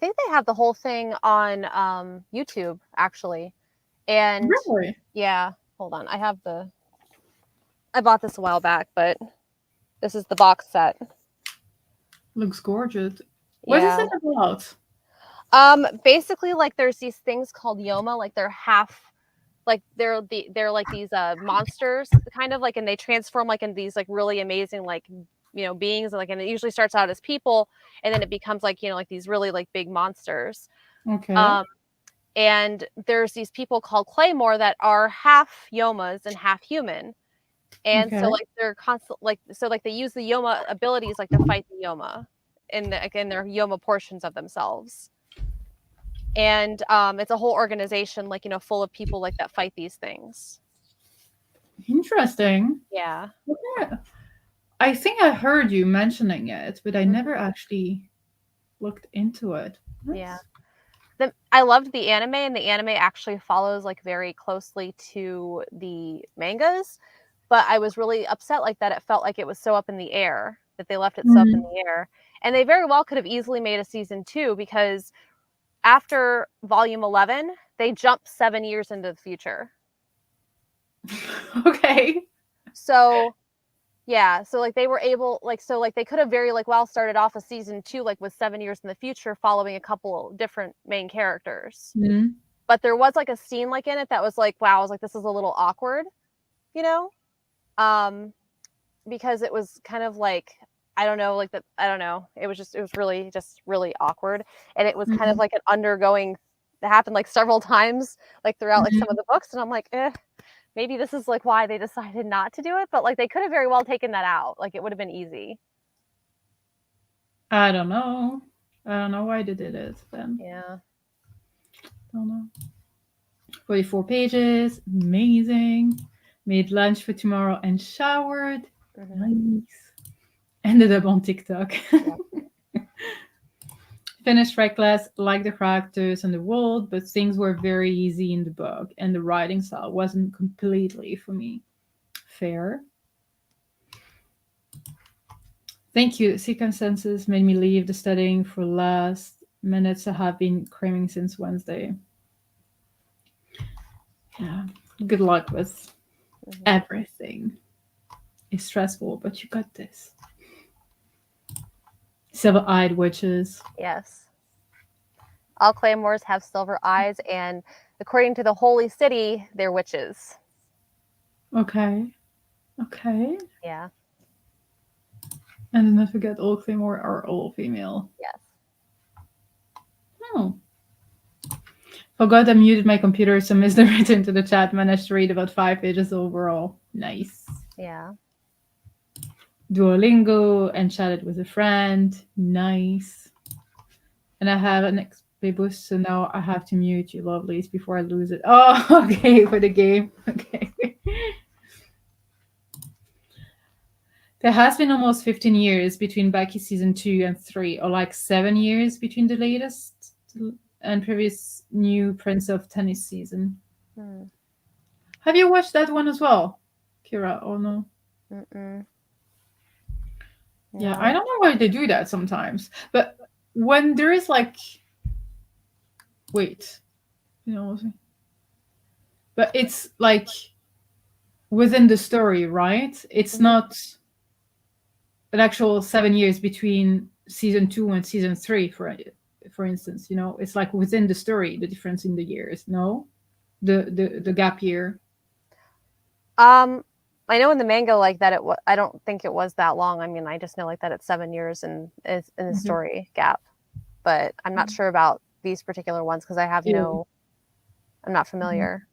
think they have the whole thing on YouTube, actually. And really? Yeah, hold on. I bought this a while back, but this is the box set. Looks gorgeous. What is it about? Basically, like there's these things called Yoma, like they're like these monsters, kind of like, and they transform like in these like really amazing like beings, like, and it usually starts out as people, and then it becomes like like these really like big monsters. Okay. And there's these people called Claymore that are half Yomas and half human. And so like they're constant like they use the Yoma abilities like to fight the Yoma in their Yoma portions of themselves. And it's a whole organization like full of people like that fight these things. Interesting. Yeah. I think I heard you mentioning it, but I never actually looked into it. Yeah. I loved the anime, and the anime actually follows like very closely to the mangas. But I was really upset like that. It felt like it was so up in the air, that they left it so up in the air. And they very well could have easily made a season 2, because after volume 11, they jumped 7 years into the future. Okay. So, yeah. So like they were able, like, so like they could have very like well started off a season 2 like with 7 years in the future, following a couple different main characters. Mm-hmm. But there was like a scene like in it that was like, wow, I was like, this is a little awkward, because it was kind of like, I don't know, it was really awkward. And it was kind of like an undergoing that happened like several times, like throughout like some of the books. And I'm like, maybe this is like why they decided not to do it. But like they could have very well taken that out. Like it would have been easy. I don't know why they did it then. Yeah. Don't know. 44 pages. Amazing. Made lunch for tomorrow and showered. Nice. Ended up on TikTok. Yeah. Finished Reckless, like the characters and the world, but things were very easy in the book, and the writing style wasn't completely for me. Fair. Thank you. Circumstances made me leave the studying for last minutes. I have been cramming since Wednesday. Yeah. Good luck with everything. It's stressful, but you got this. Silver-eyed witches. Yes. All Claymores have silver eyes, and according to the holy city, they're witches. Okay. Okay. Yeah. And then I forget all female are all female. Yes. Oh. Forgot I muted my computer, so missed the written to the chat. Managed to read about 5 pages overall. Nice. Yeah. Duolingo and chatted with a friend. Nice. And I have an XP boost, so now I have to mute you lovelies before I lose it. Oh, okay, for the game. Okay. There has been almost 15 years between Baki season 2 and 3, or like 7 years between the latest and previous new Prince of Tennis season. Have you watched that one as well, Kira, or no? Mm-mm. Yeah, No. I don't know why they do that sometimes. But when there is like... Wait. You know what I'm saying? But it's like within the story, right? It's not an actual 7 years between season 2 and season 3, for instance. You know, it's like within the story, the difference in the years. No, the gap year. I know in the manga like that I don't think it was that long. I mean, I just know like that it's 7 years in the story gap, but I'm not sure about these particular ones because I have I'm not familiar.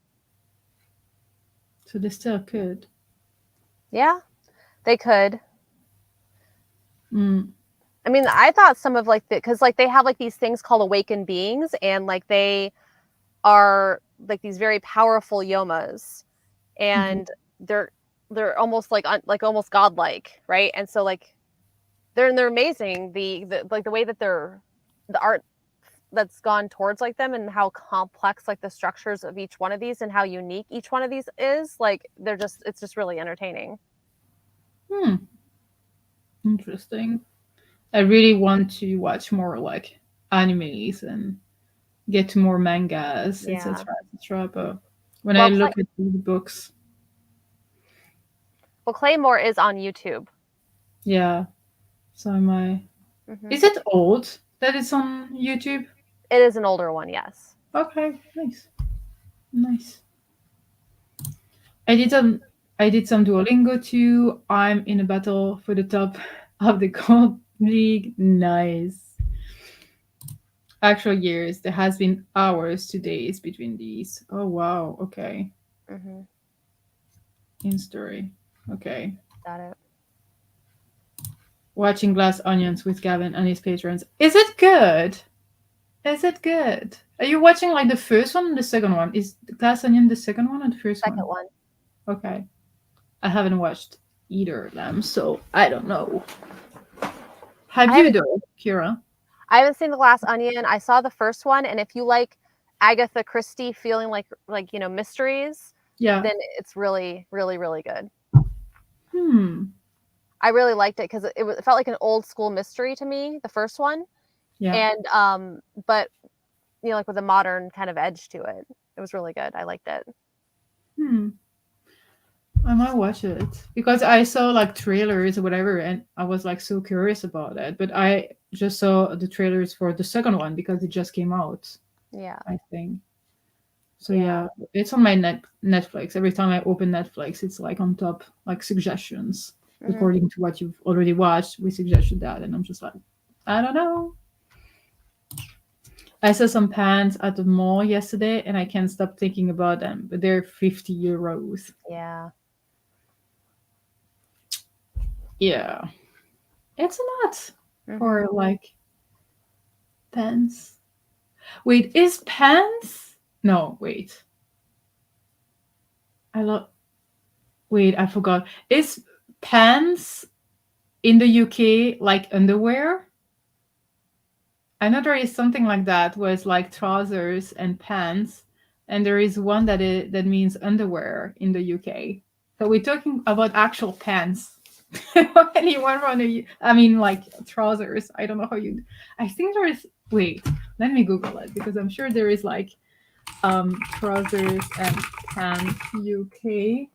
So they still could. Yeah, they could. Mm. I mean, I thought some of like because like they have like these things called awakened beings, and like they are like these very powerful yomas, and they're almost like almost godlike, right? And so like they're amazing. The like the way that the art that's gone towards like them and how complex like the structures of each one of these and how unique each one of these is, like it's just really entertaining. Interesting. I really want to watch more like animes and get to more mangas, etc., etc. But when I look at the books, well, Claymore is on YouTube. Yeah, so am I. Is it old that it's on YouTube? It is an older one, yes. Okay, nice. I did some Duolingo too. I'm in a battle for the top of the Gold League. Nice. Actual years, there has been hours to days between these. Oh wow, okay. In story. Okay. Got it. Watching Glass Onions with Gavin and his patrons. Is it good? Is it good? Are you watching like the first one or the second one? Is Glass Onion the second one or the first Second one? Okay. I haven't watched either of them, so I don't know. Have you though, Kira? I haven't seen The Glass Onion. I saw the first one, and if you like Agatha Christie feeling like mysteries, then it's really, really, really good. I really liked it because it felt like an old school mystery to me, the first one. Yeah. And but like with a modern kind of edge to it. It was really good. I liked it. I might watch it because I saw like trailers or whatever, and I was like so curious about it. But I just saw the trailers for the second one because it just came out. Yeah, I think. So yeah, it's on my Netflix. Every time I open Netflix, it's like on top, like suggestions according to what you've already watched. We suggested that, and I'm just like, I don't know. I saw some pants at the mall yesterday, and I can't stop thinking about them. But they're 50 euros. Yeah. Yeah, it's a lot for like pants. Wait, is pants? No, wait. Wait, I forgot. Is pants in the UK like underwear? I know there is something like that where it's like trousers and pants, and there is one that means underwear in the UK. So we're talking about actual pants. Anyone from like trousers. I don't know how you. I think there is. Wait, let me Google it because I'm sure there is like trousers and pants UK.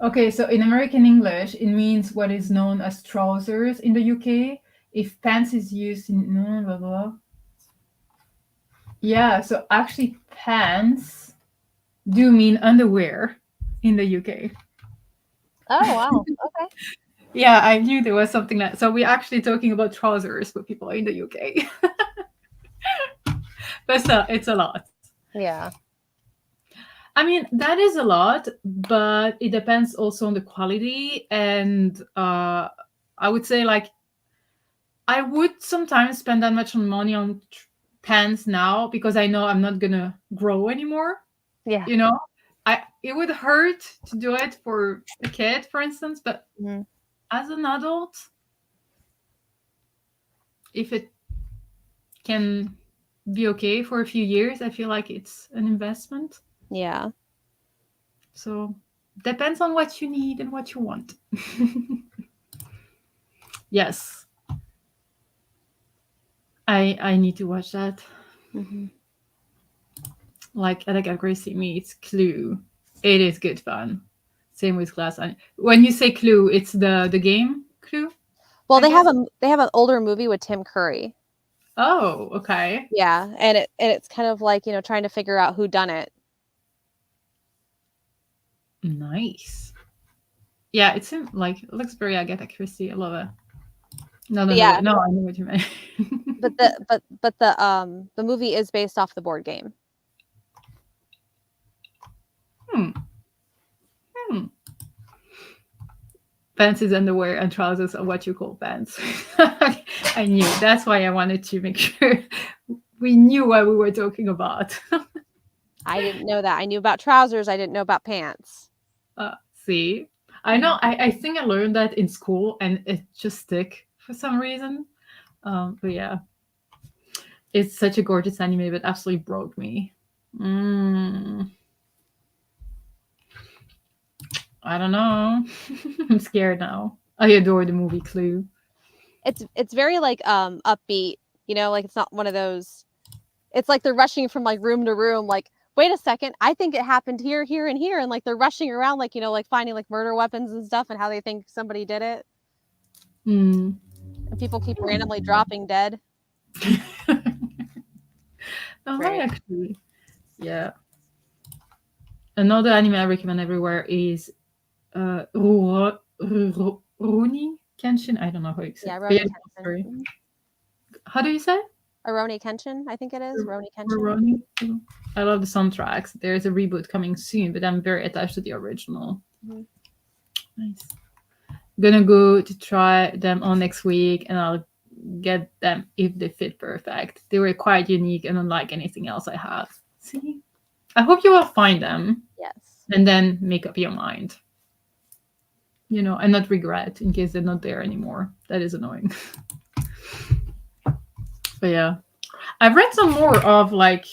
Okay, so in American English, it means what is known as trousers in the UK. If pants is used in blah, blah. Yeah, so actually pants do mean underwear in the UK. Oh wow. Okay. Yeah, I knew there was something that. So we're actually talking about trousers for people in the UK. But still, it's a lot. Yeah. I mean, that is a lot, but it depends also on the quality. And I would say, like, I would sometimes spend that much money on pants now because I know I'm not gonna grow anymore. Yeah. You know, it would hurt to do it for a kid, for instance, but Mhm. as an adult, if it can be okay for a few years, I feel like it's an investment. Yeah. So depends on what you need and what you want. Yes. I need to watch that. Mm-hmm. Like Agatha Christie meets Clue. It is good fun. Same with Glass Onion. When you say Clue, it's the game Clue? Well, I they guess? have an older movie with Tim Curry. Oh, okay. Yeah, and it's kind of like, trying to figure out who done it. Nice. Yeah, it looks very Agatha Christie. I love it. No, But yeah, I know what you meant. but the movie is based off the board game. Pants is underwear and trousers are what you call pants. I knew. That's why I wanted to make sure we knew what we were talking about. I didn't know that. I knew about trousers. I didn't know about pants. See, I know. I think I learned that in school, and it just stick for some reason. But yeah, it's such a gorgeous anime, but absolutely broke me. I don't know. I'm scared now. I adore the movie Clue. It's very like upbeat, like it's not one of those. It's like they're rushing from like room to room, like, wait a second, I think it happened here, here, and here, and like they're rushing around, like, like finding like murder weapons and stuff, and how they think somebody did it. And people keep randomly dropping dead. Actually, yeah. Another anime I recommend everywhere is Rurouni Kenshin. I don't know how you say. Yeah, it. Rurouni Yeah, Kenshin. sorry. How do you say? Rurouni Kenshin, I think it is. Rurouni Kenshin. Rurouni. I love the soundtracks. There's a reboot coming soon, but I'm very attached to the original. Mm-hmm. Nice. Gonna go to try them on next week, and I'll get them if they fit perfect. They were quite unique and unlike anything else I have. See? I hope you will find them. Yes. And then make up your mind. And not regret in case they're not there anymore. That is annoying. But yeah. I've read some more of like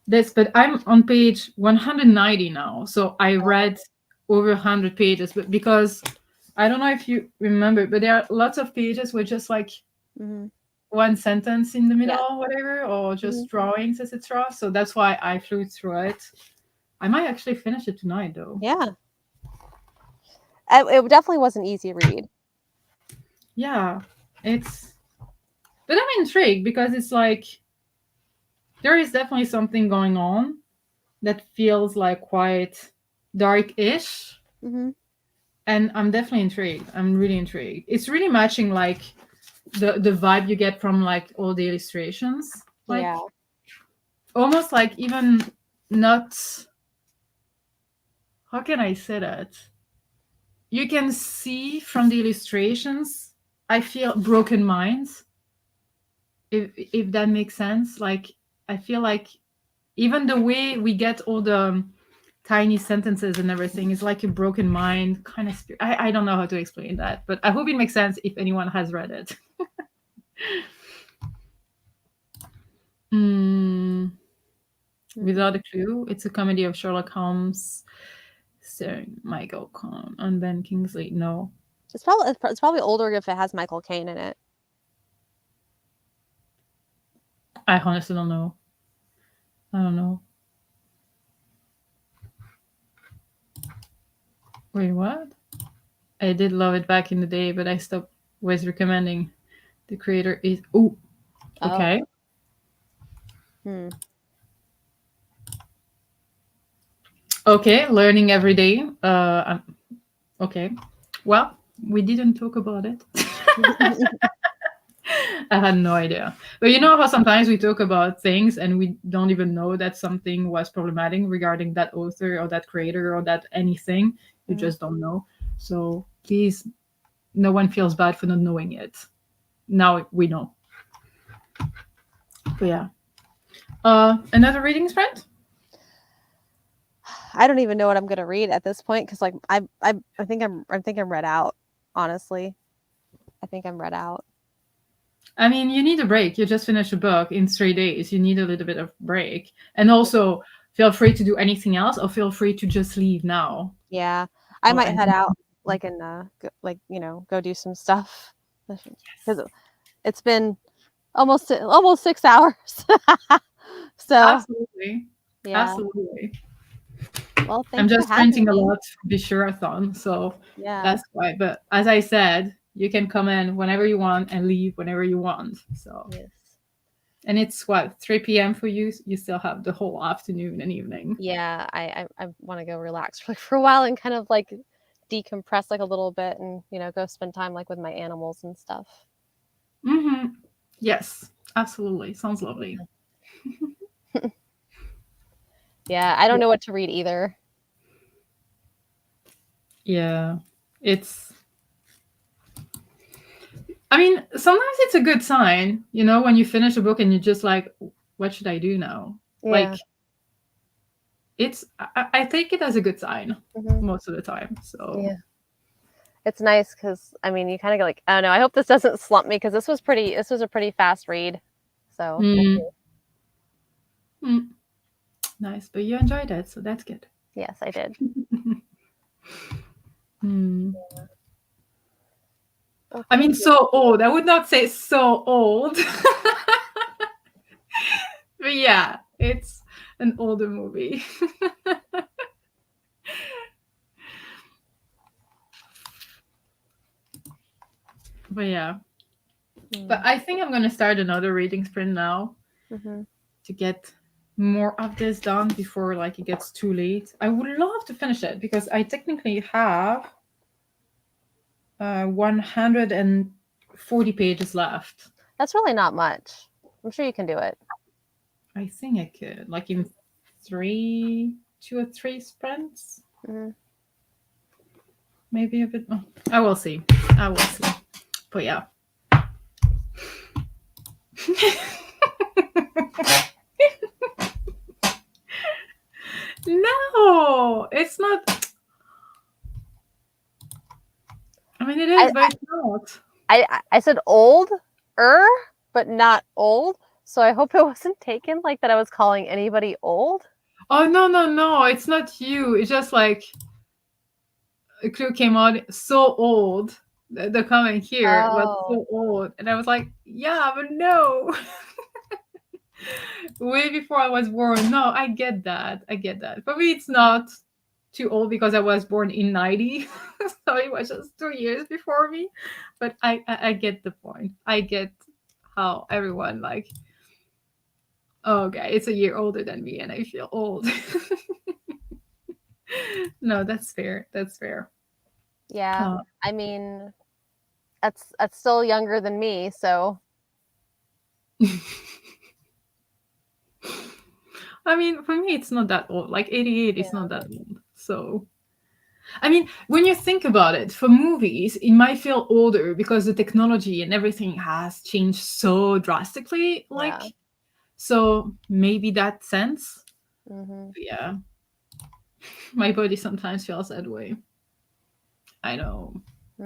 this, but I'm on page 190 now. So I read over 100 pages, but because I don't know if you remember, but there are lots of pages with just like one sentence in the middle or whatever, or just drawings, etc. So that's why I flew through it. I might actually finish it tonight, though. Yeah. It definitely was an easy read. Yeah, but I'm intrigued because it's like there is definitely something going on that feels like quite dark-ish. Mm-hmm. And I'm definitely intrigued. I'm really intrigued. It's really matching like the vibe you get from like all the illustrations. Like almost like even not, how can I say that? You can see from the illustrations, I feel broken minds. If that makes sense. Like I feel like even the way we get all the tiny sentences and everything is like a broken mind kind of I don't know how to explain that, but I hope it makes sense if anyone has read it. Without a clue, it's a comedy of Sherlock Holmes starring Michael Caine and Ben Kingsley. No, it's probably older if it has Michael Caine in it. I honestly don't know. I don't know. Wait, what? I did love it back in the day, but I stopped with recommending. The creator is okay. Okay, learning every day. Okay. Well, we didn't talk about it. I had no idea. But you know how sometimes we talk about things and we don't even know that something was problematic regarding that author or that creator or that anything. You just don't know. So please, no one feels bad for not knowing it. Now we know. But yeah. Another reading sprint? I don't even know what I'm gonna read at this point because, like, I think I'm read out. Honestly, I think I'm read out. I mean, you need a break. You just finished a book in 3 days. You need a little bit of break, and also feel free to do anything else, or feel free to just leave now. Yeah, I might head out, like, and go do some stuff because it's been almost 6 hours. So absolutely, yeah. Absolutely. Well, I'm just printing a lot for the Readathon, so yeah, that's why. But as I said, you can come in whenever you want and leave whenever you want. So yes. And it's what, 3 p.m. for you? You still have the whole afternoon and evening. Yeah, I want to go relax for a while and kind of like decompress like a little bit and go spend time like with my animals and stuff. Mm-hmm. Yes, absolutely. Sounds lovely. Yeah, I don't know what to read either. Yeah, I mean, sometimes it's a good sign, when you finish a book and you're just like, what should I do now? Yeah. Like, I take it as a good sign most of the time. So yeah, it's nice because I mean, you kind of go like, I don't know. I hope this doesn't slump me because this was a pretty fast read. So nice, but you enjoyed it, so that's good. Yes, I did. Okay. I mean, so old. I would not say so old. But yeah, it's an older movie. But yeah. But I think I'm going to start another reading sprint now to get more of this done before it gets too late. I would love to finish it because I technically have 140 pages left. That's really not much. I'm sure you can do it. I think I could, in 2 or 3 sprints. Maybe a bit. Oh, I will see. But yeah. No, it's not. I mean, it is, but it's not. I said older, but not old. So I hope it wasn't taken like that I was calling anybody old. Oh, no. It's not you. It's just like a clue came out so old. The comment here was so old. And I was like, yeah, but no. Way before I was born. No, I get that. For me, it's not too old because I was born in 90. So it was just 2 years before me. But I get the point. I get how everyone okay, it's a year older than me and I feel old. No, that's fair. Yeah. I mean, that's still younger than me, so. I mean, for me, it's not that old. 88 is not that old. So, I mean, when you think about it, for movies, it might feel older because the technology and everything has changed so drastically. So maybe that sense. Yeah. My body sometimes feels that way. I know.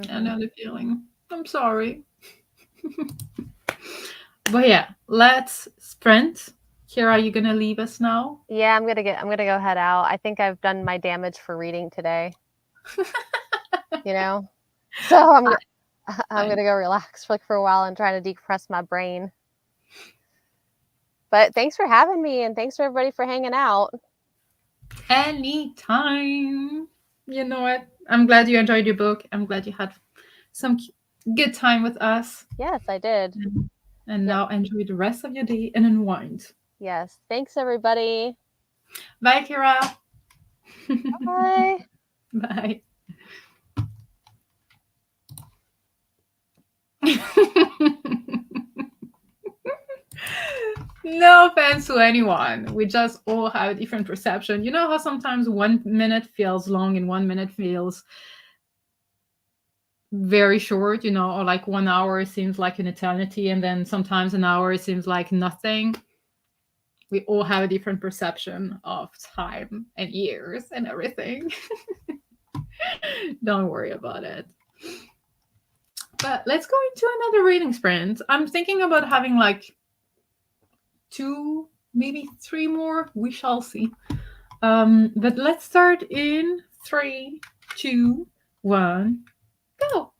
I know the feeling. I'm sorry. But yeah, let's sprint. Kira, are you gonna leave us now? Yeah, I'm gonna go head out. I think I've done my damage for reading today. So I'm gonna go relax for a while and try to decompress my brain. But thanks for having me, and thanks for everybody for hanging out. Anytime. You know what? I'm glad you enjoyed your book. I'm glad you had some good time with us. Yes, I did. And now enjoy the rest of your day and unwind. Yes. Thanks, everybody. Bye, Kira. Bye. Bye. No offense to anyone. We just all have a different perception. You know how sometimes 1 minute feels long and 1 minute feels very short, or like 1 hour seems like an eternity, and then sometimes an hour seems like nothing. We all have a different perception of time and years and everything. Don't worry about it. But let's go into another reading sprint. I'm thinking about having like 2, maybe 3 more. We shall see. But let's start in 3, 2, 1, go.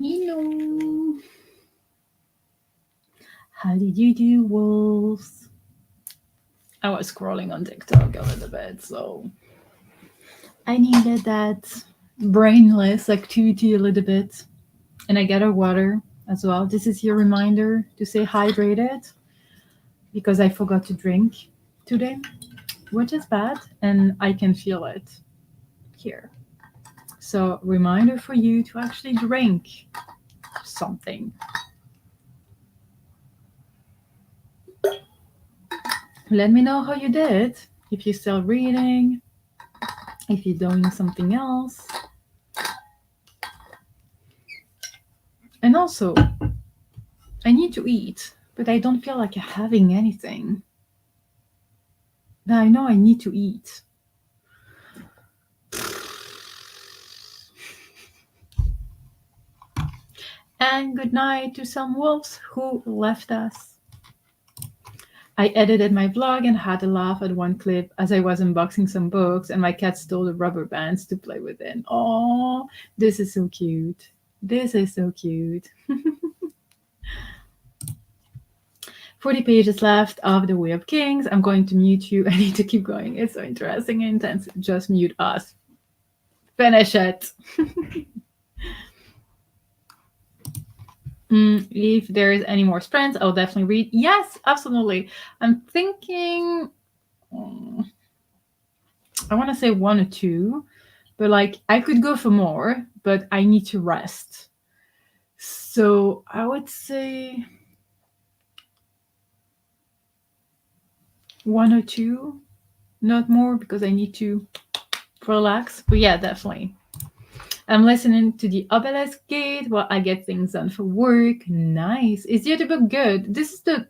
Hello. How did you do, wolves? I was scrolling on TikTok a little bit, so I needed that brainless activity a little bit. And I got a water as well. This is your reminder to stay hydrated because I forgot to drink today, which is bad, and I can feel it here. So, reminder for you to actually drink something. Let me know how you did. If you're still reading, if you're doing something else. And also, I need to eat, but I don't feel like having anything. Now I know I need to eat. And good night to some wolves who left us. I edited my vlog and had a laugh at one clip as I was unboxing some books and my cat stole the rubber bands to play with it. Oh, this is so cute. This is so cute. 40 pages left of The Way of Kings. I'm going to mute you. I need to keep going. It's so interesting and intense. Just mute us. Finish it. If there's any more sprints, I'll definitely read. Yes, absolutely. I'm thinking, I want to say 1 or 2, but like I could go for more, but I need to rest. So I would say 1 or 2, not more, because I need to relax. But yeah, definitely. I'm listening to the Obelisk Gate while I get things done for work. Nice. Is the other book good? This is the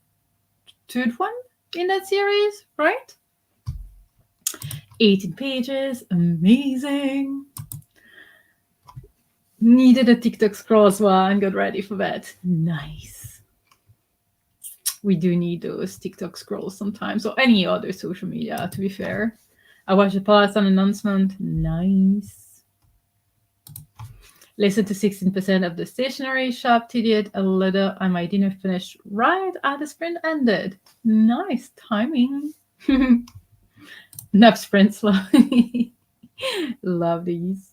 3rd one in that series, right? 18 pages. Amazing. Needed a TikTok scroll as well and got ready for that. Nice. We do need those TikTok scrolls sometimes, or any other social media, to be fair. I watched the past announcement. Nice. Listen to 16% of the stationery shop tidbit a little, and my dinner finished right as the sprint ended. Nice timing. Enough sprint slowly. Love these.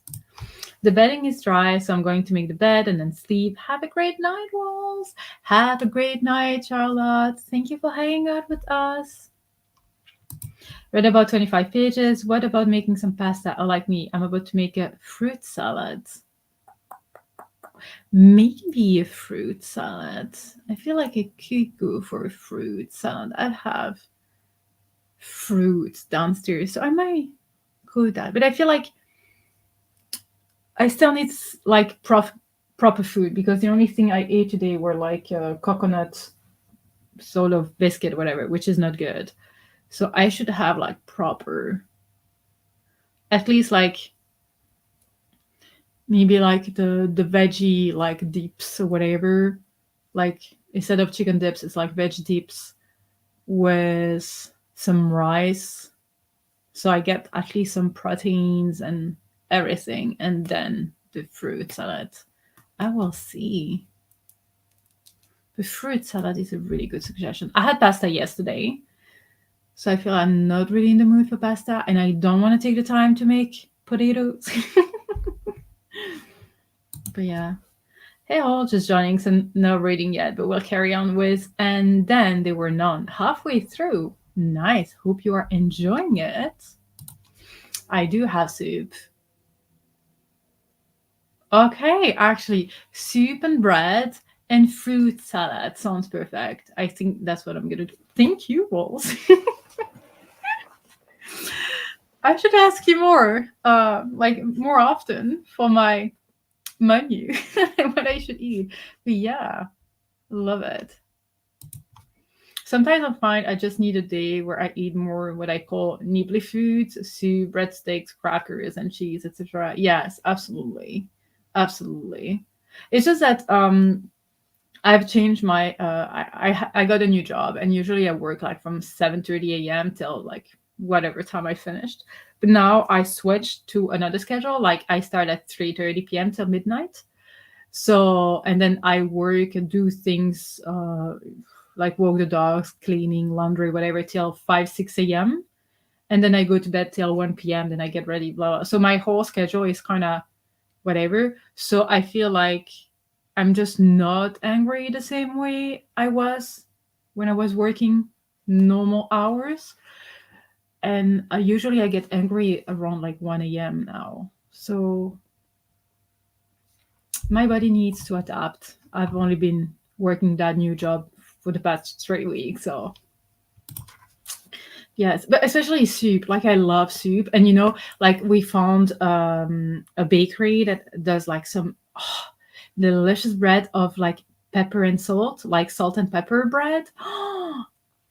The bedding is dry, so I'm going to make the bed and then sleep. Have a great night, wolves. Have a great night, Charlotte. Thank you for hanging out with us. Read about 25 pages. What about making some pasta? Oh, like me, I'm about to make a fruit salad. Maybe a fruit salad. I feel like I could go for a fruit salad. I have fruits downstairs, so I might go with that. But I feel like I still need like proper food, because the only thing I ate today were like coconut sort of biscuit or whatever, which is not good. So I should have like proper, at least like maybe like the veggie like dips or whatever. Like instead of chicken dips, it's like veg dips with some rice. So I get at least some proteins and everything, and then the fruit salad. I will see. The fruit salad is a really good suggestion. I had pasta yesterday, so I feel I'm not really in the mood for pasta, and I don't want to take the time to make potatoes. But yeah. Hey all, just joining, so no reading yet, but we'll carry on with And Then There Were None. Halfway through. Nice. Hope you are enjoying it. I do have soup. Okay, actually, soup and bread and fruit salad sounds perfect. I think that's what I'm gonna do. Thank you, Walls. I should ask you more, like more often for my menu what I should eat. But yeah, love it. Sometimes I find I just need a day where I eat more what I call nibbly foods, soup, breadsticks, crackers, and cheese, etc. Yes, absolutely. Absolutely. It's just that I've changed my I got a new job, and usually I work like from 7:30 a.m. till like whatever time I finished. But now I switched to another schedule. Like I start at 3:30 p.m. till midnight. So, and then I work and do things like walk the dogs, cleaning, laundry, whatever, till 5, 6 a.m. And then I go to bed till 1 p.m. Then I get ready, blah, blah. So my whole schedule is kind of whatever. So I feel like I'm just not angry the same way I was when I was working normal hours. And usually I get angry around like 1 a.m. now. So my body needs to adapt. I've only been working that new job for the past 3 weeks. So yes, but especially soup. Like I love soup. And like we found a bakery that does like some delicious bread of like pepper and salt, like salt and pepper bread.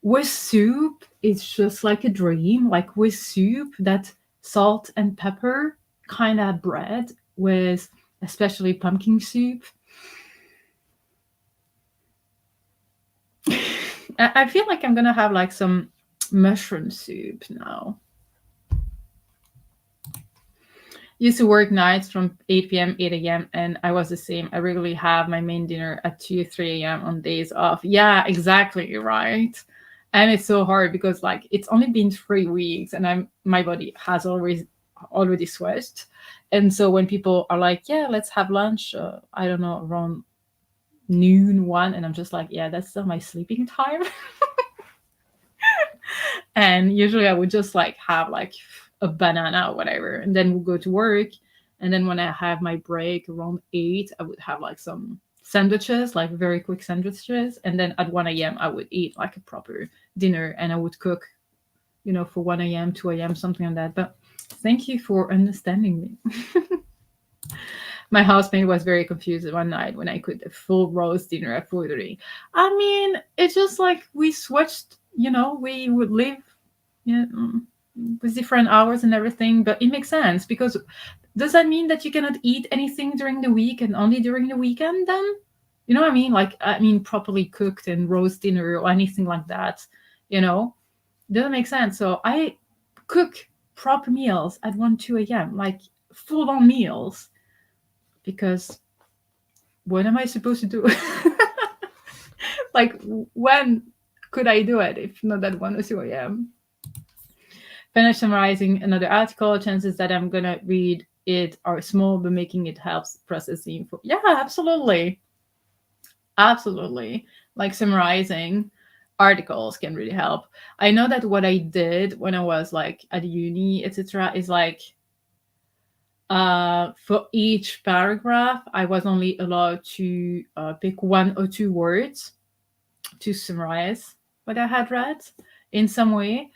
With soup, it's just like a dream. Like with soup, that salt and pepper kind of bread with especially pumpkin soup. I feel like I'm gonna have like some mushroom soup now. Used to work nights from 8 p.m., 8 a.m., and I was the same. I regularly have my main dinner at 2, 3 a.m. on days off. Yeah, exactly, right? And it's so hard because like it's only been 3 weeks and my body has already switched. And so when people are like, yeah, let's have lunch, I don't know, around noon, 1, and I'm just like, yeah, that's still my sleeping time. And usually I would just like have like a banana or whatever, and then we'll go to work. And then when I have my break around 8, I would have like some sandwiches, like very quick sandwiches. And then at 1 a.m. I would eat like a proper dinner, and I would cook, for 1 a.m., 2 a.m., something like that. But thank you for understanding me. My housemate was very confused one night when I cooked a full roast dinner at 4:30. I mean, it's just like we switched, we would live with different hours and everything, but it makes sense because does that mean that you cannot eat anything during the week and only during the weekend then? You know what I mean? Like, properly cooked and roast dinner or anything like that, doesn't make sense. So I cook proper meals at 1, 2 a.m., like full-on meals, because what am I supposed to do? Like, when could I do it if not at 1 or 2 a.m.? Finish summarizing another article. Chances that I'm gonna read it are small, but making it helps process the info. Yeah, absolutely. Absolutely. Like summarizing articles can really help. I know that what I did when I was like at uni, etc., is like for each paragraph, I was only allowed to pick 1 or 2 words to summarize what I had read in some way.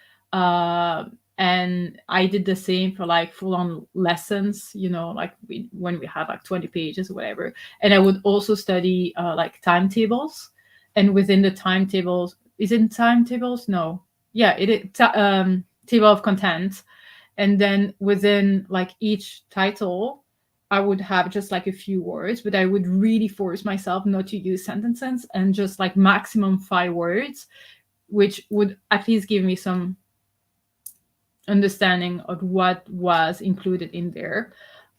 And I did the same for like full-on lessons, like when we had like 20 pages or whatever. And I would also study like timetables. And within the timetables, is it timetables? No. Yeah, it is table of content. And then within like each title, I would have just like a few words, but I would really force myself not to use sentences and just like maximum 5 words, which would at least give me some understanding of what was included in there.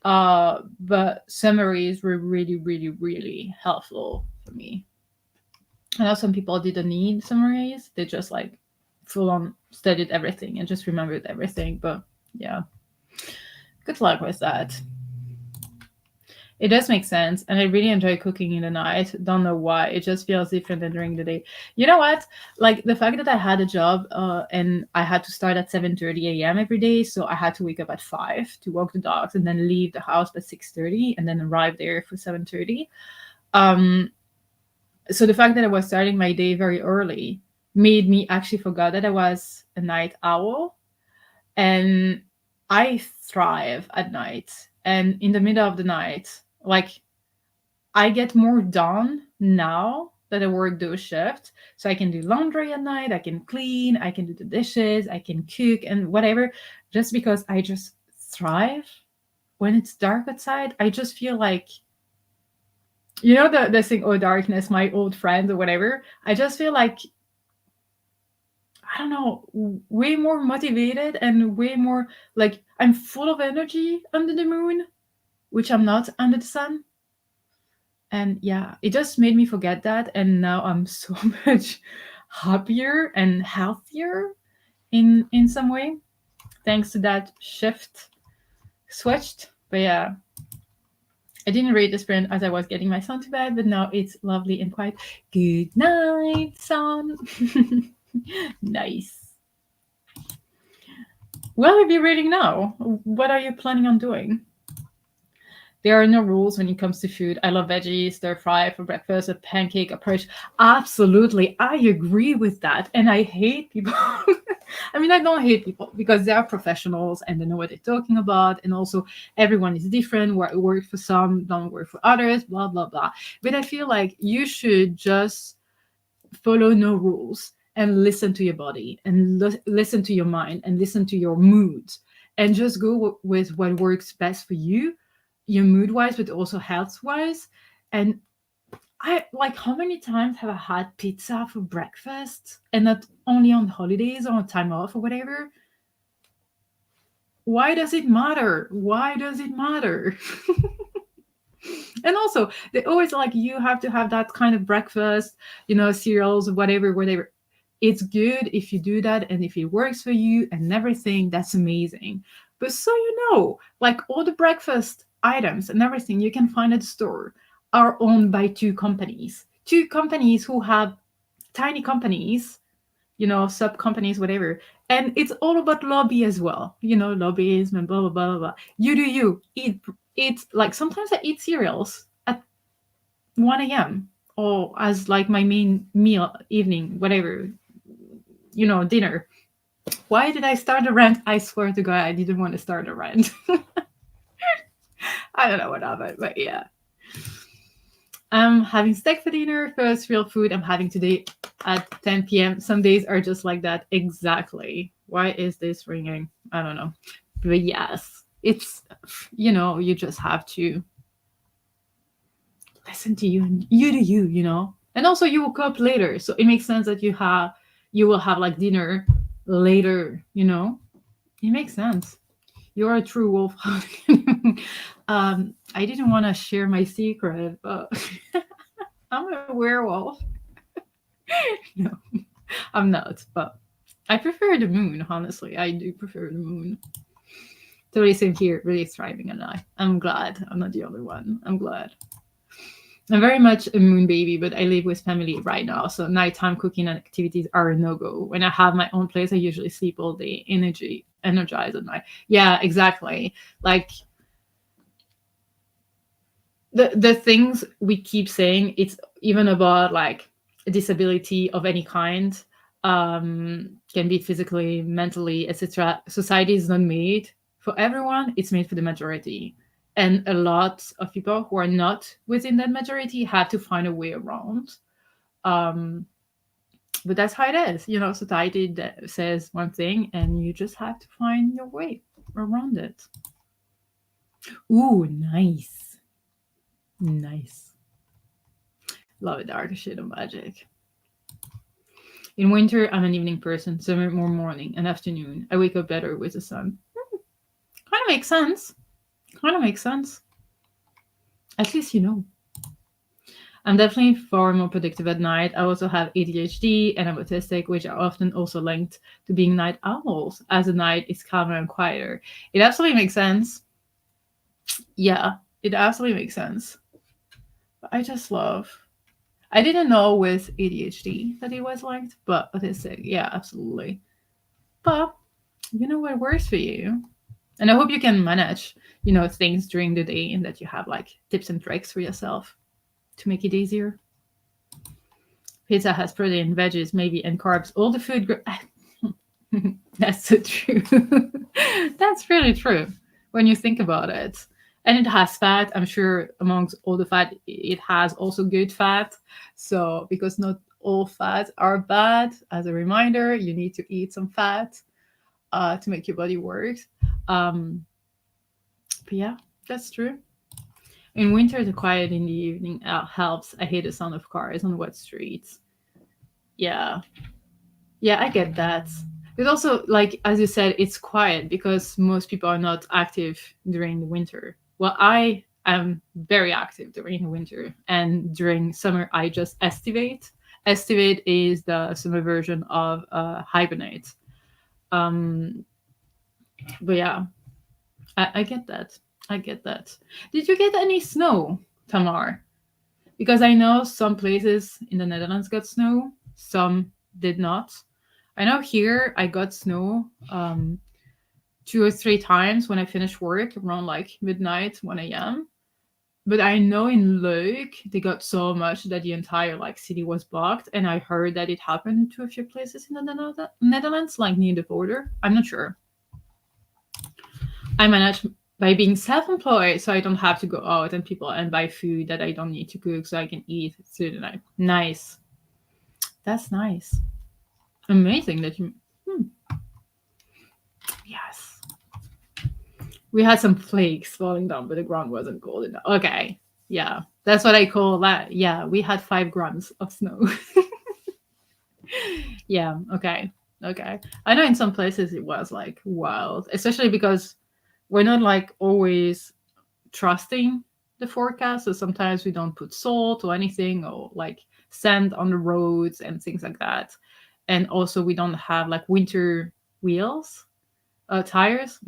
But summaries were really, really, really helpful for me. I know some people didn't need summaries. They just like full on studied everything and just remembered everything. But yeah, good luck with that. It does make sense, and I really enjoy cooking in the night. Don't know why. It just feels different than during the day. You know what? Like the fact that I had a job and I had to start at 7:30 a.m. every day, so I had to wake up at 5 to walk the dogs and then leave the house by 6:30 and then arrive there for 7:30. So the fact that I was starting my day very early made me actually forget that I was a night owl, and I thrive at night. And in the middle of the night, like I get more done now that I work those shifts. So I can do laundry at night, I can clean, I can do the dishes, I can cook and whatever, just because I just thrive when it's dark outside. I just feel like, the thing, oh, darkness, my old friend or whatever. I just feel like, I don't know, way more motivated and way more like I'm full of energy under the moon, which I'm not under the sun. And yeah, it just made me forget that. And now I'm so much happier and healthier in some way, thanks to that switched. But yeah, I didn't read the sprint as I was getting my son to bed, but now it's lovely and quiet. Good night, son. Nice. What will you be reading now? What are you planning on doing? There are no rules when it comes to food. I love veggies, stir fry for breakfast, a pancake, a porridge. Absolutely, I agree with that. And I hate people. I mean, I don't hate people because they are professionals and they know what they're talking about. And also, everyone is different. What works for some don't work for others, blah, blah, blah. But I feel like you should just follow no rules and listen to your body and listen to your mind and listen to your moods and just go with what works best for you, your mood wise, but also health wise. And I like, how many times have I had pizza for breakfast, and not only on holidays or on time off or whatever? Why does it matter? Why does it matter? And also, they always like, you have to have that kind of breakfast, cereals, whatever. It's good if you do that, and if it works for you and everything, that's amazing. But so like, all the breakfast items and everything you can find at the store are owned by two companies who have tiny companies, sub companies, whatever. And it's all about lobby as well, lobbyism and blah, blah, blah, blah. You do you. Eat like, sometimes I eat cereals at 1 a.m. or as like my main meal, evening, whatever, dinner. Why did I start a rant? I swear to God, I didn't want to start a rant. I don't know what happened, but yeah. I'm having steak for dinner, first real food I'm having today at 10 p.m. Some days are just like that. Exactly. Why is this ringing? I don't know. But yes, it's, you just have to listen to you and you do you. And also, you woke up later, so it makes sense that you will have like dinner later, It makes sense. You're a true wolf. I didn't want to share my secret, but I'm a werewolf. No, I'm not, but I prefer the moon, honestly. I do prefer the moon. Totally same here, really thriving at night. I'm glad I'm not the only one. I'm glad. I'm very much a moon baby, but I live with family right now, so nighttime cooking and activities are a no-go. When I have my own place, I usually sleep all day, energized at night. Yeah, exactly. Like, the things we keep saying, it's even about like a disability of any kind, can be physically, mentally, etc. Society is not made for everyone, it's made for the majority. And a lot of people who are not within that majority have to find a way around. But that's how it is. Society says one thing, and you just have to find your way around it. Ooh, nice. Nice. Love it, dark shit and magic. In winter, I'm an evening person. Summer, more morning and afternoon. I wake up better with the sun. Kind of makes sense. At least I'm definitely far more productive at night. I also have ADHD and I'm autistic, which are often also linked to being night owls, as the night is calmer and quieter. It absolutely makes sense. Yeah, it absolutely makes sense. But I didn't know with ADHD that it was linked, but autistic, yeah, absolutely. But what works for you. And I hope you can manage, things during the day, and that you have like tips and tricks for yourself to make it easier. Pizza has protein, veggies, maybe, and carbs. All the food. That's so true. That's really true when you think about it. And it has fat. I'm sure amongst all the fat, it has also good fat. So, because not all fats are bad, as a reminder, you need to eat some fat to make your body work. But yeah, that's true. In winter, the quiet in the evening helps. I hate the sound of cars on wet streets. Yeah, I get that. But also, like, as you said, it's quiet because most people are not active during the winter. Well, I I'm very active during winter, and during summer I just estivate. Estivate is the summer version of hibernate. But yeah, I get that. I get that. Did you get any snow, Tamar? Because I know some places in the Netherlands got snow, some did not. I know here I got snow 2 or 3 times when I finished work around like midnight, 1 a.m. But I know in Leuk they got so much that the entire like city was blocked, and I heard that it happened to a few places in the Netherlands, like near the border. I'm not sure. I manage by being self-employed, so I don't have to go out and buy food that I don't need to cook, so I can eat through the night. Nice. That's nice. Amazing that you. Yes. We had some flakes falling down, but the ground wasn't cold enough. Okay. Yeah. That's what I call that. Yeah. We had 5 grams of snow. Yeah. Okay. Okay. I know in some places it was like wild, especially because we're not like always trusting the forecast. So sometimes we don't put salt or anything, or like sand on the roads and things like that. And also we don't have like winter tires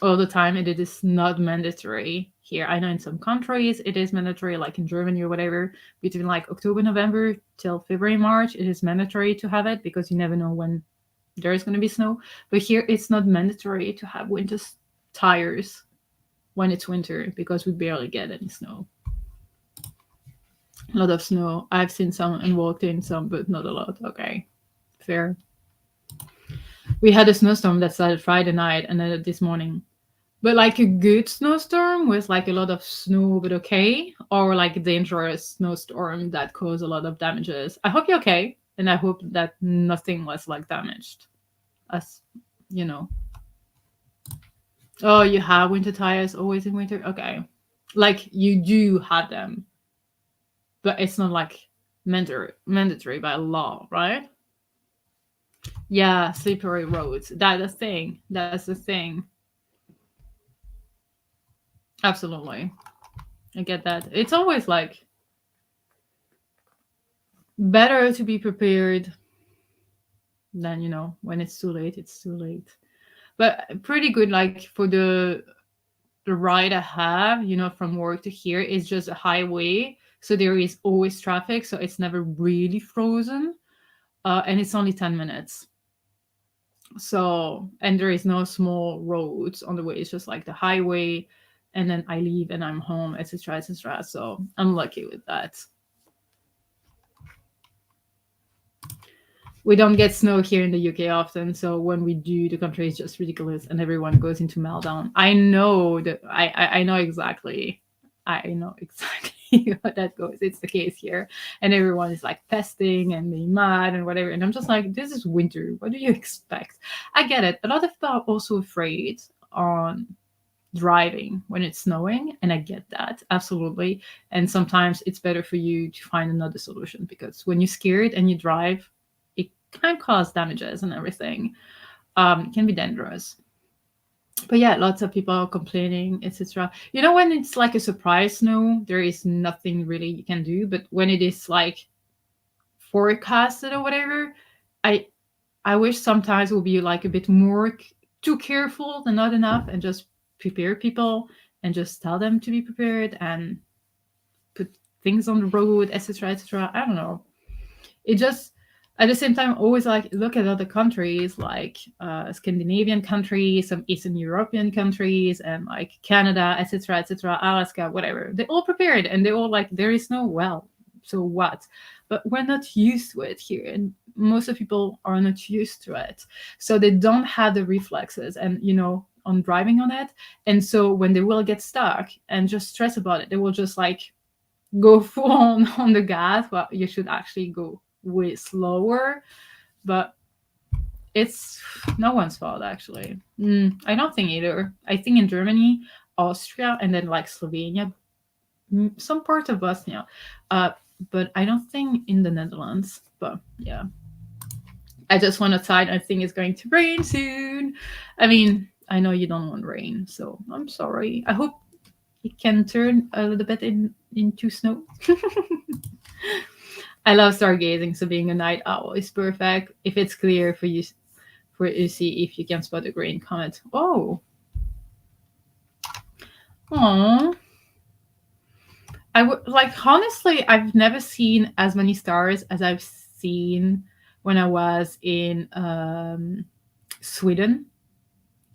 all the time, and it is not mandatory here. I know in some countries it is mandatory, like in Germany or whatever, between like October, November till February, March, it is mandatory to have it because you never know when there is going to be snow. But here it's not mandatory to have winter tires when it's winter because we barely get any snow. A lot of snow. I've seen some and walked in some, but not a lot. Okay, fair. We had a snowstorm that started Friday night and then this morning. But like a good snowstorm with like a lot of snow, but okay, or like a dangerous snowstorm that caused a lot of damages. I hope you're okay, and I hope that nothing was like damaged. As you know. Oh, you have winter tires always in winter? Okay. Like you do have them, but it's not like mandatory by law, right? Yeah, slippery roads. That's the thing. That's the thing. Absolutely. I get that. It's always like better to be prepared than, when it's too late, it's too late. But pretty good, like for the ride I have, from work to here is just a highway. So there is always traffic. So it's never really frozen. And it's only 10 minutes. So, and there is no small roads on the way. It's just like the highway. And then I leave and I'm home, etc., etc. So I'm lucky with that. We don't get snow here in the UK often, so when we do, the country is just ridiculous and everyone goes into meltdown. I know that I know exactly. I know exactly how that goes. It's the case here, and everyone is like pesting and being mad and whatever. And I'm just like, this is winter. What do you expect? I get it. A lot of people are also afraid on driving when it's snowing, and I get that absolutely. And sometimes it's better for you to find another solution, because when you're scared and you drive, can cause damages and everything. It can be dangerous. But yeah, lots of people are complaining, etc. When it's like a surprise snow, there is nothing really you can do. But when it is like forecasted or whatever, I wish sometimes we'll be like a bit more too careful than not enough, and just prepare people and just tell them to be prepared and put things on the road, etc., etc. I don't know. It just, at the same time, always like look at other countries, like Scandinavian countries, some Eastern European countries, and like Canada, etc., etc., Alaska, whatever. They all prepared, and they all like, there is no, well, so what? But we're not used to it here, and most of people are not used to it, so they don't have the reflexes and on driving on it. And so when they will get stuck and just stress about it, they will just like go full on the gas. Well, you should actually go way slower, but it's no one's fault actually. I don't think either. I think in Germany, Austria, and then like Slovenia, some part of Bosnia, but I don't think in the Netherlands. But yeah, I just want to sign. I think it's going to rain soon. I mean, I know you don't want rain, so I'm sorry. I hope it can turn a little bit into snow. I love stargazing, so being a night owl is perfect. If it's clear for you see if you can spot a green comet. Oh. Aww. I would like, honestly, I've never seen as many stars as I've seen when I was in Sweden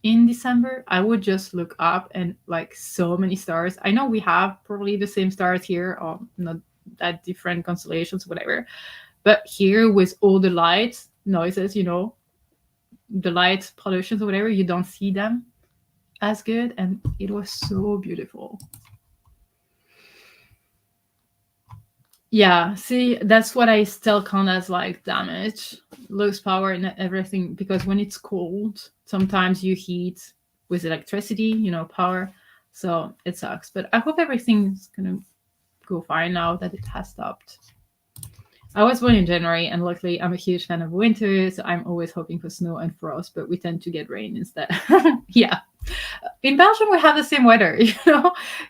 in December. I would just look up and like so many stars. I know we have probably the same stars here, or not that different constellations, whatever. But here with all the lights, noises, the light pollutions or whatever, you don't see them as good, and it was so beautiful. Yeah, see, that's what I still count as like damage, lose power and everything, because when it's cold, sometimes you heat with electricity, power, so it sucks. But I hope everything's gonna go fine now that it has stopped. I was born in January, and luckily I'm a huge fan of winter, so I'm always hoping for snow and frost, but we tend to get rain instead. Yeah. In Belgium, we have the same weather,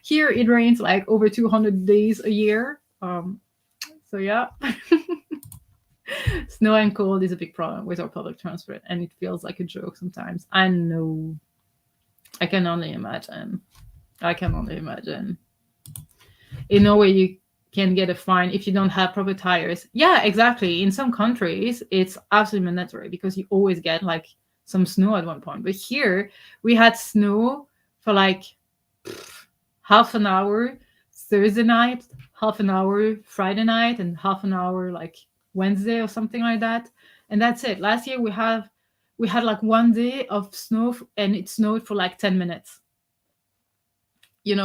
Here it rains like over 200 days a year. So yeah. Snow and cold is a big problem with our public transport, and it feels like a joke sometimes. I know. I can only imagine. In Norway, you can get a fine if you don't have proper tires. Yeah, exactly. In some countries, it's absolutely mandatory because you always get like some snow at one point. But here, we had snow for like half an hour Thursday night, half an hour Friday night, and half an hour like Wednesday or something like that. And that's it. Last year we had like one day of snow, and it snowed for like 10 minutes.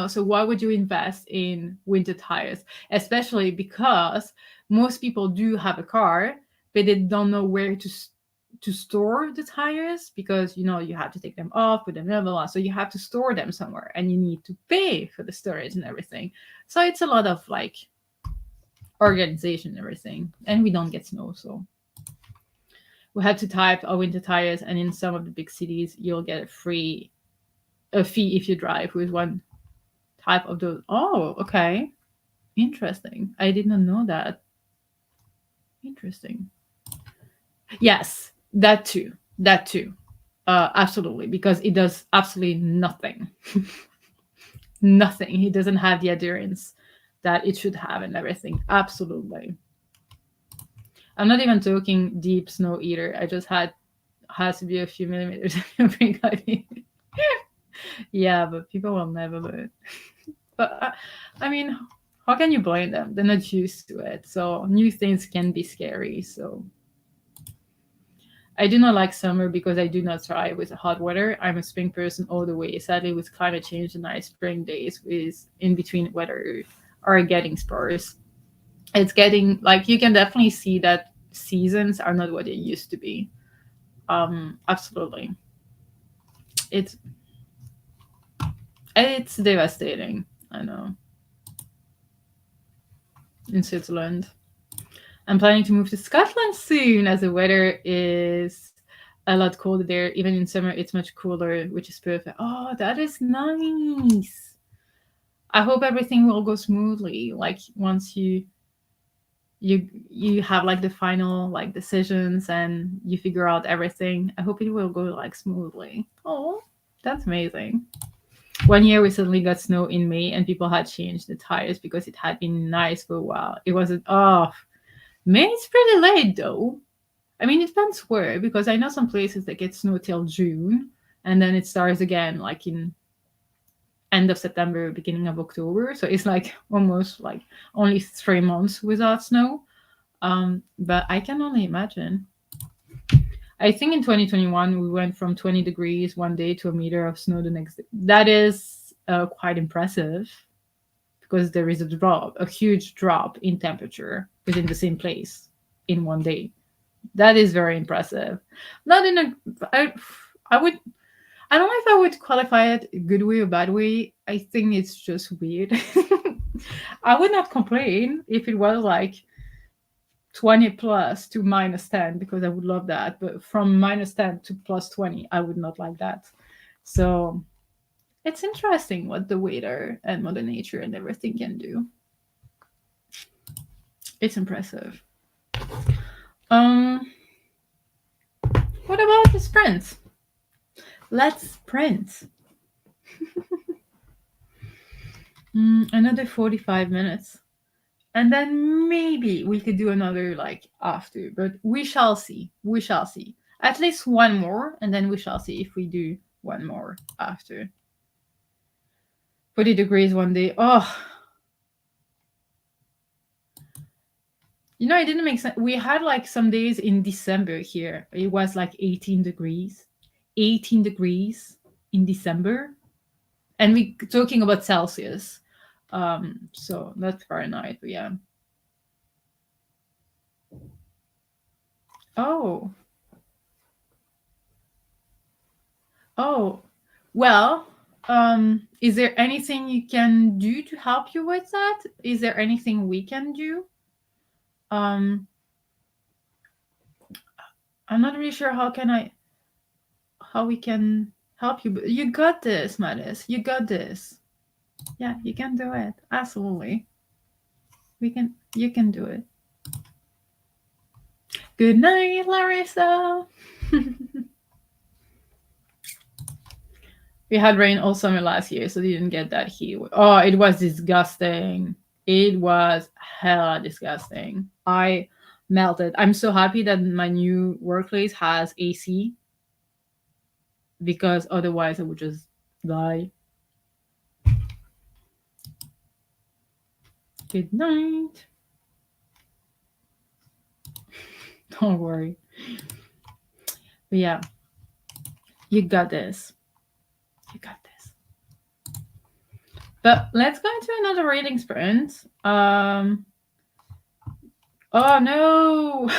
So why would you invest in winter tires? Especially because most people do have a car, but they don't know where to store the tires, because you have to take them off, put them level, so you have to store them somewhere, and you need to pay for the storage and everything. So it's a lot of like organization and everything, and we don't get snow, so we had to type our winter tires. And in some of the big cities, you'll get a fee if you drive with one type of those. Oh, okay, interesting. I did not know that. Interesting. Yes, that too. Absolutely, because it does absolutely nothing. Nothing. It doesn't have the adherence that it should have and everything. Absolutely. I'm not even talking deep snow either. I just has to be a few millimeters. Yeah, but people will never learn. But I mean, how can you blame them? They're not used to it. So new things can be scary. So I do not like summer because I do not thrive with hot weather. I'm a spring person all the way. Sadly, with climate change, the nice spring days with in between weather are getting sparse. It's getting like, you can definitely see that seasons are not what they used to be. Absolutely. It's devastating. I know. In Switzerland. I'm planning to move to Scotland soon, as the weather is a lot colder there. Even in summer, it's much cooler, which is perfect. Oh, that is nice. I hope everything will go smoothly. Like once you have like the final like decisions and you figure out everything, I hope it will go like smoothly. Oh, that's amazing. One year we suddenly got snow in May, and people had changed the tires because it had been nice for a while. It wasn't off. May is pretty late though. I mean, it depends where, because I know some places that get snow till June, and then it starts again like in end of September, beginning of October. So it's like almost like only 3 months without snow. But I can only imagine. I think in 2021 we went from 20 degrees one day to a meter of snow the next day. That is quite impressive, because there is a huge drop in temperature within the same place in one day. That is very impressive. Not in a, I don't know if I would qualify it a good way or bad way. I think it's just weird. I would not complain if it was like 20 plus to minus 10, because I would love that. But from minus 10 to plus 20, I would not like that. So it's interesting what the weather and Mother Nature and everything can do. It's impressive. What about the sprint? Let's sprint. Another 45 minutes. And then maybe we could do another like after, but we shall see. We shall see. At least one more, and then we shall see if we do one more after. 40 degrees one day. Oh. You know, it didn't make sense. We had like some days in December here. It was like 18 degrees. 18 degrees in December. And we talking about Celsius. So not Fahrenheit, but yeah. Oh. Oh. Well, is there anything you can do to help you with that? Is there anything we can do? I'm not really sure how we can help you, but you got this, Mattis. You got this. Yeah, you can do it. Absolutely. You can do it. Good night, Larissa. We had rain all summer last year, so we didn't get that heat. Oh, it was disgusting. It was hella disgusting. I melted. I'm so happy that my new workplace has AC, because otherwise I would just die. Good night. Don't worry. But yeah, you got this. You got this. But let's go into another reading sprint. Oh no.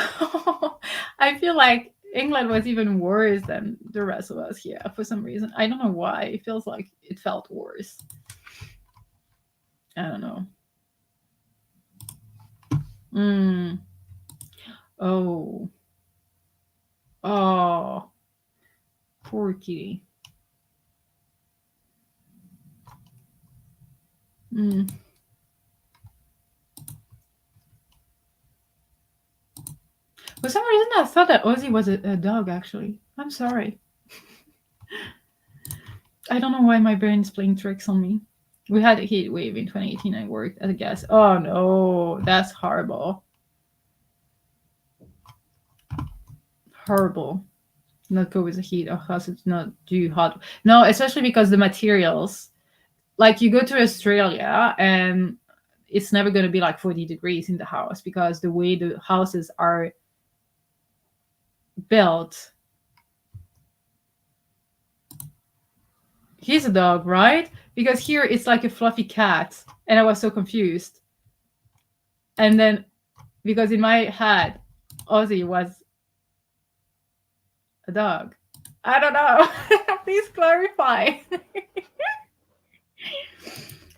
I feel like England was even worse than the rest of us here for some reason. I don't know why. It feels like it felt worse. I don't know. Oh. Oh. Poor kitty. For some reason, I thought that Ozzy was a dog, actually. I'm sorry. I don't know why my brain is playing tricks on me. We had a heat wave in 2018. I worked as a guest. Oh, no. That's horrible. Horrible. Not go with the heat. Oh, it's not too hot. No, especially because the materials. Like, you go to Australia, and it's never going to be like 40 degrees in the house, because the way the houses are built. He's a dog, right? Because here it's like a fluffy cat, and I was so confused. And then, because in my head, Ozzy was a dog. I don't know. Please clarify.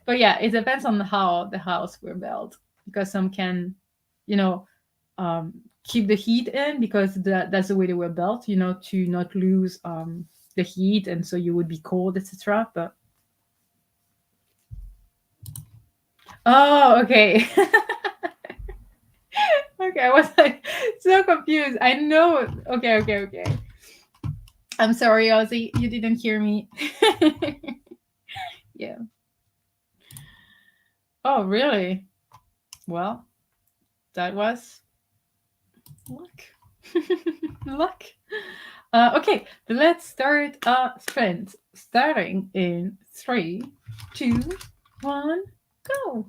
But yeah, it depends on how the house were built, because some can, keep the heat in, because that's the way they were built, to not lose the heat, and so you would be cold, etc. But oh, okay. Okay, I was like so confused. I know. Okay. I'm sorry, Ozzy. You didn't hear me. Yeah. Oh, really? Well, that was luck. Luck. Okay, let's start a sprint. Starting in 3, 2, 1, go.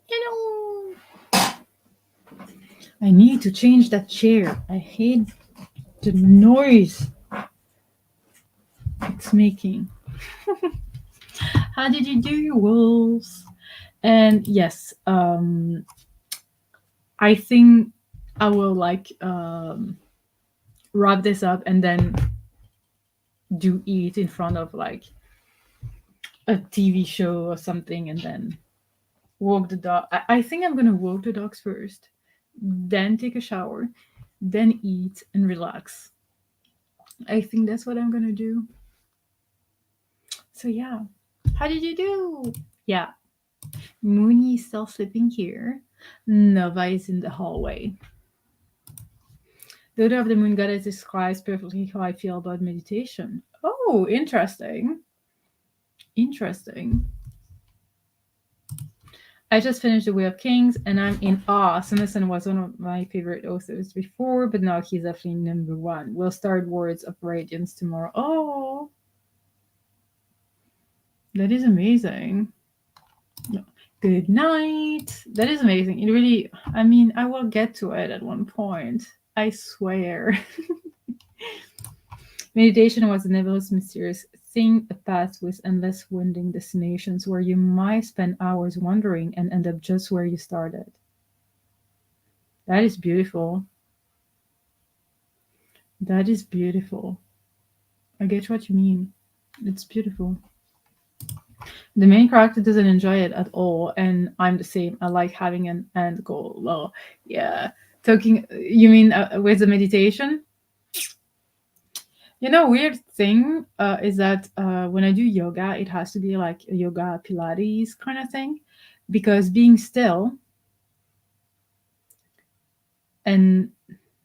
Hello. I need to change that chair. I hate the noise it's making. How did you do, wolves? And yes, I think I will like wrap this up and then do it in front of like a TV show or something, and then walk the dog. I think I'm gonna walk the dogs first, then take a shower, then eat and relax. I think that's what I'm gonna do. So yeah, how did you do? Yeah, Mooney is still sleeping here. Nova is in the hallway. The Daughter of the Moon Goddess describes perfectly how I feel about meditation. Oh, interesting. Interesting. I just finished The Way of Kings and I'm in awe. Sanderson was one of my favorite authors before, but now he's definitely number one. We'll start Words of Radiance tomorrow. Oh, that is amazing. No. Good night. That is amazing. It really, I mean, I will get to it at one point. I swear. Meditation was a nebulous, mysterious thing, a path with endless winding destinations where you might spend hours wandering and end up just where you started. That is beautiful. That is beautiful. I get what you mean. It's beautiful. The main character doesn't enjoy it at all, and I'm the same. I like having an end goal. Well, yeah. Talking, you mean with the meditation? You know, weird thing is that when I do yoga, it has to be like a yoga Pilates kind of thing, because being still, and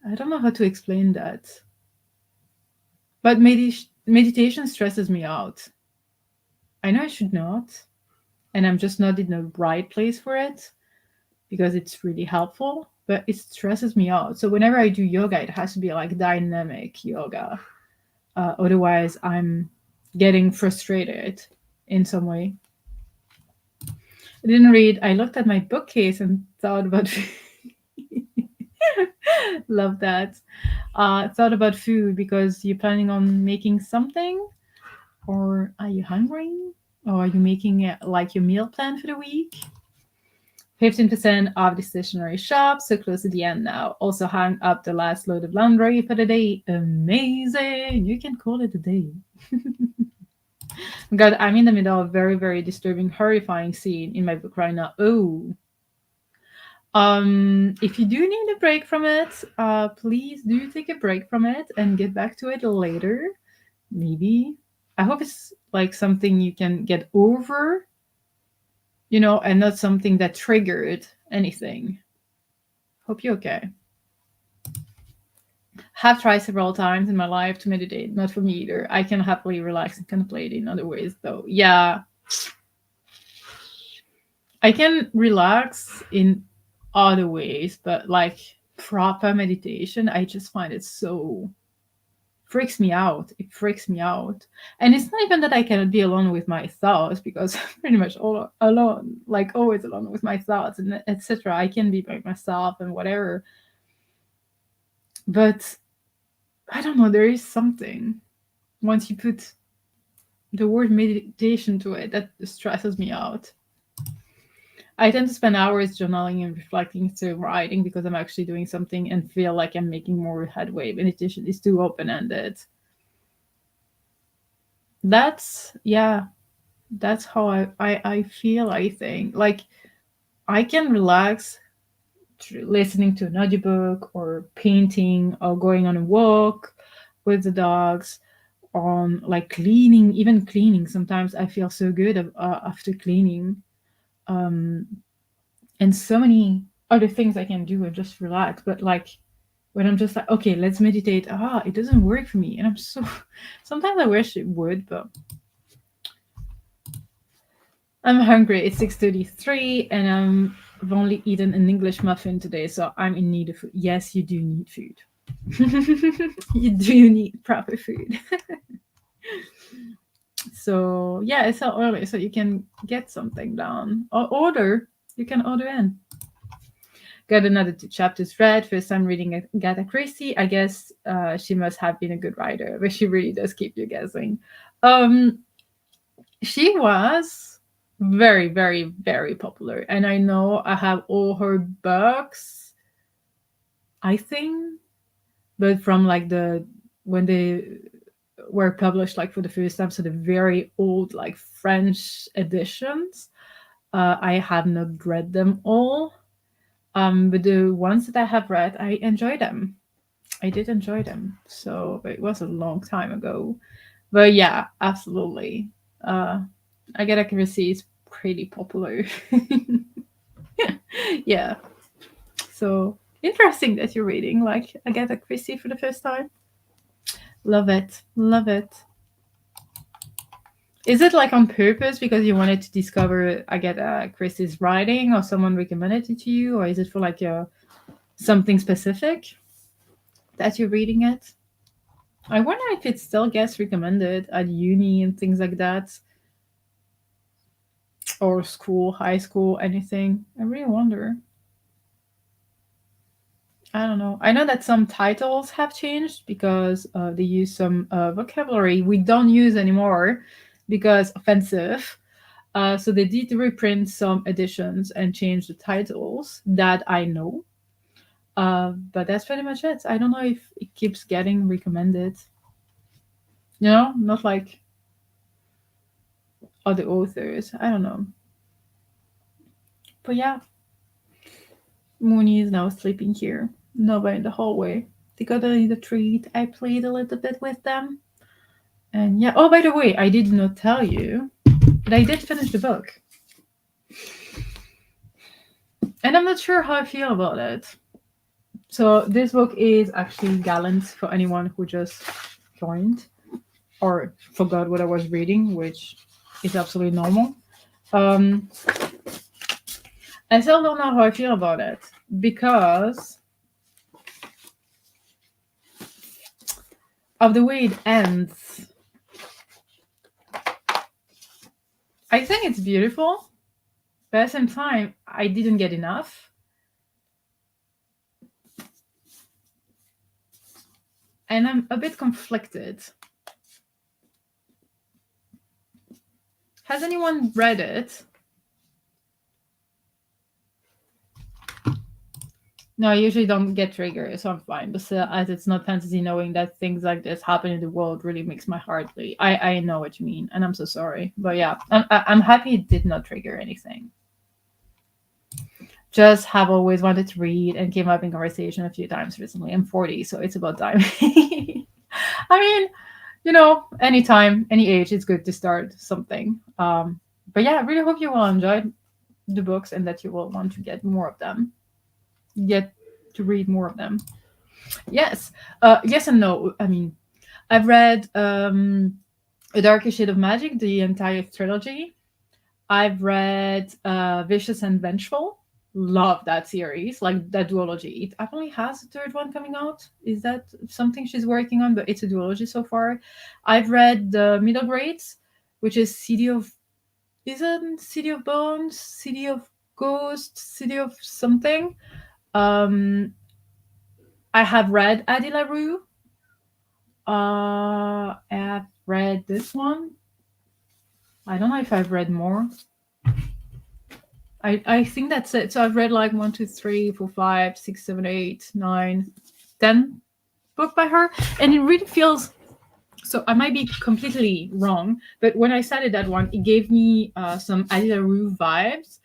I don't know how to explain that, but meditation stresses me out. I know I should not, and I'm just not in the right place for it, because it's really helpful, but it stresses me out. So whenever I do yoga, it has to be like dynamic yoga. Otherwise, I'm getting frustrated in some way. I didn't read. I looked at my bookcase and thought about love that. Thought about food because you're planning on making something, or are you hungry, or are you making like your meal plan for the week? 15% off the stationery shop, so close to the end now. Also hung up the last load of laundry for the day. Amazing! You can call it a day. God, I'm in the middle of a very, very disturbing, horrifying scene in my book right now. Oh. If you do need a break from it, please do take a break from it and get back to it later. Maybe. I hope it's like something you can get over, you know, and not something that triggered anything. Hope you're okay. Have tried several times in my life to meditate. Not for me either. I can happily relax and contemplate in other ways, though. Yeah. I can relax in other ways, but like proper meditation, I just find it so freaks me out. It freaks me out. And it's not even that I cannot be alone with my thoughts, because I'm pretty much all alone, like always alone with my thoughts and etc. I can be by myself and whatever. But I don't know, there is something once you put the word meditation to it that stresses me out. I tend to spend hours journaling and reflecting through writing because I'm actually doing something and feel like I'm making more headway. Meditation is too open-ended. That's how I feel, I think. Like, I can relax through listening to an audiobook or painting or going on a walk with the dogs, on like cleaning, even cleaning. Sometimes I feel so good after cleaning. And so many other things I can do and just relax. But like when I'm just like, okay, let's meditate, it doesn't work for me. And I'm so, sometimes I wish it would, but I'm hungry. It's 6:33 and I've only eaten an English muffin today, so I'm in need of food. Yes, you do need food. You do need proper food. So yeah, it's so early, so you can get something down or order you can order in. Got another 2 chapters read. First time reading Agatha Christie. I guess she must have been a good writer, but she really does keep you guessing. She was very, very, very popular. And I know I have all her books, I think, but from like when they were published like for the first time, so the very old like French editions. I have not read them all. But the ones that I have read, I enjoy them. I did enjoy them. So it was a long time ago. But yeah, absolutely. Agatha Christie is pretty popular. Yeah. So interesting that you're reading like Agatha Christie for the first time. Love it. Love it. Is it like on purpose because you wanted to discover Agatha Christie's writing, or someone recommended it to you, or is it for like something specific that you're reading it? I wonder if it still gets recommended at uni and things like that, or school, high school, anything. I really wonder. I don't know. I know that some titles have changed because they use some vocabulary we don't use anymore because offensive. So they did reprint some editions and change the titles that I know. But that's pretty much it. I don't know if it keeps getting recommended. Not like other authors. I don't know. But yeah. Mooney is now sleeping here. Nova in the hallway. They got a little treat. I played a little bit with them. And yeah. Oh, by the way, I did not tell you, but I did finish the book. And I'm not sure how I feel about it. So this book is actually Gallant for anyone who just joined or forgot what I was reading, which is absolutely normal. I still don't know how I feel about it because of the way it ends. I think it's beautiful, but at the same time, I didn't get enough. And I'm a bit conflicted. Has anyone read it? No, I usually don't get triggered, so I'm fine. But still, as it's not fantasy, knowing that things like this happen in the world really makes my heart bleed. I know what you mean, and I'm so sorry. But yeah, I'm happy it did not trigger anything. Just have always wanted to read and came up in conversation a few times recently. I'm 40, so it's about time. I mean, anytime, any age, it's good to start something. But yeah, I really hope you will enjoy the books and that you will want to get more of them. Get to read more of them. Yes. Yes and no. I mean, I've read A Darker Shade of Magic, the entire trilogy. I've read Vicious and Vengeful. Love that series, like that duology. It apparently has a third one coming out. Is that something she's working on? But it's a duology so far. I've read the middle grades, which is City of Bones, City of Ghosts, City of something. I have read Addie LaRue. I have read this one. I don't know if I've read more. I think that's it. So I've read like 1, 2, 3, 4, 5, 6, 7, 8, 9, 10 book by her. And it really feels, so I might be completely wrong, but when I started that one, it gave me some Addie LaRue vibes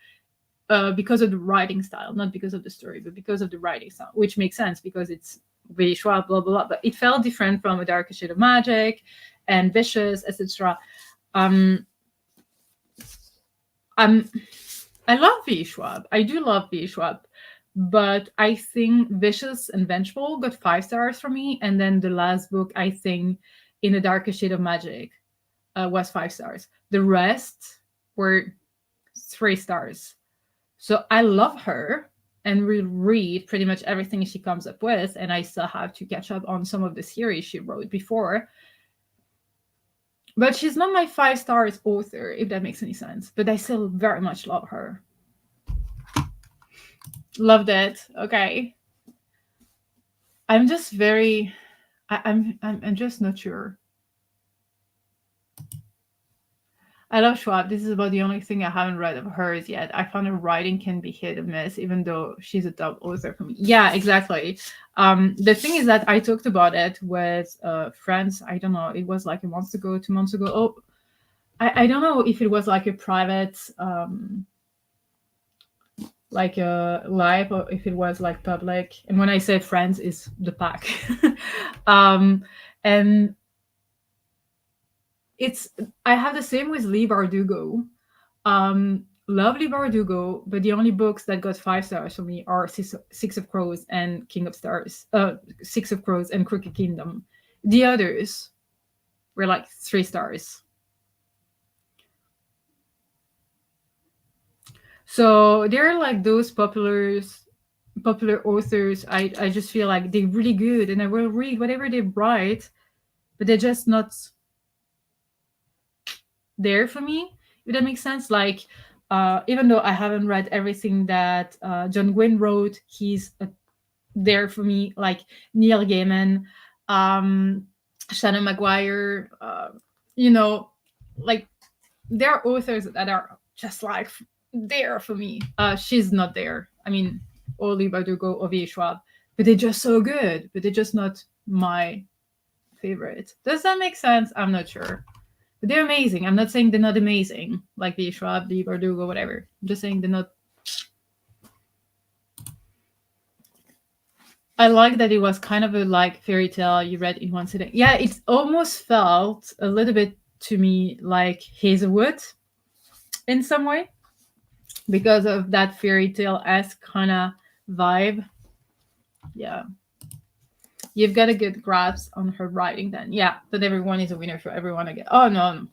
because of the writing style, not because of the story, but because of the writing style, which makes sense because it's really Schwab, blah, blah, blah. But it felt different from A Darker Shade of Magic and Vicious, etc. I love V. Schwab. I do love V. Schwab. But I think Vicious and Vengeful got 5 stars for me. And then the last book, I think, In A Darker Shade of Magic was 5 stars. The rest were 3 stars. So I love her and will read pretty much everything she comes up with. And I still have to catch up on some of the series she wrote before. But she's not my 5 stars author, if that makes any sense. But I still very much love her. Loved it. Okay. I'm just very. I'm just not sure. I love Schwab. This is about the only thing I haven't read of hers yet. I found her writing can be hit or miss, even though she's a top author for me. Yeah, exactly. The thing is that I talked about it with friends. I don't know. It was like a month ago, 2 months ago. Oh, I don't know if it was like a private, like a live, or if it was like public. And when I say friends, is the pack. And I have the same with Lee Bardugo. Love Lee Bardugo, but the only books that got 5 stars for me are Six of Crows and King of Stars. Six of Crows and Crooked Kingdom. The others were like 3 stars. So they're like those popular authors. I just feel like they're really good, and I will read whatever they write, but they're just not there for me, if that makes sense. Like, even though I haven't read everything that John Gwynne wrote, he's there for me. Like Neil Gaiman, Seanan McGuire, like there are authors that are just like there for me. She's not there. I mean, Oli Bardugo or V. Schwab, but they're just so good, but they're just not my favorite. Does that make sense? I'm not sure. But they're amazing. I'm not saying they're not amazing, like the Schwab, the Bardugo, whatever. I'm just saying they're not. I like that it was kind of a like fairy tale you read in one sitting. Yeah, it almost felt a little bit to me like Hazelwood in some way, because of that fairy tale-esque kind of vibe. Yeah. You've got a good grasp on her writing then. Yeah, that everyone is a winner for everyone again. Oh, no.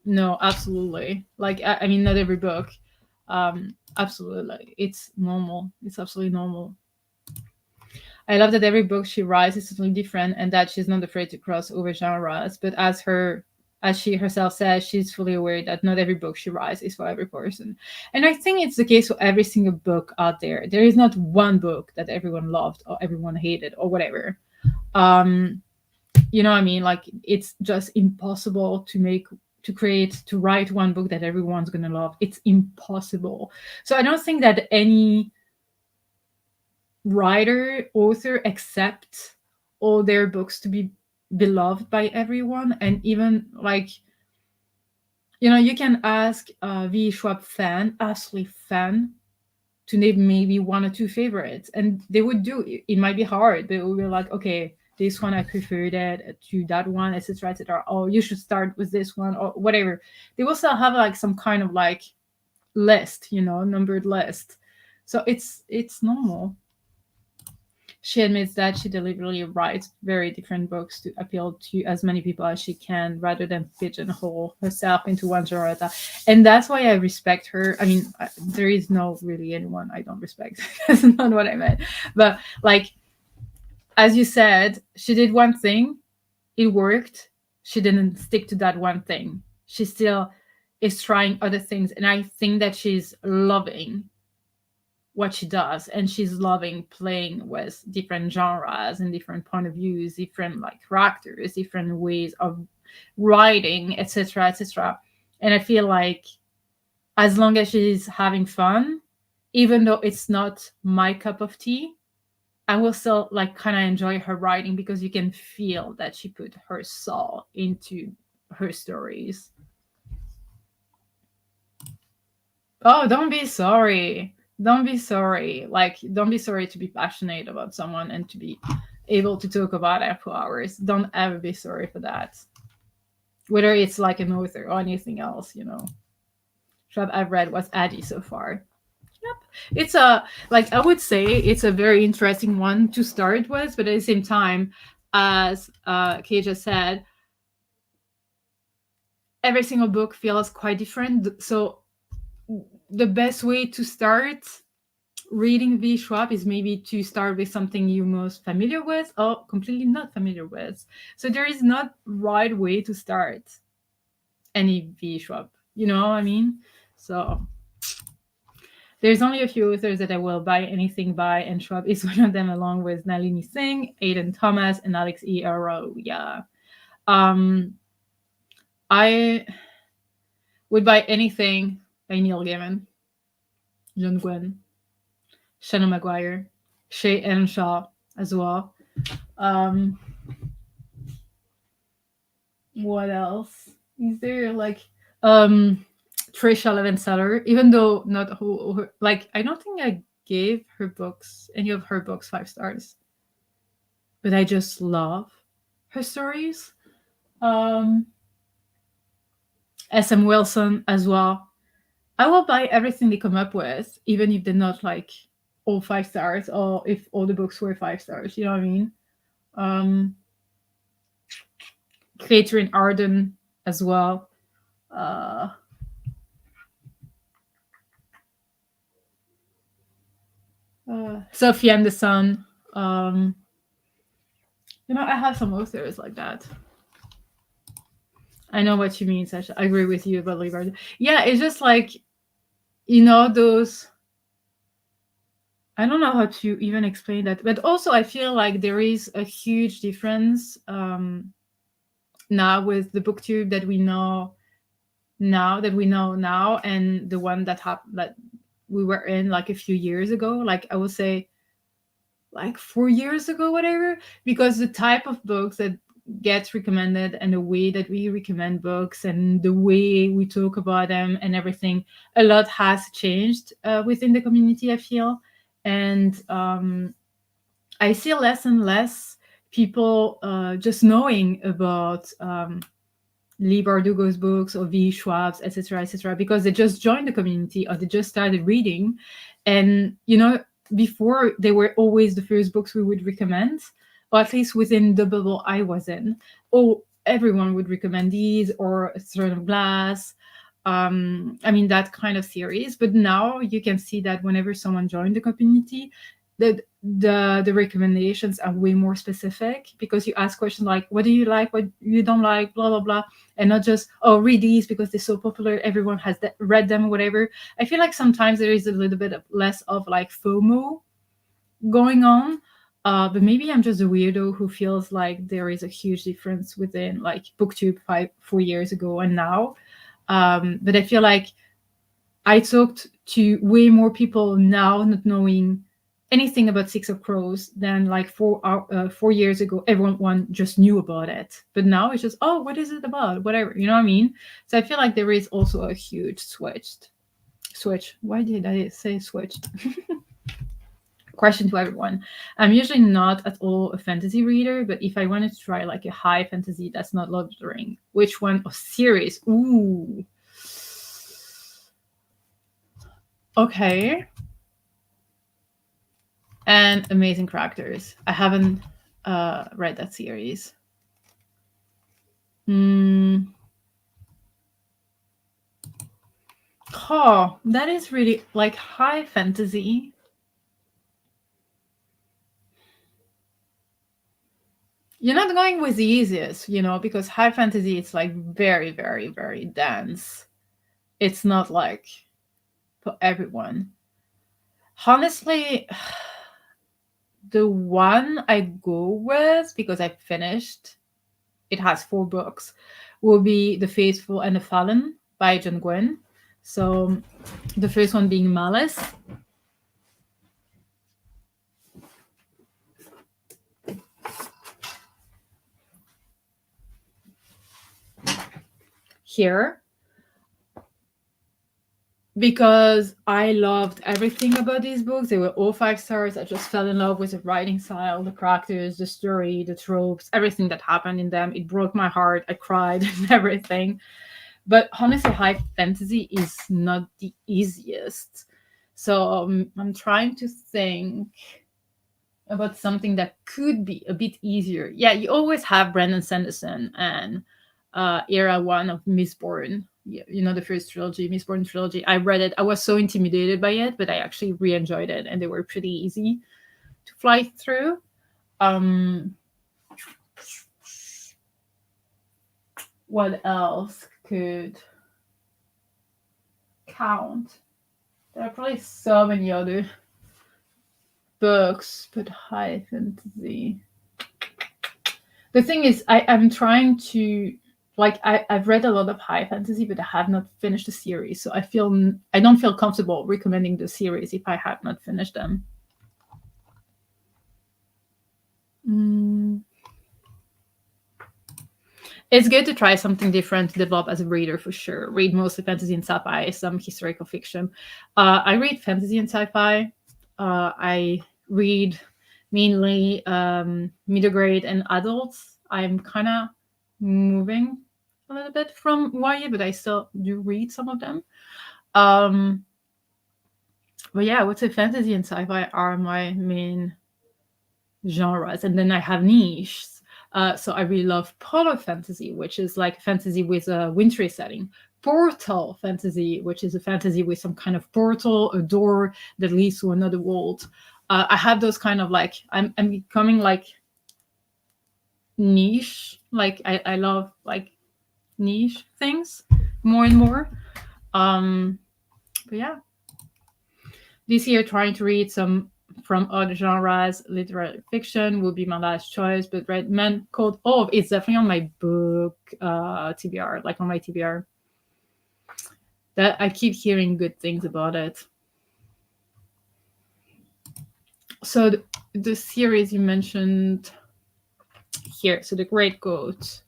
No, absolutely. Like, I mean, not every book. Absolutely. It's normal. It's absolutely normal. I love that every book she writes is totally different, and that she's not afraid to cross over genres. But as she herself says, she's fully aware that not every book she writes is for every person. And I think it's the case for every single book out there. There is not one book that everyone loved or everyone hated or whatever. You know what I mean? Like, it's just impossible to write one book that everyone's going to love. It's impossible. So I don't think that any writer, author accept all their books to be beloved by everyone. And even like, you can ask V. Schwab fan, absolutely fan, to name maybe 1 or 2 favorites, and they would do it. It might be hard, but it would be like, okay, this one I preferred it to that one, etc., etc. Oh, you should start with this one, or whatever. They will still have like some kind of like list, numbered list. So it's normal. She admits that she deliberately writes very different books to appeal to as many people as she can, rather than pigeonhole herself into one genre. And that's why I respect her. I mean, there is no really anyone I don't respect. That's not what I meant. But like, as you said, she did one thing, it worked. She didn't stick to that one thing. She still is trying other things. And I think that she's loving what she does, and she's loving playing with different genres and different point of views, different like characters, different ways of writing, etc., etc. And I feel like as long as she's having fun, even though it's not my cup of tea, I will still like kind of enjoy her writing, because you can feel that she put her soul into her stories. Oh, don't be sorry. Don't be sorry. Like, don't be sorry to be passionate about someone and to be able to talk about it for hours. Don't ever be sorry for that. Whether it's like an author or anything else, What I've read was Addie so far. Yep. It's I would say it's a very interesting one to start with, but at the same time, as Kay just said, every single book feels quite different. So the best way to start reading V. Schwab is maybe to start with something you're most familiar with or completely not familiar with. So there is not right way to start any V. Schwab. You know what I mean? So There's only a few authors that I will buy anything by, and Schwab is one of them, along with Nalini Singh, Aidan Thomas, and Alex E. Arrow. Yeah. I would buy anything by Neil Gaiman, John Gwynne, Seanan McGuire, Shay Enshaw as well. What else is there? Like Trisha Levenseller, even though not who like I don't think I gave her books, any of her books, 5 stars, but I just love her stories. SM Wilson as well. I will buy everything they come up with, even if they're not like all 5 stars, or if all the books were 5 stars. You know what I mean? Catherine Arden as well. Sophie Anderson. I have some authors like that. I know what you mean, Sasha. I agree with you about Liberty. Yeah, it's just like, those. I don't know how to even explain that, but also I feel like there is a huge difference now with the Booktube that we know now, and the one that we were in like a few years ago. Like I would say, like 4 years ago, whatever, because the type of books that gets recommended and the way that we recommend books and the way we talk about them and everything, a lot has changed within the community, I feel. And I see less and less people just knowing about Lee Bardugo's books or V. Schwab's, etc., because they just joined the community or they just started reading. And, before, they were always the first books we would recommend, or at least within the bubble I was in. Oh, everyone would recommend these, or A Throne of Glass. That kind of series. But now you can see that whenever someone joined the community, that the recommendations are way more specific, because you ask questions like, what do you like, what you don't like, blah blah blah, and not just, oh, read these because they're so popular, everyone has read them, whatever. I feel like sometimes there is a little bit of less of like FOMO going on, but maybe I'm just a weirdo who feels like there is a huge difference within like Booktube 4 years ago and now. But I feel like I talked to way more people now not knowing anything about Six of Crows than like 4 years ago. Everyone just knew about it. But now it's just, oh, what is it about? Whatever, you know what I mean? So I feel like there is also a huge switch. Why did I say switched? Question to everyone. I'm usually not at all a fantasy reader, but if I wanted to try like a high fantasy that's not Lord of the Rings, which one? Series? Ooh. Okay. And amazing characters. I haven't read that series. Oh, that is really like high fantasy. You're not going with the easiest, because high fantasy, it's like very, very, very dense. It's not like for everyone. Honestly, the one I go with, because I finished, it has 4 books, will be The Faithful and the Fallen by John Gwynne. So the first one being Malice. Here. Because I loved everything about these books. They were all 5 stars. I just fell in love with the writing style, the characters, the story, the tropes, everything that happened in them. It broke my heart. I cried and everything. But honestly, high fantasy is not the easiest. So I'm trying to think about something that could be a bit easier. Yeah, you always have Brandon Sanderson and Era 1 of Mistborn. The first trilogy, Mistborn trilogy. I read it. I was so intimidated by it, but I actually re-enjoyed it, and they were pretty easy to fly through. What else could count? There are probably so many other books, but high fantasy. The thing is, I'm trying to I've read a lot of high fantasy, but I have not finished the series, so I don't feel comfortable recommending the series if I have not finished them. It's good to try something different to develop as a reader, for sure. Read mostly fantasy and sci-fi, some historical fiction. I read fantasy and sci-fi. I read mainly middle grade and adults. I'm kind of moving a little bit from YA, but I still do read some of them. But yeah, I would say fantasy and sci-fi are my main genres, and then I have niches. So I really love polar fantasy, which is like fantasy with a wintry setting. Portal fantasy, which is a fantasy with some kind of portal, a door that leads to another world. I have those kind of I'm becoming like niche. Like I love like niche things more and more. But yeah, this year trying to read some from other genres. Literary fiction would be my last choice, but Red Man Called Off is definitely on my book TBR, like on my TBR. That I keep hearing good things about it. So the series you mentioned here, so The Great Goat,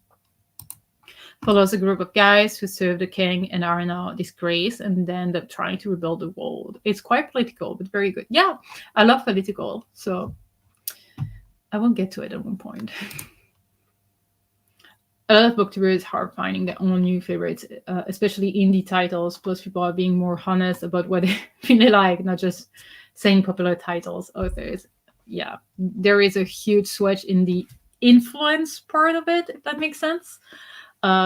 follows a group of guys who serve the king and are now disgraced, and then they're trying to rebuild the world. It's quite political, but very good. Yeah, I love political, so I will get to it at one point. A lot of booktubers are finding their own new favorites, especially indie titles, plus people are being more honest about what they really like, not just saying popular titles, authors. Yeah, there is a huge switch in the influence part of it, if that makes sense.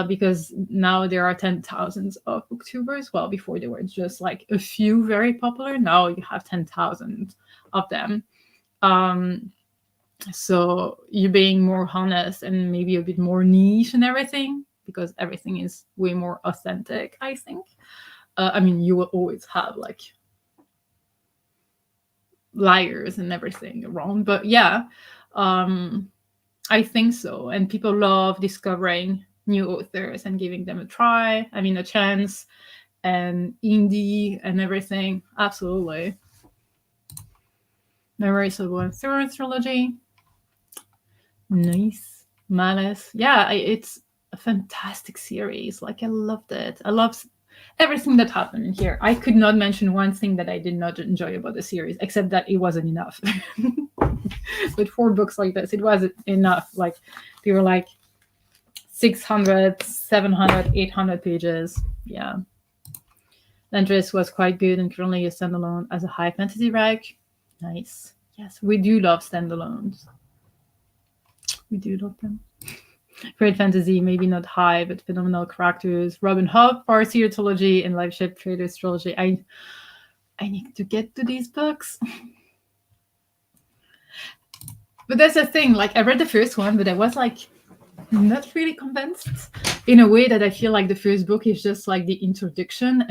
Because now there are 10,000 of booktubers. Well, before there were just like a few very popular. Now you have 10,000 of them. So you're being more honest and maybe a bit more niche and everything, because everything is way more authentic, I think. I mean, you will always have like liars and everything around, but yeah, I think so. And people love discovering new authors and giving them a chance, and indie and everything. Absolutely. Memory Silver Third Trilogy. Nice. Malice. Yeah, it's a fantastic series. Like, I loved it. I love everything that happened in here. I could not mention one thing that I did not enjoy about the series, except that it wasn't enough. With 4 books like this, it wasn't enough. Like, they were like 600, 700, 800 pages. Yeah. Landris was quite good and currently a standalone as a high fantasy rag. Nice. Yes, we do love standalones. We do love them. Great fantasy, maybe not high, but phenomenal characters. Robin Hood, Farseer Trilogy, and Live Ship Traders Trilogy. I need to get to these books. But that's the thing. Like, I read the first one, but I was like not really convinced, in a way that I feel like the first book is just like the introduction,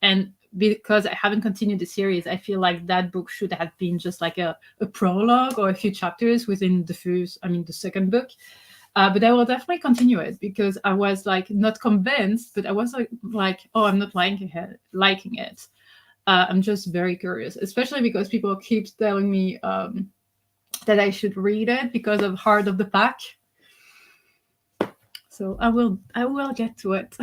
and because I haven't continued the series, I feel like that book should have been just like a prologue or a few chapters within the second book. But I will definitely continue it, because I was like not convinced, but I was like, oh, I'm not liking it. I'm just very curious, especially because people keep telling me that I should read it because of Heart of the Pack. So I will get to it.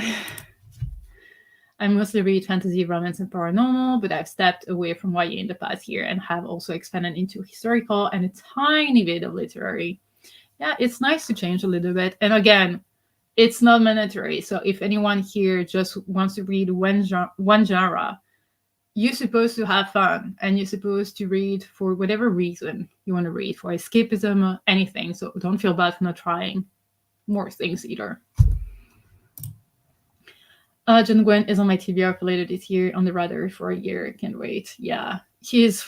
I mostly read fantasy, romance, and paranormal, but I've stepped away from YA in the past year and have also expanded into historical and a tiny bit of literary. Yeah, it's nice to change a little bit. And again, it's not mandatory. So if anyone here just wants to read one genre, you're supposed to have fun, and you're supposed to read for whatever reason you want to read, for escapism or anything. So don't feel bad for not trying more things either. John Gwen is on my TBR for later this year, on the radar for a year. Can't wait. Yeah, he is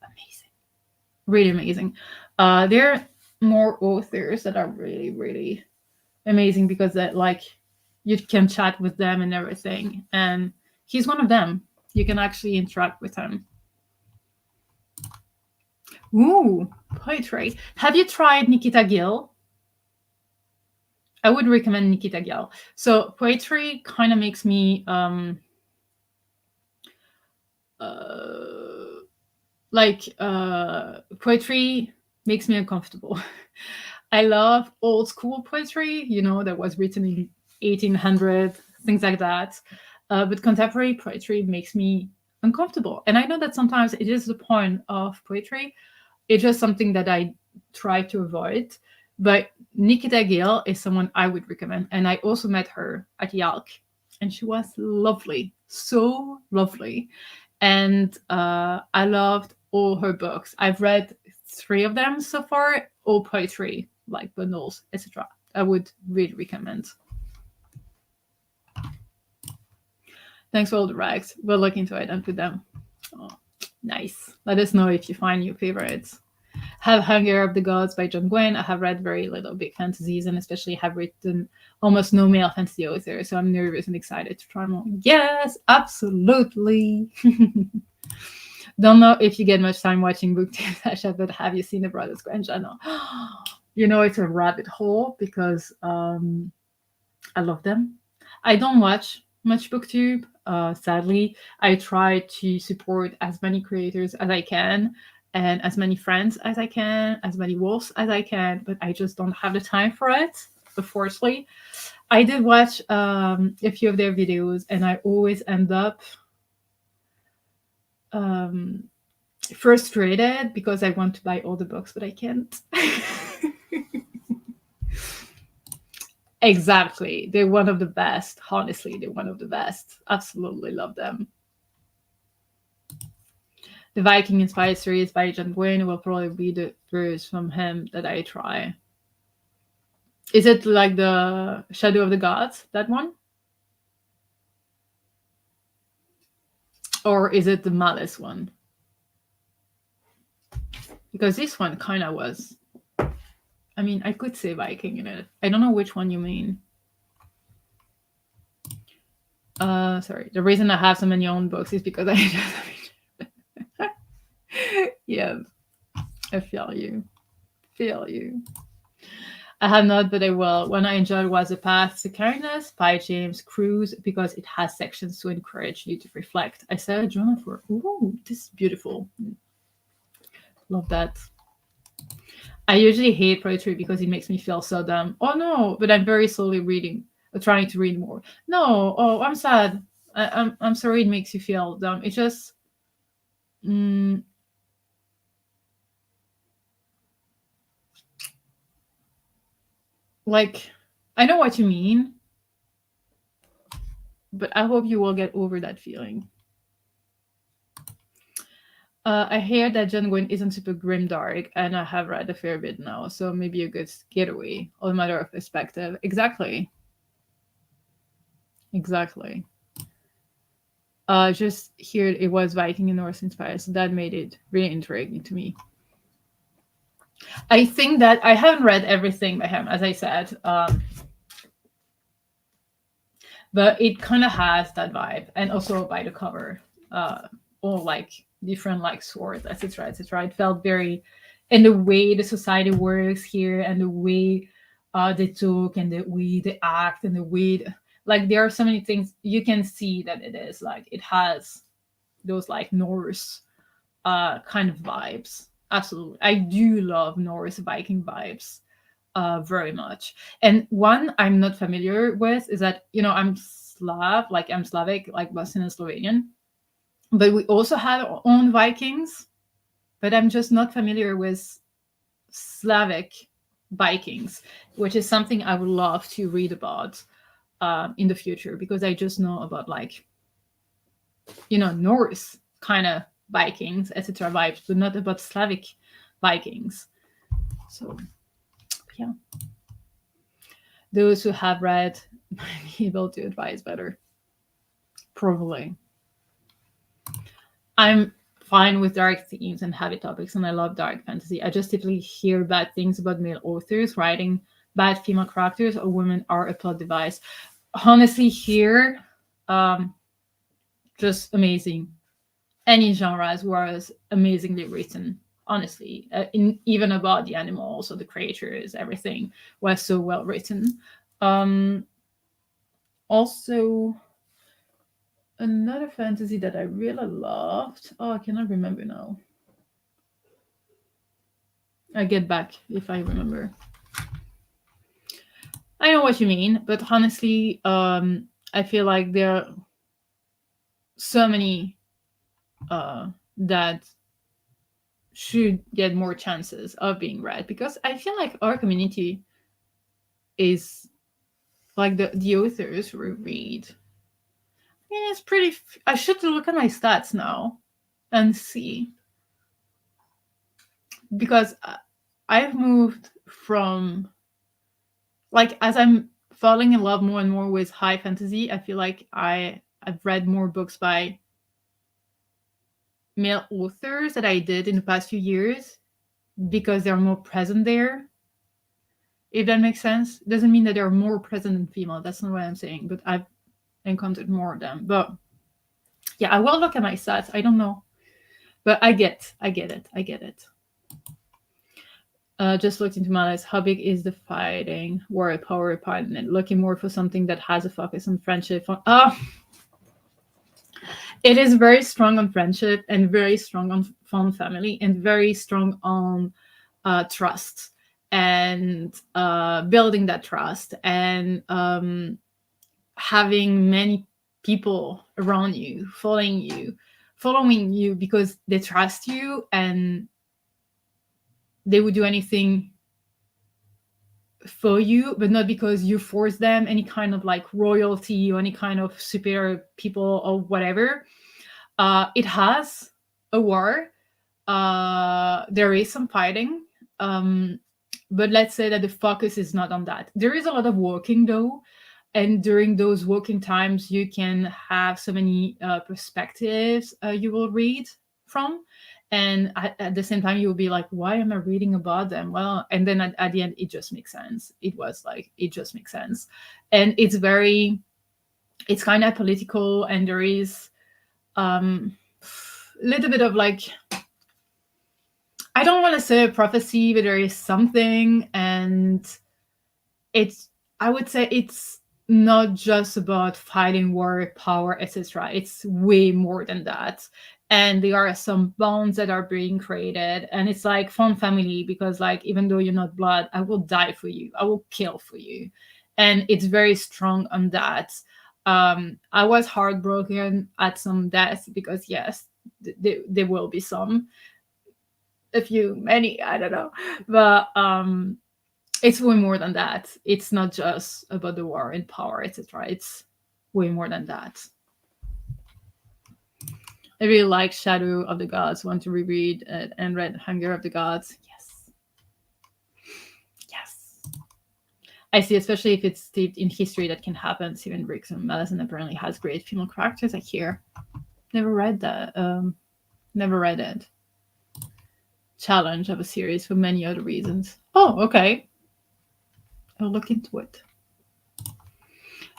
amazing. Really amazing. There are more authors that are really, really amazing, because that, like, you can chat with them and everything. And he's one of them. You can actually interact with him. Ooh, poetry. Have you tried Nikita Gill? I would recommend Nikita Gill. So poetry kind of makes me poetry makes me uncomfortable. I love old school poetry, that was written in 1800, things like that. But contemporary poetry makes me uncomfortable. And I know that sometimes it is the point of poetry. It's just something that I try to avoid. But Nikita Gill is someone I would recommend. And I also met her at Yalk. And she was lovely. So lovely. And I loved all her books. I've read 3 of them so far, all poetry, like bundles, etc. I would really recommend. Thanks for all the rags. We'll look into it and put them. Oh, nice. Let us know if you find your favorites. Have Hunger of the Gods by John Gwynne. I have read very little big fantasies, and especially have written almost no male fantasy author, so I'm nervous and excited to try more. Yes, absolutely. Don't know if you get much time watching Booktube, Sasha, but have you seen the Brothers Grand channel? It's a rabbit hole because I love them. I don't watch much Booktube, sadly. I try to support as many creators as I can, and as many friends as I can, as many wolves as I can, but I just don't have the time for it, unfortunately. I did watch a few of their videos, and I always end up frustrated because I want to buy all the books, but I can't. Exactly. They're one of the best. Honestly, they're one of the best. Absolutely love them. The Viking-inspired series by John Gwynne will probably be the first from him that I try. Is it like the Shadow of the Gods, that one? Or is it the Malice one? Because this one kind of was... I mean, I could say Viking in it. I don't know which one you mean. Sorry. The reason I have so many own books is because I just... Yeah, I feel you. I have not, but I will. One I enjoyed was The Path to Kindness by James Cruz, because it has sections to encourage you to reflect. I said a journal for, ooh, this is beautiful. Love that. I usually hate poetry because it makes me feel so dumb. Oh no, but I'm very slowly trying to read more. No, oh, I'm sad. I'm sorry it makes you feel dumb. It's just... like, I know what you mean, but I hope you will get over that feeling. I hear that John Gwynne isn't super grimdark, and I have read a fair bit now, so maybe a good getaway, all a matter of perspective. Exactly. Just here it was Viking and Norse inspired, so that made it really intriguing to me. I think that I haven't read everything by him, as I said, but it kind of has that vibe, and also by the cover, all like different like swords, etc., etc. It felt very, in the way the society works here, and the way they talk, and the way they act, and the way like there are so many things you can see that it is like it has those like Norse kind of vibes. Absolutely. I do love Norse Viking vibes very much. And one I'm not familiar with is that, I'm Slavic, like Bosnian and Slovenian, but we also have our own Vikings, but I'm just not familiar with Slavic Vikings, which is something I would love to read about in the future, because I just know about like, Norse kind of Vikings, etc. vibes, but not about Slavic Vikings. So, yeah. Those who have read might be able to advise better. Probably. I'm fine with dark themes and heavy topics, and I love dark fantasy. I just typically hear bad things about male authors writing bad female characters, or women are a plot device. Honestly, here, just amazing. Any genres was amazingly written. Honestly, even about the animals or the creatures, everything was so well written. Also, another fantasy that I really loved. Oh, I cannot remember now. I get back if I remember. I know what you mean, but honestly, I feel like there are so many that should get more chances of being read, because I feel like our community is like the authors we read. Yeah, it's pretty. I should look at my stats now and see, because I've moved from, like, as I'm falling in love more and more with high fantasy, I feel like I've read more books by male authors that I did in the past few years, because they're more present there. If that makes sense. Doesn't mean that they're more present than female. That's not what I'm saying, but I've encountered more of them. But yeah, I will look at my stats. I don't know. But I get it. Just looked into my list. How big is the fighting war power part in it? Looking more for something that has a focus on friendship. It is very strong on friendship and very strong on fun family and very strong on trust and building that trust and having many people around you following you because they trust you and they would do anything for you, but not because you force them, any kind of like royalty or any kind of superior people or whatever. It has a war. There is some fighting, but let's say that the focus is not on that. There is a lot of walking though, and during those walking times you can have so many perspectives you will read from, and at the same time you'll be like, why am I reading about them? Well, and then at the end it just makes sense. It just makes sense. And it's kind of political, and there is little bit of like, I don't want to say a prophecy, but there is something, and I would say it's not just about fighting war, power, etc. It's way more than that. And there are some bonds that are being created, and it's like fun family, because like, even though you're not blood, I will die for you, I will kill for you, and it's very strong on that. I was heartbroken at some deaths, because yes, there will be some, a few, many, I don't know, but it's way more than that. It's not just about the war and power, etc. It's way more than that. I really like Shadow of the Gods, want to reread it, and read Hunger of the Gods. Yes. I see, especially if it's steeped in history that can happen. Steven Briggs and Madison apparently has great female characters, I hear. Never read that. Never read it. Challenge of a series for many other reasons. Oh, okay. I'll look into it.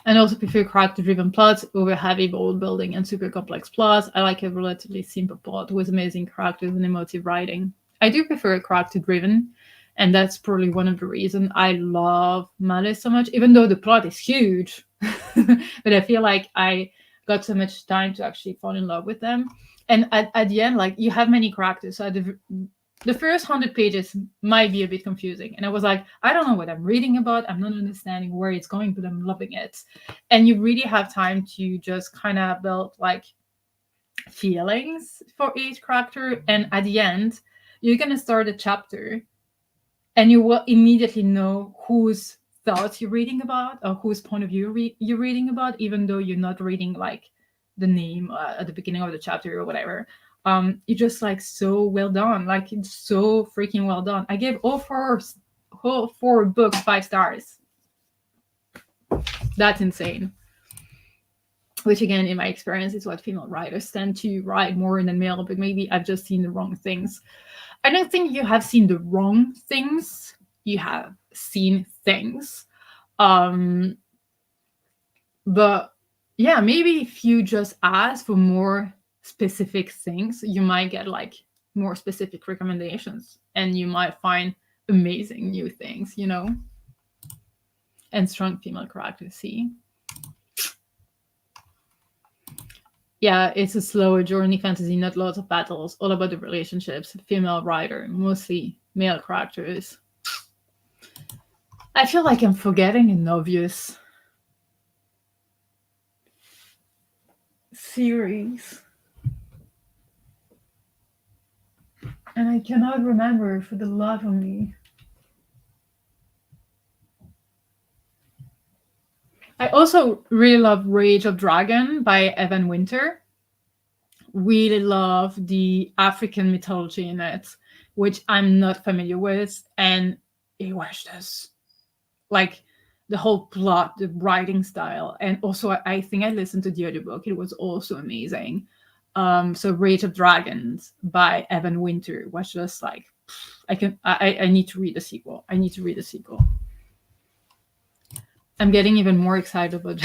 And also prefer character-driven plots over heavy world building and super complex plots. I like a relatively simple plot with amazing characters and emotive writing. I do prefer character-driven, and that's probably one of the reasons I love Malice so much, even though the plot is huge. But I feel like I got so much time to actually fall in love with them. And at the end, like, you have many characters. So the first 100 pages might be a bit confusing. And I was like, I don't know what I'm reading about. I'm not understanding where it's going, but I'm loving it. And you really have time to just kind of build like feelings for each character. And at the end, you're going to start a chapter and you will immediately know whose thoughts you're reading about or whose point of view you're reading about, even though you're not reading like the name at the beginning of the chapter or whatever. It's just like so well done. Like, it's so freaking well done. I gave all four books 5 stars. That's insane. Which again, in my experience, is what female writers tend to write more than male, but maybe I've just seen the wrong things. I don't think you have seen the wrong things. You have seen things. But yeah, maybe if you just ask for more specific things, you might get like more specific recommendations, and you might find amazing new things, you know. And strong female characters. See, yeah, it's a slower journey fantasy, not lots of battles, all about the relationships. Female writer, mostly male characters. I feel like I'm forgetting an obvious series, and I cannot remember for the love of me. I also really love Rage of Dragon by Evan Winter. Really love the African mythology in it, which I'm not familiar with, and it was just like the whole plot, the writing style, and also I think I listened to the audiobook. It was also amazing. So Rage of Dragons by Evan Winter was just like, I need to read the sequel. I need to read the sequel. I'm getting even more excited about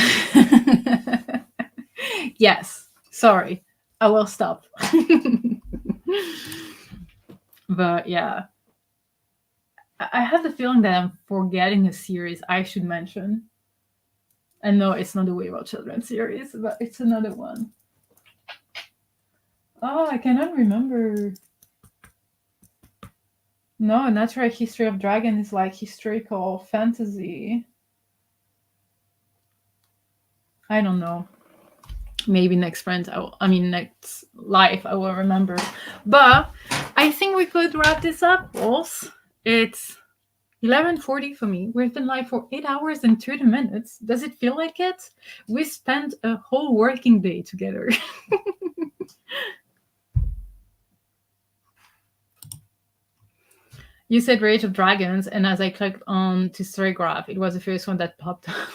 yes, sorry. I will stop. But yeah. I have the feeling that I'm forgetting a series I should mention. And no, it's not the Wayward Children series, but it's another one. Oh, I cannot remember. No, Natural History of Dragon is like historical fantasy. I don't know. Maybe next next life I will remember. But I think we could wrap this up, boss. It's 11:40 for me. We've been live for 8 hours and 30 minutes. Does it feel like it? We spent a whole working day together. You said Rage of Dragons, and as I clicked on to Storygraph, it was the first one that popped up.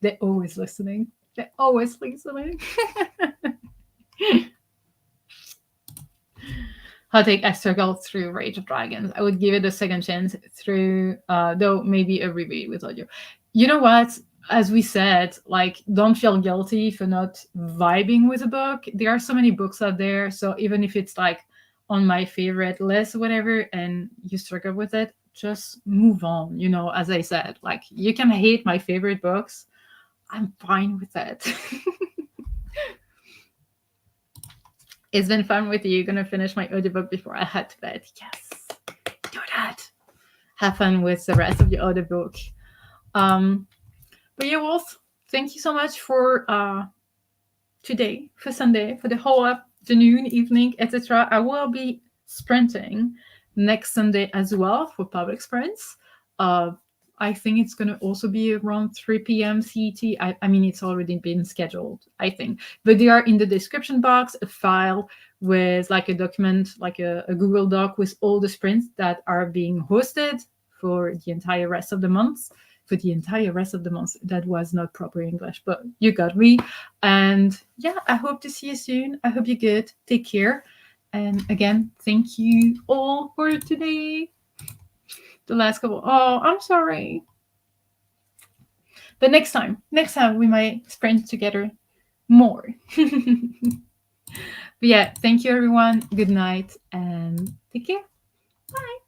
They're always listening. They're always listening. Hot take, I struggled through Rage of Dragons. I would give it a second chance through, though maybe a reread with audio. You know what? As we said, like, don't feel guilty for not vibing with a book. There are so many books out there. So even if it's like on my favorite list or whatever, and you struggle with it, just move on. You know, as I said, like, you can hate my favorite books. I'm fine with it. It's been fun with you. Gonna finish my audiobook before I head to bed. Yes, do that. Have fun with the rest of the audiobook. But yeah, Wolf, thank you so much for today, for Sunday, for the whole afternoon, evening, etc. I will be sprinting next Sunday as well for public sprints. I think it's going to also be around 3 p.m. CET. I mean, it's already been scheduled, I think. But they are in the description box, a file with like a document, like a Google Doc with all the sprints that are being hosted for the entire rest of the month. For the entire rest of the month. That was not proper English, but you got me. And yeah, I hope to see you soon. I hope you're good. Take care. And again, thank you all for today. The last couple. Oh, I'm sorry. But next time we might sprint together more. But yeah, thank you everyone. Good night and take care. Bye.